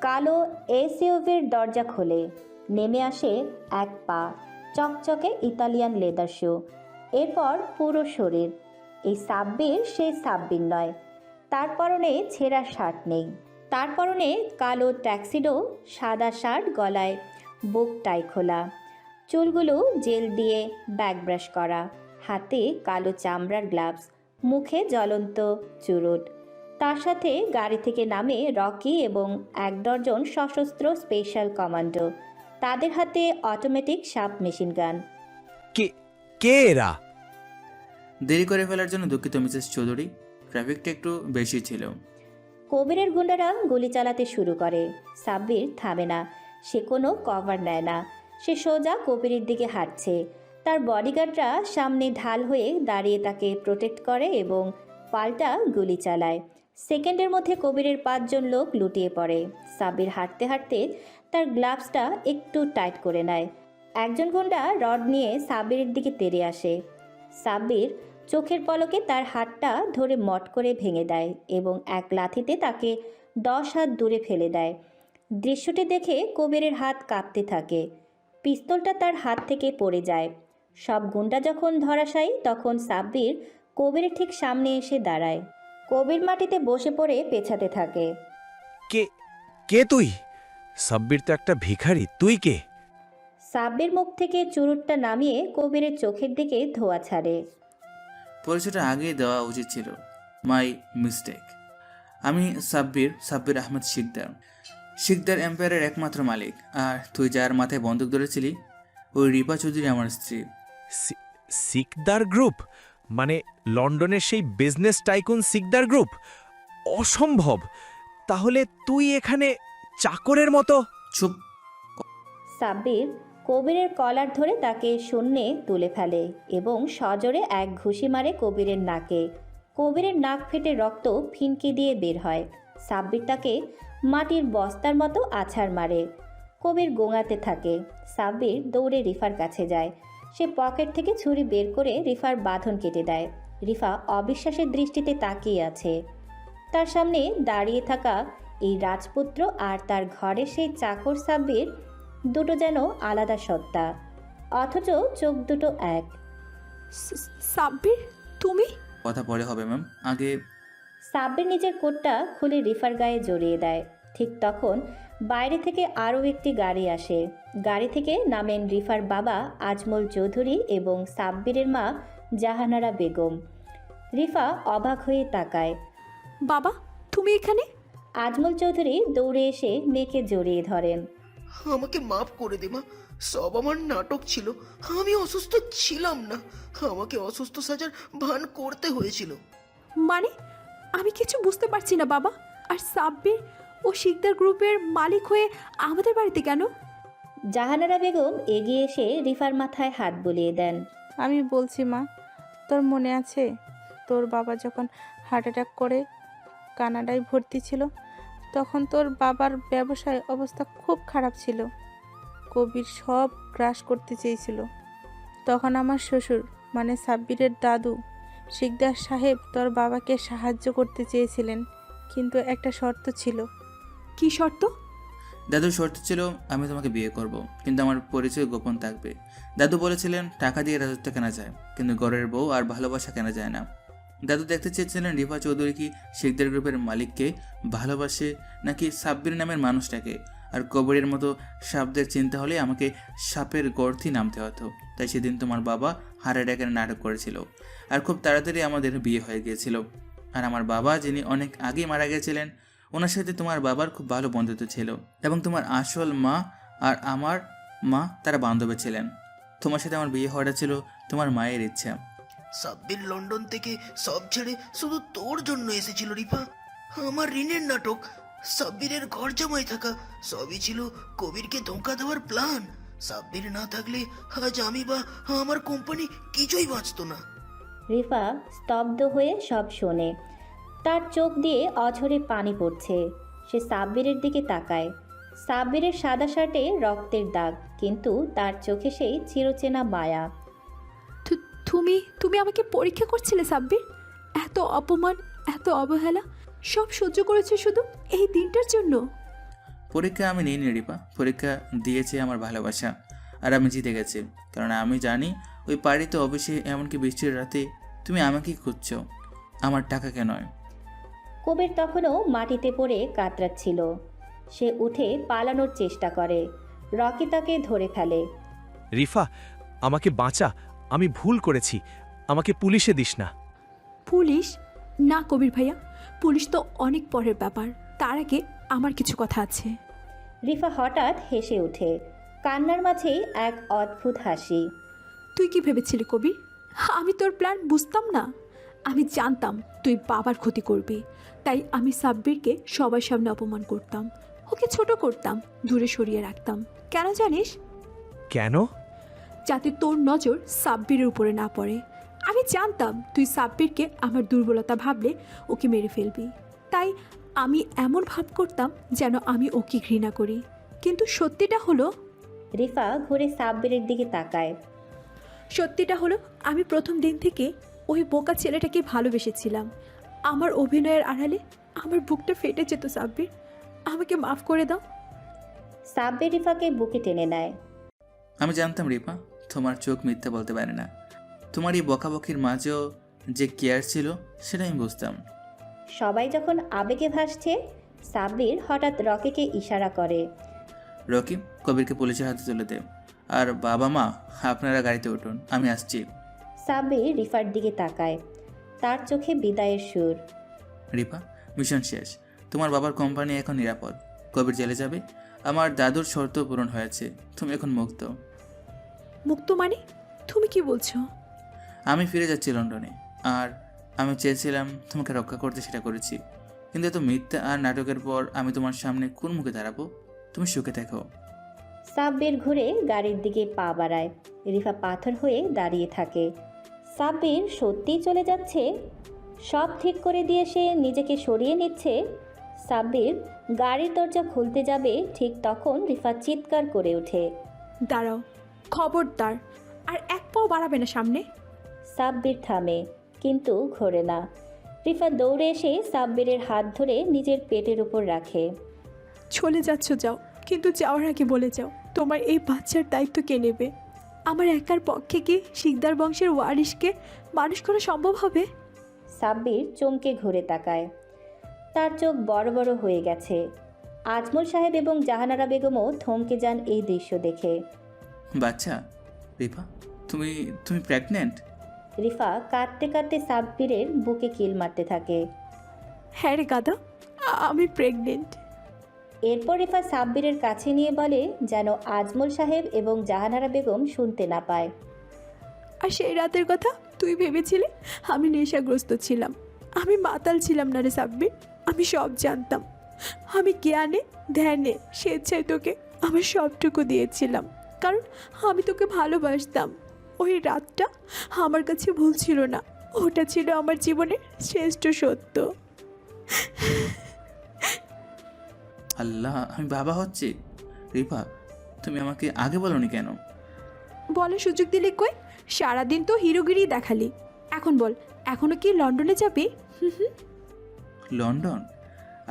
Speaker 4: কালো এসইউভির দরজা খোলে। নেমে আসে এক পা, চকচকে ইতালিয়ান লেদার শু, এরপর পুরো শরীর। এই সাব্বির সেই সাব্বির নয়। তার পরনে ছেঁড়া শার্ট নেই, তার পরনে কালো ট্যাক্সিডো, সাদা শার্ট, গলায় বুক টাই খোলা, চুলগুলো জেল দিয়ে ব্যাক ব্রাশ করা, হাতে কালো চামড়ার গ্লাভস, মুখে জ্বলন্ত চুরুট। তার সাথে গাড়ি থেকে নামে রকি এবং 1 ডজন সশস্ত্র স্পেশাল কমান্ডো, তাদের হাতে অটোমেটিক সাব মেশিন গান।
Speaker 7: কে এরা?
Speaker 2: দেরি করে ফেলার জন্য দুঃখিত মিসেস চৌধুরী, ট্রাফিকটা একটু বেশি ছিল।
Speaker 4: কবিরের গুন্ডারা গুলি চালাতে শুরু করে। সাব্বির থামে না, সে কোনো কভার নেয় না। সে সোজা কবিরের দিকে হাঁটছে। তার বডিগার্ডরা সামনে ঢাল হয়ে দাঁড়িয়ে তাকে প্রোটেক্ট করে এবং পাল্টা গুলি চালায়। সেকেন্ডের মধ্যে কবিরের 5 জন লোক লুটিয়ে পড়ে। সাব্বির হাঁটতে হাঁটতে তার গ্লাভসটা একটু টাইট করে নেয়। একজন গুন্ডা রড নিয়ে সাব্বিরের দিকে তেড়ে আসে। সাব্বির চোখের পলকে তার হাতটা ধরে মট করে ভেঙে দেয় এবং এক লাথিতে তাকে 10 হাত দূরে ফেলে দেয়। দৃশ্যটি দেখে কবিরের হাত কাঁপতে থাকে। পিস্তলটা তার হাত থেকে পড়ে যায়। সব গুন্ডা যখন ধরাশায়ী, তখন সাব্বির কবিরের ঠিক সামনে এসে দাঁড়ায়। কবির মাটিতে বসে পড়ে পেছাতে থাকে।
Speaker 7: কে তুই? সাব্বির তো একটা ভিখারি, তুই কে?
Speaker 4: সাব্বির মুখ থেকে চুরুটটা নামিয়ে কবিরের চোখের দিকে ধোয়া ছাড়ে।
Speaker 2: পরিচয়টা আগেই দেওয়া উচিত ছিল, মাই মিস্টেক। আমি সাব্বির আহমেদ শিকদার এম্পায়ারের একমাত্র মালিক। আর তুই যার মাথায় বন্দুক ধরেছিলি, ওই রিপা চৌধুরী আমার স্ত্রী।
Speaker 7: সিকদার গ্রুপ? মানে লন্ডনের সেই বিজনেস টাইকুন সিকদার গ্রুপ? অসম্ভব! তাহলে তুই এখানে চাকরের মতো?
Speaker 2: চুপ!
Speaker 4: সাব্বির কবিরের কলার ধরে তাকে শূন্যে তুলে ফেলে এবং সজোরে এক ঘুষি মারে কবিরের নাকে। কবিরের নাক ফেটে রক্ত ফিনকি দিয়ে বের হয়। সাব্বির তাকে মাটির বস্তার মতো আছাড় মারে। কবির গোঙাতে থাকে। সাব্বির দৌড়ে রিফার কাছে যায়। সে পকেট থেকে ছুরি বের করে রিফার বাঁধন কেটে দেয়। রিফা অবিশ্বাসের দৃষ্টিতে তাকিয়ে আছে। তার সামনে দাঁড়িয়ে থাকা এই রাজপুত্র আর তার ঘরে সেই চাকর সাব্বির, দুটো যেন আলাদা সত্তা, অথচ চোখ দুটো এক।
Speaker 3: সাব্বির, তুমি?
Speaker 2: কথা পরে হবে ম্যাম, আগে।
Speaker 4: সাব্বির নিজের কোটটা খুলে রিফার গায়ে জড়িয়ে দেয়। ঠিক তখন বাইরে থেকে আরও একটি গাড়ি আসে। গাড়ি থেকে নামেন রিফার বাবা আজমল চৌধুরী এবং সাব্বিরের মা জাহানারা বেগম। রিফা অবাক হয়ে তাকায়।
Speaker 3: বাবা, তুমি এখানে?
Speaker 4: আজমল চৌধুরী দৌড়ে এসে মেয়েকে জড়িয়ে ধরেন।
Speaker 14: আমাকে মাফ করে দে মা, সব আমার নাটক ছিল। আমি অসুস্থ ছিলাম না, আমাকে অসুস্থ সাজার ভান করতে হয়েছিল।
Speaker 3: মানে আমি কিছু বুঝতে পারছি না বাবা। আর সাব্বির ও শিকদার গ্রুপের মালিক হয়ে আমাদের বাড়িতে কেন?
Speaker 4: জাহানারা বেগম এগিয়ে এসে রিফার মাথায় হাত বুলিয়ে দেন।
Speaker 9: আমি বলছি মা, তোর মনে আছে তোর বাবা যখন হার্ট অ্যাটাক করে কানাডায় ভর্তি ছিল, তখন তোর বাবার ব্যবসায় অবস্থা খুব খারাপ ছিল। কবির সব গ্রাস করতে চেয়েছিল। তখন আমার শ্বশুর মানে সাব্বিরের দাদু শিকদার সাহেব তোর বাবাকে সাহায্য করতে চেয়েছিলেন, কিন্তু একটা শর্ত ছিল।
Speaker 3: কি শর্ত?
Speaker 2: দাদুর শর্ত ছিল আমি তোমাকে বিয়ে করব, কিন্তু আমার পরিচয় গোপন থাকবে। দাদু বলেছিলেন টাকা দিয়ে রাজত্ব কেনা যায়, কিন্তু ঘরের বউ আর ভালোবাসা কেনা যায় না। দাদু দেখতে চেয়েছিলেন রিফা চৌধুরী কি শিকদার গ্রুপের মালিককে ভালোবাসে নাকি সাব্বির নামের মানুষটাকে। আর কবরের মতো সাপদের চিন্তা হলে আমাকে সাপের গর্থি নামতে হতো। তাই সেদিন তোমার বাবা হার্ট অ্যাটাকের নাটক করেছিল, আর খুব তাড়াতাড়ি আমাদের বিয়ে হয়ে গিয়েছিল। আর আমার বাবা, যিনি অনেক আগেই মারা গেছিলেন, ওনার সাথে তোমার বাবার খুব ভালো বন্ধুত্ব ছিল, এবং তোমার আসল মা আর আমার মা তারা বান্ধবী ছিলেন। তোমার সাথে আমার বিয়ে হওয়াটা ছিল তোমার মায়ের ইচ্ছা।
Speaker 14: সাব্বির লন্ডন থেকে সব ছেড়ে শুধু তোর জন্য এসেছিল রিফা। আমার ঋণের নাটক, সাব্বিরের ঘর জামাই থাকা, সবই ছিল কবিরকে ধোঁকা দেওয়ার প্ল্যান। সাব্বির না থাকলে আজ আমি বা আমার কোম্পানি কিছুই বাঁচতো না।
Speaker 4: রিফা স্তব্ধ হয়ে সব শোনে। তার চোখ দিয়ে অঝরে পানি পড়ছে। সে সাব্বিরের দিকে তাকায়। সাব্বিরের সাদা শার্টে রক্তের দাগ, কিন্তু তার চোখে সেই চিরচেনা মায়া।
Speaker 3: তুমি আমাকে পরীক্ষা করছিলে সাব্বির? এত অপমান, এত অবহেলা সব সহ্য করেছে শুধু এই দিনটার জন্য?
Speaker 2: পরীক্ষা আমি নিইনি রিপা, পরীক্ষা দিয়েছে আমার ভালোবাসা। আর আমি জিতে গেছি, কারণ আমি জানি ওই পাড়িতে অফিসে এমনকি বৃষ্টির রাতে তুমি আমাকেই খুঁজছো, আমার টাকাকে নয়।
Speaker 4: কবির তখনও মাটিতে পড়ে কাতরাচ্ছিল। সে উঠে পালানোর চেষ্টা করে। রকি তাকে ধরে ফেলে।
Speaker 15: রিফা, আমাকে বাঁচা, আমি ভুল করেছি, আমাকে পুলিশে দিস না।
Speaker 3: পুলিশ? না কবির ভাইয়া, পুলিশ তো অনেক পরের ব্যাপার, তার আগে আমার কিছু কথা আছে।
Speaker 4: রিফা হঠাৎ হেসে ওঠে, কান্নার মাঝেই এক অদ্ভুত হাসি।
Speaker 3: তুই কি ভেবেছিলি কবির? আমি তোর প্ল্যান বুঝতাম না। আমি জানতাম তুই বাবার ক্ষতি করবি, তাই আমি সাব্বিরকে সবার সামনে অপমান করতাম, ওকে ছোট করতাম, দূরে সরিয়ে রাখতাম। কেন জানিস?
Speaker 15: কেন?
Speaker 3: যাতে তোর নজর সাব্বিরের উপরে না পড়ে। আমি জানতাম তুই সাব্বিরকে আমার দুর্বলতা ভাবলে ওকে মেরে ফেলবি, তাই আমি এমন ভাব করতাম যেন আমি ওকে ঘৃণা করি। কিন্তু সত্যিটা হলো,
Speaker 4: রিফা ঘুরে সাব্বিরের দিকে তাকায়।
Speaker 3: সত্যিটা হলো আমি প্রথম দিন থেকে ওই বোকা ছেলেটাকে ভালোবেসেছিলাম। আমার অভিনয়ের আড়ালে আমার বুকটা ফেটে যেত। সাব্বির, আমাকে মাফ করে দাও।
Speaker 4: সাব্বির রিফাকে বুকে টেনে নেয়।
Speaker 2: আমি জানতাম রিপা, তোমার চোখ মিথ্যা বলতে পারে না। তোমার এই বকাবকির মাঝেও যে কেয়ার ছিল সেটা আমি বুঝতাম।
Speaker 4: সবাই যখন আবেগে ভাসছে, সাব্বির হঠাৎ রকিকে ইশারা করে।
Speaker 2: রকি, কবিরকে পুলিশের হাতে তুলে দে, আর বাবা মা আপনারা গাড়িতে উঠুন, আমি আসছি।
Speaker 4: সাব্বির রিফার দিকে তাকায়, তার চোখে বিদায়ের সুর।
Speaker 2: রিপা, মিশন শেষ, তোমার বাবার কোম্পানি এখন নিরাপদ। কবির জেলে যাবে, আমার দাদুর শর্ত পূরণ হয়েছে, তুমি এখন মুক্ত।
Speaker 3: মুক্ত মানে? তুমি কি বলছো?
Speaker 2: আমি ফিরে যাচ্ছি লন্ডনে, আর আমি চেয়েছিলাম তোমাকে রক্ষা করতে, সেটা করেছি। কিন্তু এত মিথ্যা আর নাটকের পর আমি তোমার সামনে কোন মুখে দাঁড়াবো? তুমি সুখে থেকো।
Speaker 4: সাব্বির ঘুরে গাড়ির দিকে পা বাড়ায়। রিফা পাথর হয়ে দাঁড়িয়ে থাকে। সাব্বির সত্যিই চলে যাচ্ছে? সব ঠিক করে দিয়ে সে নিজেকে সরিয়ে নিচ্ছে। সাব্বির গাড়ির দরজা খুলতে যাবে, ঠিক তখন রিফা চিৎকার করে ওঠে।
Speaker 3: দাঁড়াও, খবরদার আর এক পাও বাড়াবে না সামনে।
Speaker 4: সাব্বির থামে, কিন্তু ঘোরে না। রিফা দৌড়ে এসে সাব্বিরের হাত ধরে নিজের পেটের উপর রাখে।
Speaker 3: চলে যাচ্ছ যাও, কিন্তু যাওয়ার আগে বলে যাও তোমার এই বাচ্চার দায়িত্ব কে নেবে? আমার একার পক্ষে কি শিকদার বংশের ওয়ারিশকে মানুষ করা সম্ভব হবে?
Speaker 4: সাব্বির চমকে ঘুরে তাকায়। তার চোখ বড় বড় হয়ে গেছে। আজমল সাহেব এবং জাহানারা বেগমও থমকে যান এই দৃশ্য দেখে।
Speaker 2: বাচ্চা? রিফা, তুমি তুমি প্রেগনেন্ট?
Speaker 4: রিফা কাঁদতে কাঁদতে সাব্বিরের বুকে কিল মারতে থাকে।
Speaker 3: হ্যাঁ রে গাদা, আমি প্রেগনেন্ট।
Speaker 4: এরপর রিফা সাব্বিরের কাছে নিয়ে বলে, যেন আজমল সাহেব এবং জাহানারা বেগম শুনতে না পায়।
Speaker 3: আর সেই রাতের কথা তুই ভেবেছিলি আমি নেশাগ্রস্ত ছিলাম? আমি মাতাল ছিলাম না রে সাব্বির, আমি সব জানতাম। আমি জ্ঞানে ধ্যানে স্বেচ্ছায় তোকে আমার সবটুকু দিয়েছিলাম, কারণ আমি তোকে ভালোবাসতাম। ওই রাতটা আমার কাছে ভুল ছিল না, ওটা ছিল আমার জীবনের শ্রেষ্ঠ সত্য।
Speaker 2: আল্লাহ, আমি বাবা হচ্ছি। রিফা, তুমি আমাকে আগে বলনি কেন?
Speaker 3: বলার সুযোগ দিলি কই? সারাদিন তো হিরোগিরি দেখালি। এখন বল, এখনো কি লন্ডনে যাবি?
Speaker 2: লন্ডন?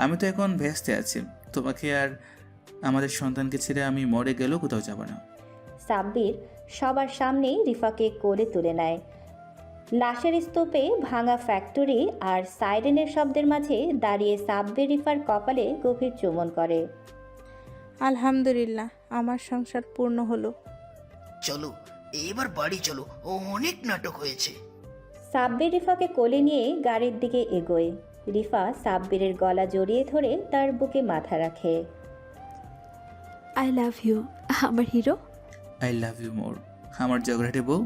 Speaker 2: আমি তো এখন ব্যস্ত আছি। তোমাকে আর আমাদের সন্তানকে ছেড়ে আমি মরে গেলেও কোথাও যাব না।
Speaker 4: সাব্বির সবার সামনেই রিফাকে কোলে তুলে নেয়। লাশের স্তূপে ভাঙা ফ্যাক্টরি আর সাইরেনের শব্দের মাঝে দাঁড়িয়ে সাব্বির রিফার কপালে গভীর চুম্বন করে।
Speaker 9: আলহামদুলিল্লাহ, আমার সংসার পূর্ণ হলো।
Speaker 14: চলো এবার বাড়ি চলো, অনেক নাটক হয়েছে।
Speaker 4: সাব্বির রিফাকে কোলে নিয়ে গাড়ির দিকে এগোয়। রিফা সাব্বিরের গলা জড়িয়ে ধরে তার বুকে মাথা রাখে।
Speaker 3: আই লাভ ইউ আমার hero.
Speaker 2: I love you more, আমার জগড়াটে বউ।